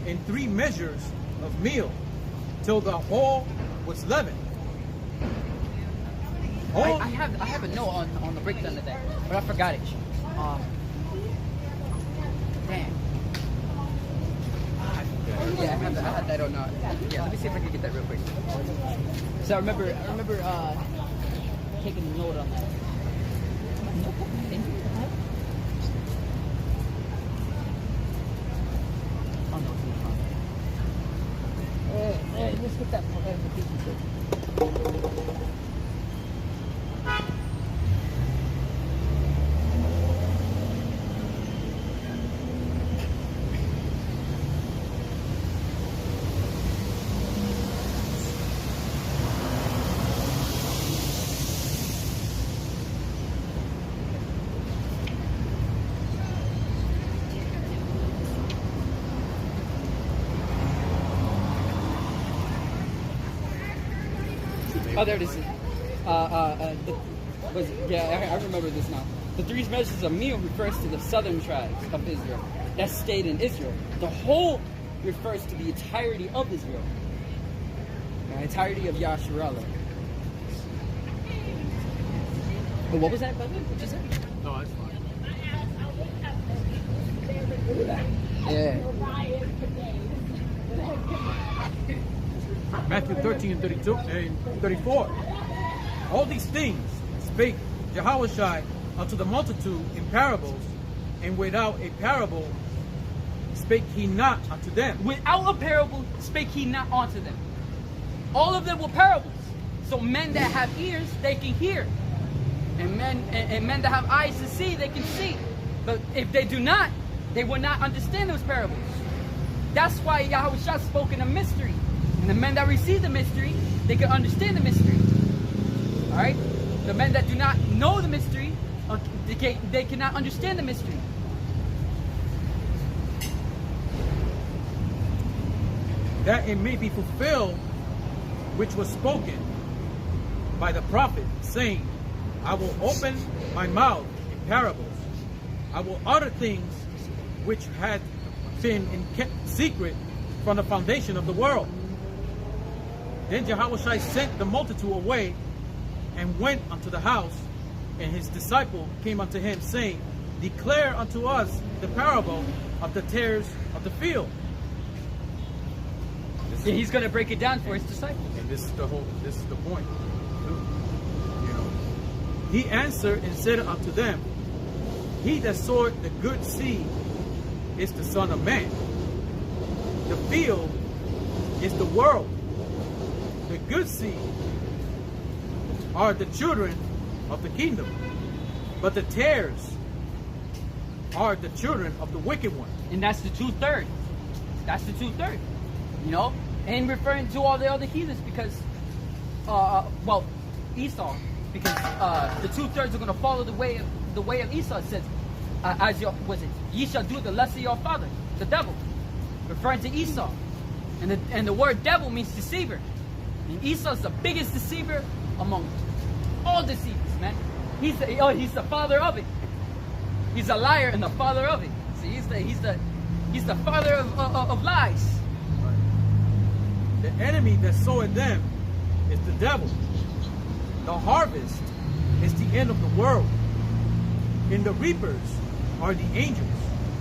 Speaker 3: in 3 measures of meal, till the whole was leavened.
Speaker 1: I have a note on the breakdown of that, but I forgot it. Damn. Yeah, I had that on. Yeah, let me see if I can get that real quick. So I remember taking a note on that. Oh no, let's get that Oh, there it is. I remember this now. The 3 measures of meal refers to the southern tribes of Israel that stayed in Israel. The whole refers to the entirety of Israel. The entirety of Yasharallah. But what was that, brother? What you said?
Speaker 3: No, that's fine.
Speaker 1: Yeah.
Speaker 3: Matthew 13:32-34. All these things spake YAHAWASHI unto the multitude in parables, and without a parable spake he not unto them.
Speaker 1: Without a parable spake he not unto them. All of them were parables. So men that have ears, they can hear. And men that have eyes to see, they can see. But if they do not, they will not understand those parables. That's why Yahweh spoke in a mystery. And the men that receive the mystery, they can understand the mystery. Alright? The men that do not know the mystery, they cannot understand the mystery.
Speaker 3: That it may be fulfilled which was spoken by the prophet, saying, I will open my mouth in parables. I will utter things which had been in secret from the foundation of the world. Then Yahawashi sent the multitude away and went unto the house, and his disciple came unto him, saying, Declare unto us the parable of the tares of the field.
Speaker 1: Yeah, he's going to break it down for his disciples.
Speaker 3: And this is the point. You know, he answered and said unto them, He that sowed the good seed is the Son of Man. The field is the world. The good seed are the children of the kingdom, but the tares are the children of the wicked one.
Speaker 1: And that's the 2/3. That's the 2/3. You know? And referring to all the other heathens because, Esau, because the 2/3 are going to follow the way the way of Esau. It says, as your, was it, ye shall do the lust of your father, the devil, referring to Esau. And the word devil means deceiver. And Esau's the biggest deceiver among all deceivers, man. He's the father of it. He's a liar and the father of it. See, he's the father of lies.
Speaker 3: The enemy that sowed them is the devil. The harvest is the end of the world. And the reapers are the angels.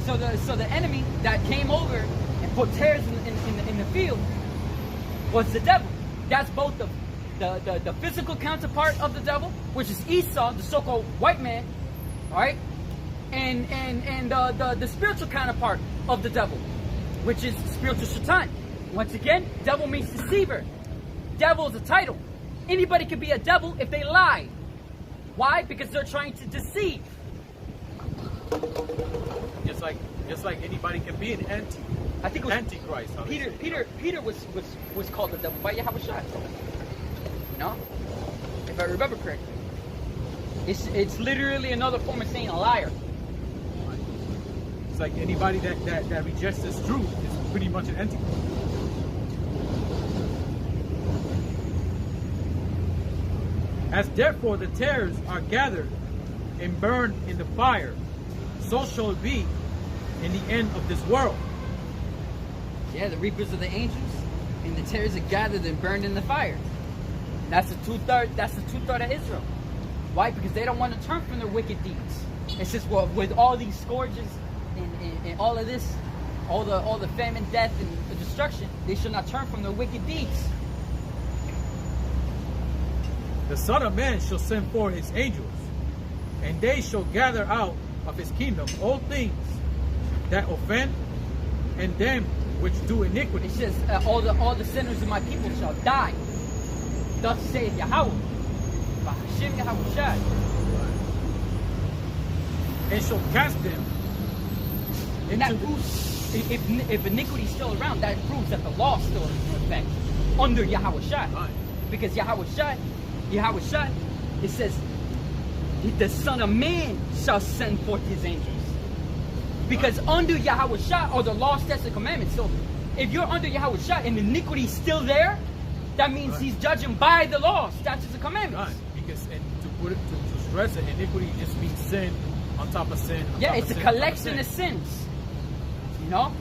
Speaker 1: So the enemy that came over and put tares in the field was the devil. That's both the physical counterpart of the devil, which is Esau, the so-called white man, all right, and the spiritual counterpart of the devil, which is spiritual Satan. Once again, devil means deceiver. Devil is a title. Anybody can be a devil if they lie. Why? Because they're trying to deceive.
Speaker 3: Just like anybody can be an
Speaker 1: I think it was
Speaker 3: antichrist.
Speaker 1: Peter was called the devil by YAHAWASHI. You know, if I remember correctly, it's literally another form of saying a liar.
Speaker 3: It's like anybody that rejects this truth is pretty much an antichrist. As therefore the tares are gathered and burned in the fire, so shall it be in the end of this world.
Speaker 1: Yeah, the reapers are the angels, and the tares are gathered and burned in the fire. That's the two-thirds of Israel. Why? Because they don't want to turn from their wicked deeds. It's just, well, with all these scourges and all of this, all the famine, death, and the destruction, they shall not turn from their wicked deeds.
Speaker 3: The Son of Man shall send forth his angels, and they shall gather out of his kingdom all things that offend, and them which do iniquity.
Speaker 1: It says, all the sinners of my people shall die. Thus saith Yahawah. BAHASHAM YAHAWASHI.
Speaker 3: And shall cast them
Speaker 1: And that proves, if iniquity is still around, that proves that the law is still in effect under YAHAWASHI.
Speaker 3: Right.
Speaker 1: Because YAHAWASHI, it says, the Son of Man shall send forth his angels. Because under YAHAWASHI are the law, statutes, and commandments. So if you're under YAHAWASHI and iniquity is still there, that means he's judging by the law, statutes, and commandments.
Speaker 3: Right. Because to stress it, iniquity just means sin on top of sin.
Speaker 1: Yeah, it's a collection of sins. You know?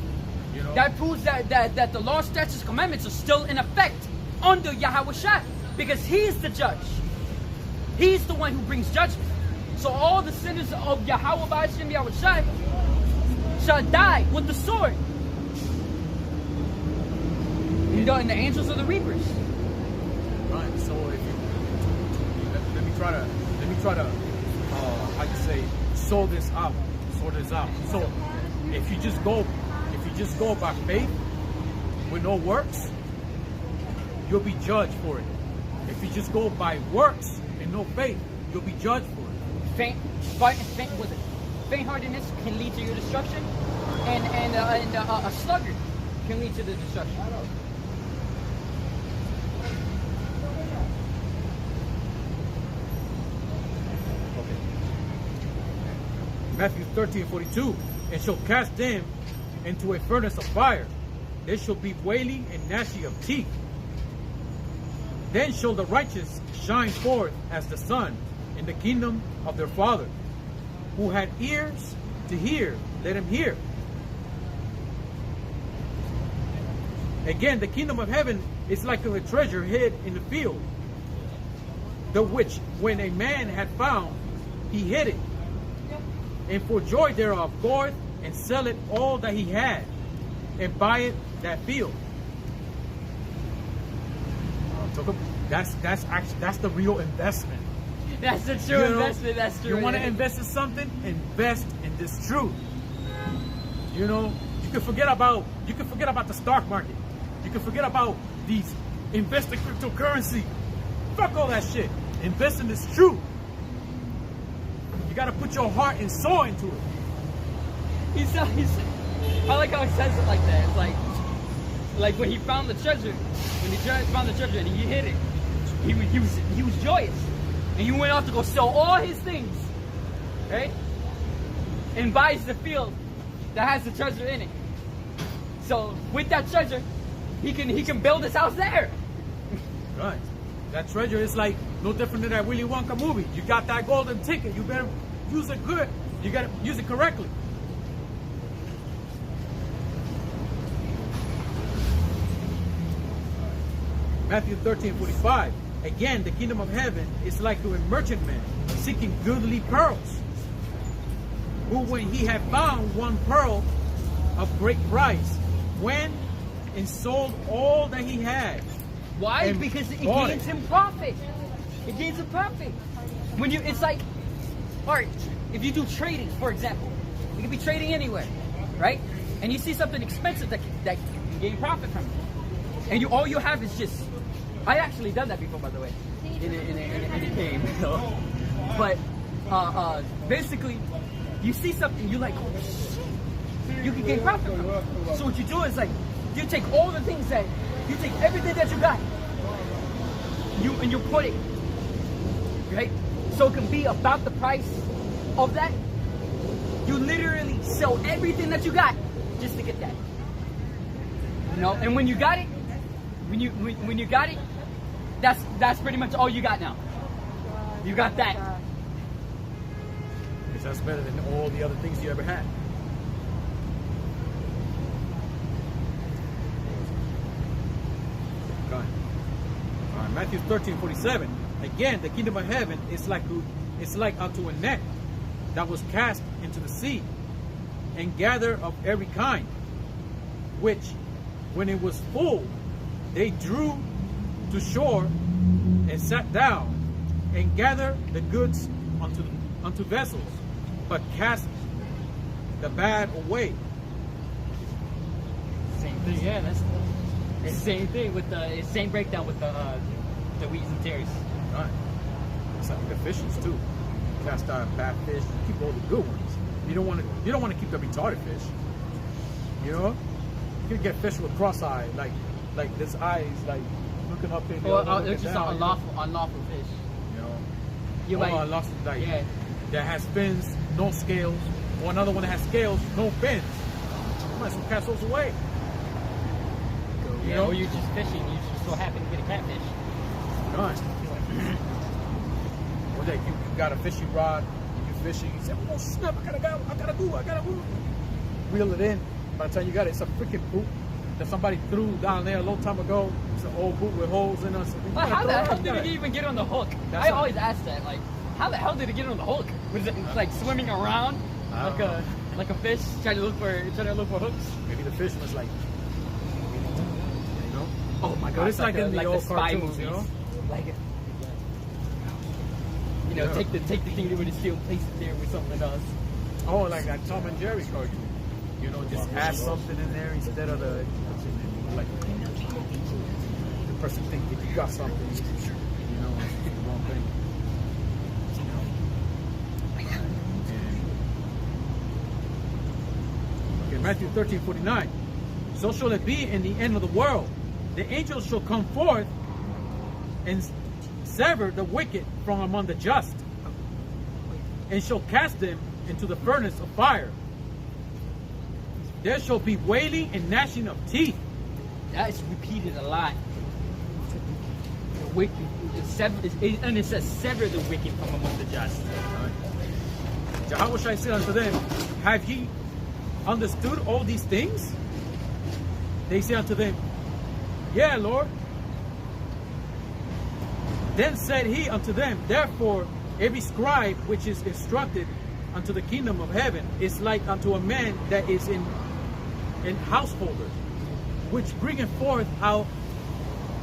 Speaker 1: That proves that the law, statutes, and commandments are still in effect under YAHAWASHI. Because he's the judge. He's the one who brings judgment. So all the sinners of YAHAWAH, BAHASHAM YAHAWASHI shall die with the sword. You know, and the angels are the reapers.
Speaker 3: Right. So if you, let me try to how you say, sort this out. So if you just go by faith with no works, you'll be judged for it. If you just go by works and no faith, you'll be judged for it.
Speaker 1: Faint-heartedness can lead to your destruction, and a sluggard can lead to the destruction.
Speaker 3: Okay. Matthew 13:42, and shall cast them into a furnace of fire. There shall be wailing and gnashing of teeth. Then shall the righteous shine forth as the sun in the kingdom of their Father. Who had ears to hear, let him hear. Again, the kingdom of heaven is like a treasure hid in the field, the which, when a man had found, he hid it, and for joy thereof goeth and selleth all that he had, and buyeth that field. That's the real investment.
Speaker 1: That's the true investment. That's true.
Speaker 3: You want to invest in something? Invest in this truth. You know, you can forget about the stock market. You can forget about these invest in cryptocurrency. Fuck all that shit. Invest in this truth. You got to put your heart and soul into it.
Speaker 1: I like how he says it like that. It's like when he found the treasure, and he hid it, he was joyous, and he went off to go sell all his things, right? And buys the field that has the treasure in it. So with that treasure, he can build his house there.
Speaker 3: Right. That treasure is like no different than that Willy Wonka movie. You got that golden ticket. You better use it good. You got to use it correctly. Matthew 13:45. Again, the kingdom of heaven is like to a merchantman seeking goodly pearls, who when he had found one pearl of great price, went and sold all that he had.
Speaker 1: Why?
Speaker 3: And
Speaker 1: Because it
Speaker 3: bought
Speaker 1: gains him profit. It gains him profit. When you, it's like, all right, if you do trading, for example, you can be trading anywhere, right? And you see something expensive that you gain profit from it. And all you have is just, I actually done that before, by the way, in a game. But basically, you see something, you like, oh, shit, you can gain profit from it. So what you do is like, you take all the things that, you take everything that you got, and you put it, right? So it can be about the price of that. You literally sell everything that you got just to get that. You know, and when you got it, when you got it, that's pretty much all you got now. You got that.
Speaker 3: Because that's better than all the other things you ever had. Go ahead. All right, Matthew 13:47. Again, the kingdom of heaven is like unto a net that was cast into the sea, and gathered of every kind, which, when it was full, they drew to shore and sat down and gathered the goods unto vessels, but cast the bad away.
Speaker 1: Same thing, yeah. That's the same thing with the same breakdown with the weeds and tears.
Speaker 3: Right. It's like the fishes too. Cast out bad fish. Keep all the good ones. You don't want to keep the retarded fish. You know, you can get fish with cross-eye, like this eyes, like looking up in.
Speaker 1: Or it's just an unlawful fish.
Speaker 3: You know,
Speaker 1: You
Speaker 3: or
Speaker 1: might,
Speaker 3: lost, like,
Speaker 1: yeah.
Speaker 3: that has fins, no scales, or another one that has scales, no fins. You might as well cast those away.
Speaker 1: You know, or you're just fishing. You just so happen to get a catfish.
Speaker 3: Right. Or that you got a fishing rod, and you fishing, you say, oh snap, I gotta go. Reel it in. By the time you got it, it's a freaking boot that somebody threw down there a long time ago. It's an old boot with holes in it.
Speaker 1: Well, how the hell did it even get on the hook? I always ask that, like, how the hell did it get on the hook? Was it like swimming around like a fish trying to look for hooks?
Speaker 3: Maybe the fish was like, you know?
Speaker 1: Oh my god!
Speaker 3: But it's like in the old
Speaker 1: spy
Speaker 3: cartoons, you know?
Speaker 1: Like, you know, take the thing that would steal, place it there with something else.
Speaker 3: Oh, like that Tom and Jerry cartoon. You know, just add something in there instead of the, like, the person thinks that you got something, you know, it's the wrong thing. Okay, Matthew 13:49. So shall it be in the end of the world. The angels shall come forth and sever the wicked from among the just, and shall cast them into the furnace of fire. There shall be wailing and gnashing of teeth.
Speaker 1: That is repeated a lot. The wicked, and it says sever the wicked from among the just.
Speaker 3: YAHAWASHI said unto them, have ye understood all these things? They say unto them, yeah, Lord. Then said he unto them, therefore every scribe which is instructed unto the kingdom of heaven is like unto a man that is in householder, which bringeth forth out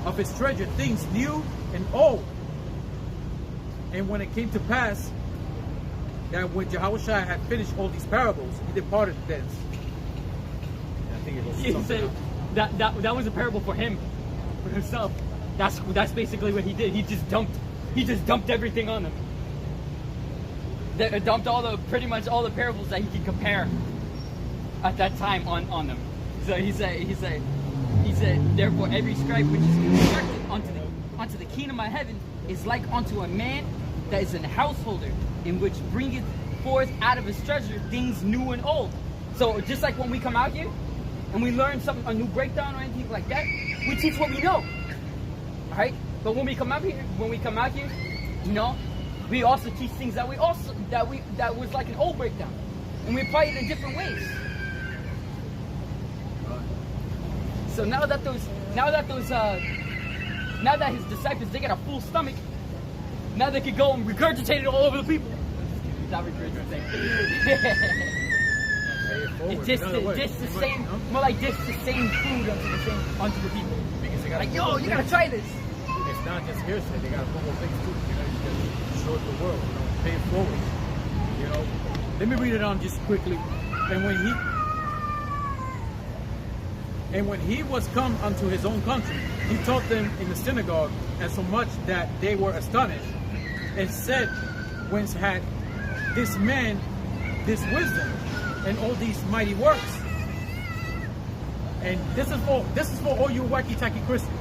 Speaker 3: of his treasure things new and old. And when it came to pass that when YAHAWASHI had finished all these parables, he departed thence. And I think it goes
Speaker 1: He said that was a parable for him, for himself. That's basically what he did. He just dumped everything on them. Dumped pretty much all the parables that he could compare at that time on them. So he said, therefore every scribe which is instructed unto the kingdom of heaven is like unto a man that is an householder, in which bringeth forth out of his treasure things new and old. So just like when we come out here and we learn a new breakdown or anything like that, we teach what we know. Alright? But when we come out here, you know, we also teach things that was like an old breakdown. And we apply it in different ways. So now that his disciples, they got a full stomach, now they could go and regurgitate it all over the people. Not regurgitate. It's just the same, more like just the same food onto the people. Like, yo, you gotta try this.
Speaker 3: It's not just hearsay, they gotta put more things too. You know, you just show it to the world, you know, pay it forward. You know. Let me read it on just quickly. And when he was come unto his own country, he taught them in the synagogue, and so much that they were astonished, and said, whence had this man this wisdom and all these mighty works? And this is for all you wacky tacky Christians.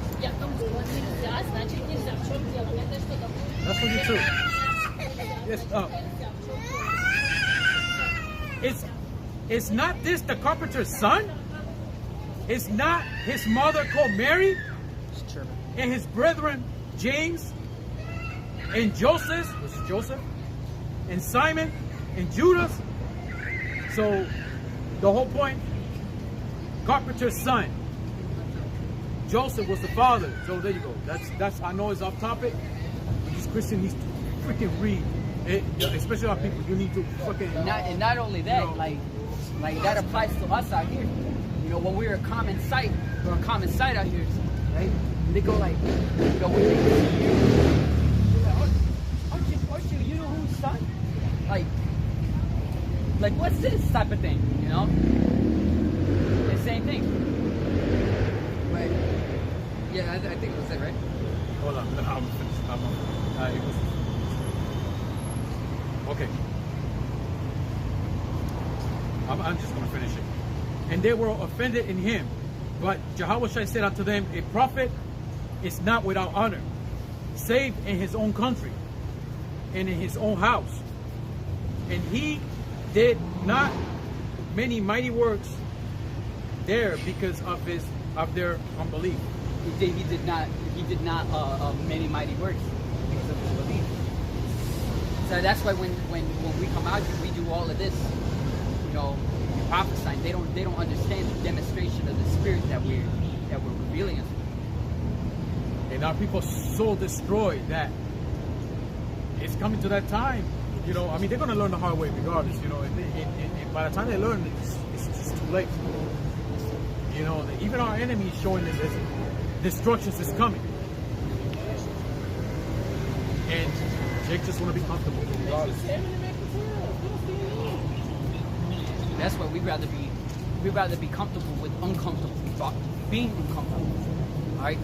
Speaker 3: That's for you too. Yes, it's not this the carpenter's son? It's not his mother called Mary? And his brethren James and Joseph, which is Joseph, and Simon and Judas. So the whole point, carpenter's son. Joseph was the father. So there you go. That's I know it's off topic, but this Christian needs to freaking read. Especially our people, you need to fucking.
Speaker 1: And not only that, you know, like that applies to us out here. You know, when we're a common sight out here, right? They go like, you know, when they see you, aren't you know who's son? Like what's this type of thing? You know, the same thing. Right? Yeah, I think it was it, right?
Speaker 3: Hold on, I'm finished. Okay. I'm just going to finish it. And they were offended in him. But YAHAWASHI said unto them, a prophet is not without honor, save in his own country and in his own house. And he did not many mighty works there because of their unbelief.
Speaker 1: He did not many mighty works because of his belief. So that's why when we come out here, we do all of this, you know, prophesying. They don't understand the demonstration of the spirit that we're revealing us.
Speaker 3: And our people so destroyed that it's coming to that time. You know, I mean, they're going to learn the hard way regardless. You know, and by the time they learn, it's just too late. You know, even our enemy is showing us this destruction is coming, and they just want to be comfortable. Regardless.
Speaker 1: That's why we'd rather be comfortable with uncomfortable, being uncomfortable. All right.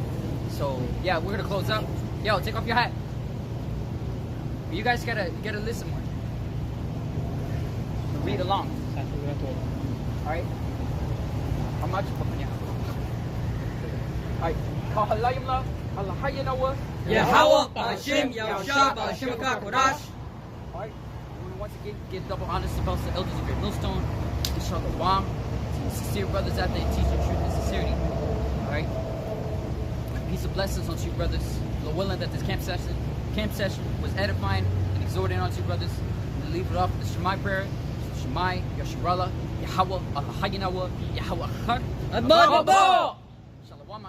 Speaker 1: So yeah, we're gonna close up. Yo, take off your hat. You guys gotta listen more. Read along. All right. How much? All right.
Speaker 2: YAHAWAH, BAHASHAM, YAHUSHA, BAHASHAM Kodash.
Speaker 1: All right. Once again, give double honors to both the elders of Great Millstone, YAHAWAH, to the sincere brothers out there teaching truth and sincerity. All right. Peace and blessings unto you, brothers. Lord willing that this camp session was edifying and exhorting unto you, brothers. And leave it off with the Shemai prayer. Shemai, Yasharallah, Yahawah, Allah Hayinawa, Yahawah Chad.
Speaker 2: Shalom.
Speaker 1: Shalom.